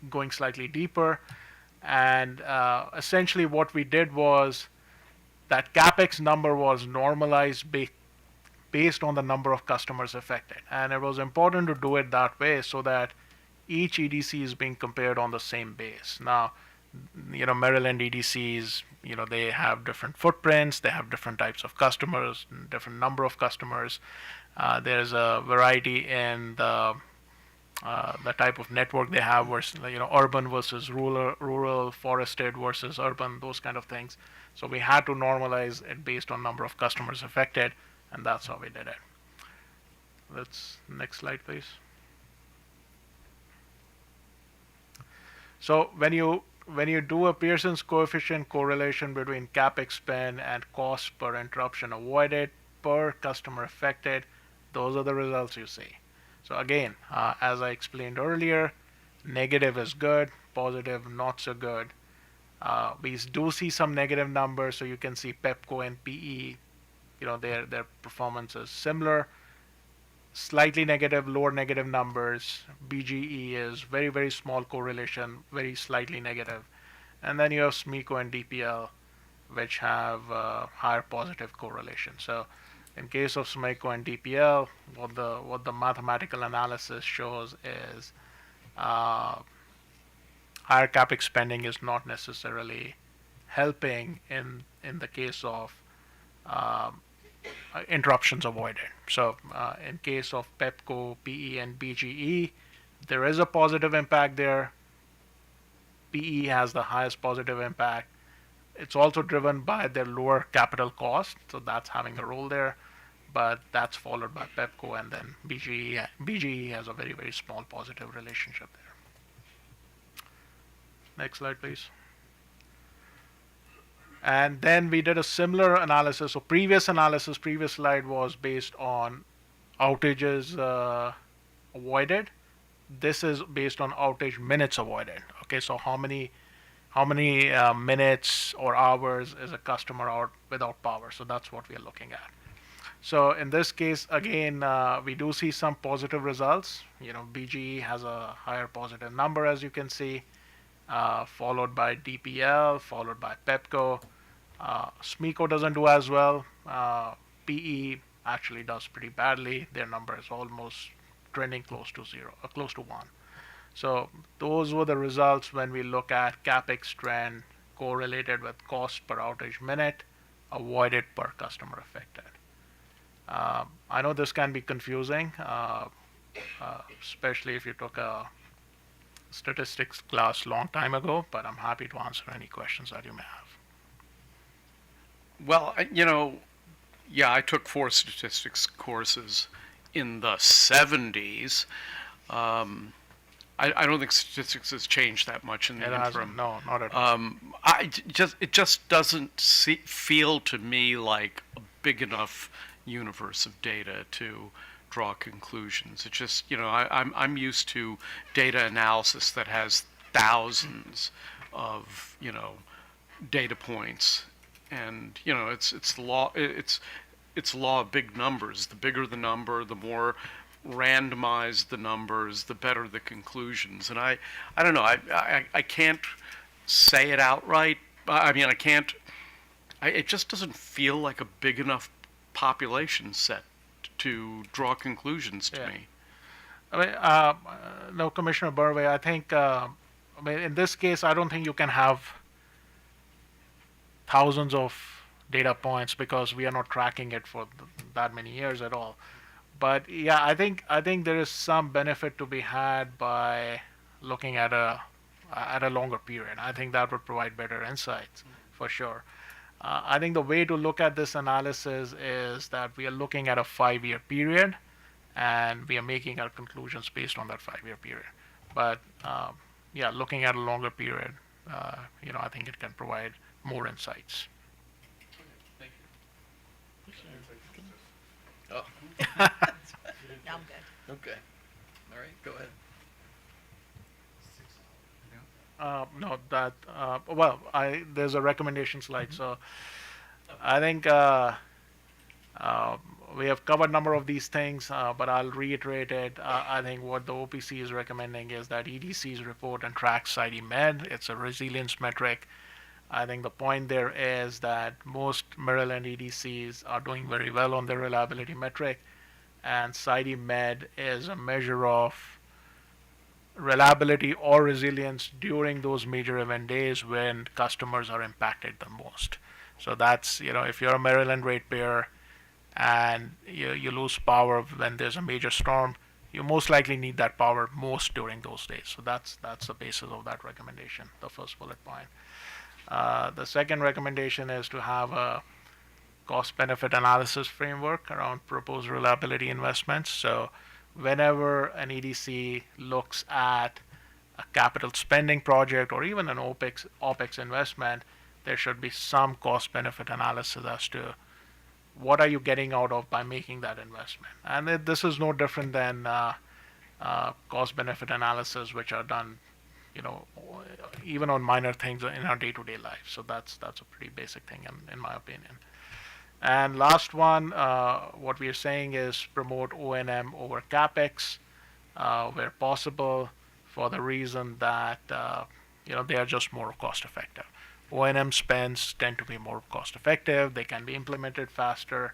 going slightly deeper. And essentially what we did was that CapEx number was normalized based on the number of customers affected. And it was important to do it that way so that each EDC is being compared on the same base. Now, Maryland EDCs, they have different footprints, they have different types of customers, different number of customers. There's a variety in the type of network they have, versus, urban versus rural, forested versus urban, those kind of things. So we had to normalize it based on number of customers affected, and that's how we did it. Next slide, please. So when you do a Pearson's coefficient correlation between CapEx spend and cost per interruption avoided per customer affected, those are the results you see. So again, as I explained earlier, negative is good, positive not so good. We do see some negative numbers, so you can see Pepco and PE, their performance is similar. Slightly negative, lower negative numbers. BGE is very, very small correlation, very slightly negative. And then you have SMECO and DPL, which have higher positive correlation. So in case of SMECO and DPL, what the mathematical analysis shows is higher capex spending is not necessarily helping in the case of interruptions avoided. So in case of Pepco, PE, and BGE, there is a positive impact there. PE has the highest positive impact. It's also driven by their lower capital cost, so that's having a role there. But that's followed by Pepco, and then BGE. BGE has a very, very small positive relationship there. Next slide, please. And then we did a similar analysis. So previous slide was based on outages avoided. This is based on outage minutes avoided. Okay, so how many minutes or hours is a customer out without power? So that's what we are looking at. So in this case, again, we do see some positive results. BGE has a higher positive number, as you can see, followed by DPL, followed by Pepco. SMECO doesn't do as well. PE actually does pretty badly. Their number is almost trending close to 0, close to 1. So those were the results when we look at capex trend correlated with cost per outage minute avoided per customer affected. I know this can be confusing, especially if you took a statistics class long time ago, but I'm happy to answer any questions that you may have. Well, I took 4 statistics courses in the 70s. I don't think statistics has changed that much in the interim. No, not at all. It just doesn't feel to me like a big enough universe of data to draw conclusions. It's just, I'm used to data analysis that has thousands of, data points, and it's law of big numbers. The bigger the number, the more randomized the numbers, the better the conclusions. And I don't know, I can't say it outright. I mean, it just doesn't feel like a big enough population set to draw conclusions to me. I mean, no, Commissioner Burway, I think, in this case, I don't think you can have thousands of data points because we are not tracking it for that many years at all. But yeah, I think there is some benefit to be had by looking at a longer period. I think that would provide better insights for sure. I think the way to look at this analysis is that we are looking at a 5-year period, and we are making our conclusions based on that 5-year period. But yeah, looking at a longer period, I think it can provide more insights. Thank you. Oh. I'm good. Okay. All right, go ahead. No, there's a recommendation slide. So I think we have covered a number of these things, but I'll reiterate it. I think what the OPC is recommending is that EDCs report and track SIDE-MED. It's a resilience metric. I think the point there is that most Maryland EDCs are doing very well on their reliability metric, and SIDE-MED is a measure of reliability or resilience during those major event days when customers are impacted the most. So that's, if you're a Maryland ratepayer and you lose power when there's a major storm, you most likely need that power most during those days. So that's the basis of that recommendation, the first bullet point. The second recommendation is to have a cost-benefit analysis framework around proposed reliability investments. So whenever an EDC looks at a capital spending project or even an OPEX investment, there should be some cost-benefit analysis as to what are you getting out of by making that investment? And this is no different than cost-benefit analysis, which are done, even on minor things in our day-to-day life. So that's a pretty basic thing, in my opinion. And last one, what we are saying is promote O&M over CapEx where possible, for the reason that they are just more cost-effective. O&M spends tend to be more cost-effective. They can be implemented faster.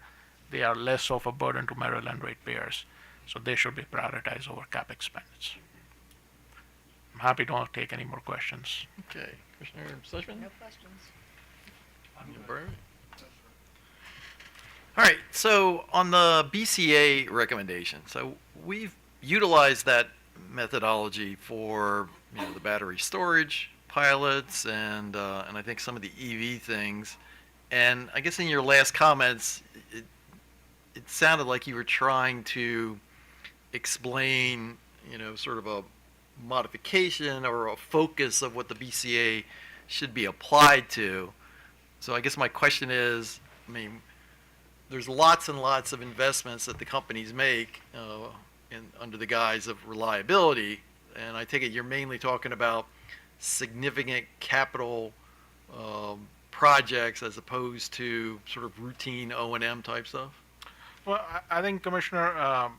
They are less of a burden to Maryland ratepayers. So they should be prioritized over CapEx spends. I'm happy to take any more questions. Okay, Commissioner Sushman? No questions. All right, so on the BCA recommendation, so we've utilized that methodology for the battery storage pilots and I think some of the EV things. And I guess in your last comments, it sounded like you were trying to explain, sort of a modification or a focus of what the BCA should be applied to. So I guess my question is, there's lots and lots of investments that the companies make under the guise of reliability, and I take it you're mainly talking about significant capital projects as opposed to sort of routine O&M type stuff? Well, I think, Commissioner,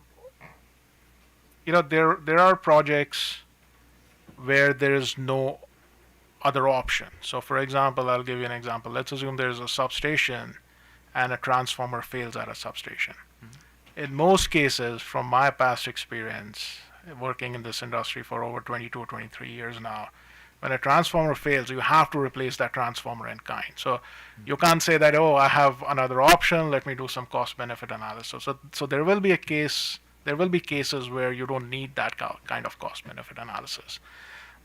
there are projects where there is no other option. So, for example, I'll give you an example. Let's assume there's a substation and a transformer fails at a substation. Mm-hmm. In most cases, from my past experience, working in this industry for over 22 or 23 years now, when a transformer fails, you have to replace that transformer in kind. So you can't say that, I have another option, let me do some cost-benefit analysis. So there will be cases where you don't need that kind of cost-benefit analysis.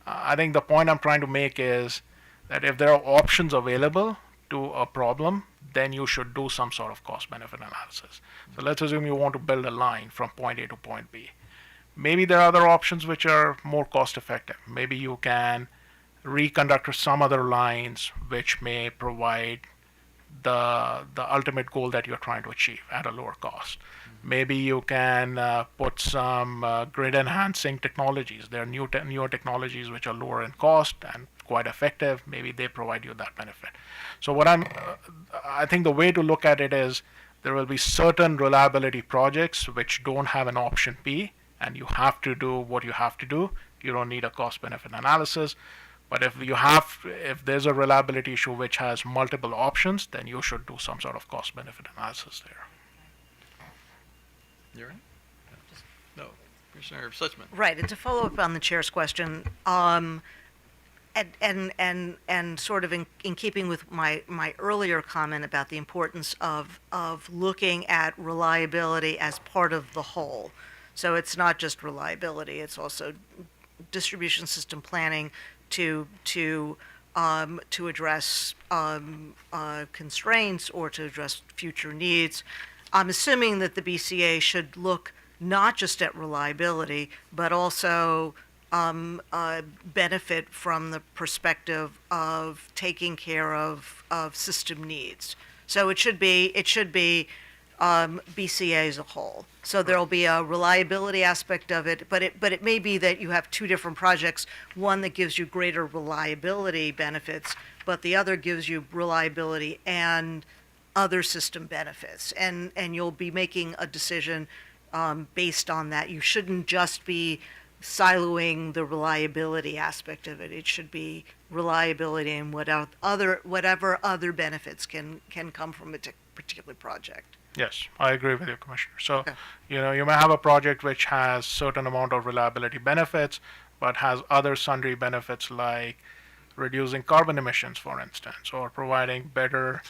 I think the point I'm trying to make is that if there are options available to a problem, then you should do some sort of cost-benefit analysis. So let's assume you want to build a line from point A to point B. Maybe there are other options which are more cost-effective. Maybe you can reconductor some other lines which may provide the ultimate goal that you're trying to achieve at a lower cost. Maybe you can put some grid enhancing technologies. There are newer technologies which are lower in cost and quite effective. Maybe they provide you that benefit. So I think the way to look at it is there will be certain reliability projects which don't have an option B, and you have to do what you have to do. You don't need a cost-benefit analysis. But if there's a reliability issue which has multiple options, then you should do some sort of cost-benefit analysis there. You're right? No, Commissioner Suchman. Right, and to follow up on the chair's question, and sort of in keeping with my earlier comment about the importance of looking at reliability as part of the whole. So it's not just reliability; it's also distribution system planning to address constraints or to address future needs. I'm assuming that the BCA should look not just at reliability, but also benefit from the perspective of taking care of system needs. So it should be BCA as a whole. So there'll be a reliability aspect of it, but it may be that you have two different projects, one that gives you greater reliability benefits, but the other gives you reliability and other system benefits. And you'll be making a decision based on that. You shouldn't just be siloing the reliability aspect of it. It should be reliability and whatever other benefits can come from a particular project. Yes, I agree with you, Commissioner. So, you may have a project which has certain amount of reliability benefits, but has other sundry benefits like reducing carbon emissions, for instance, or providing better,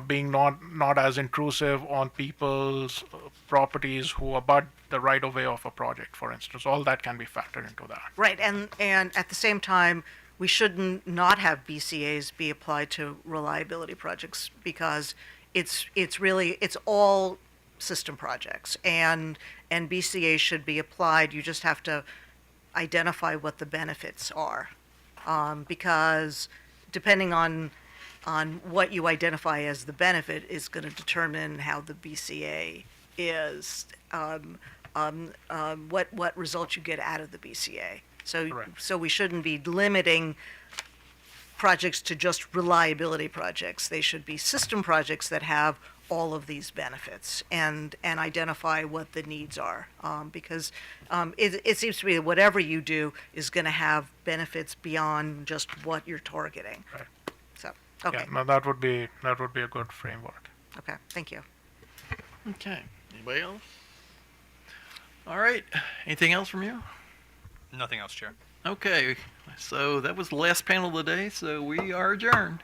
being not as intrusive on people's properties who abut the right-of-way of a project, for instance. All that can be factored into that. Right, and at the same time, we shouldn't not have BCAs be applied to reliability projects because it's all system projects, and BCAs should be applied. You just have to identify what the benefits are, because depending on what you identify as the benefit is going to determine how the BCA is, what results you get out of the BCA. So we shouldn't be limiting projects to just reliability projects. They should be system projects that have all of these benefits and identify what the needs are. Because it seems to me that whatever you do is going to have benefits beyond just what you're targeting. Right. So, okay. Yeah, no, that would be a good framework. Okay, thank you. Okay. Anybody else? All right. Anything else from you? Nothing else, Chair. Okay. So that was the last panel of the day, so we are adjourned.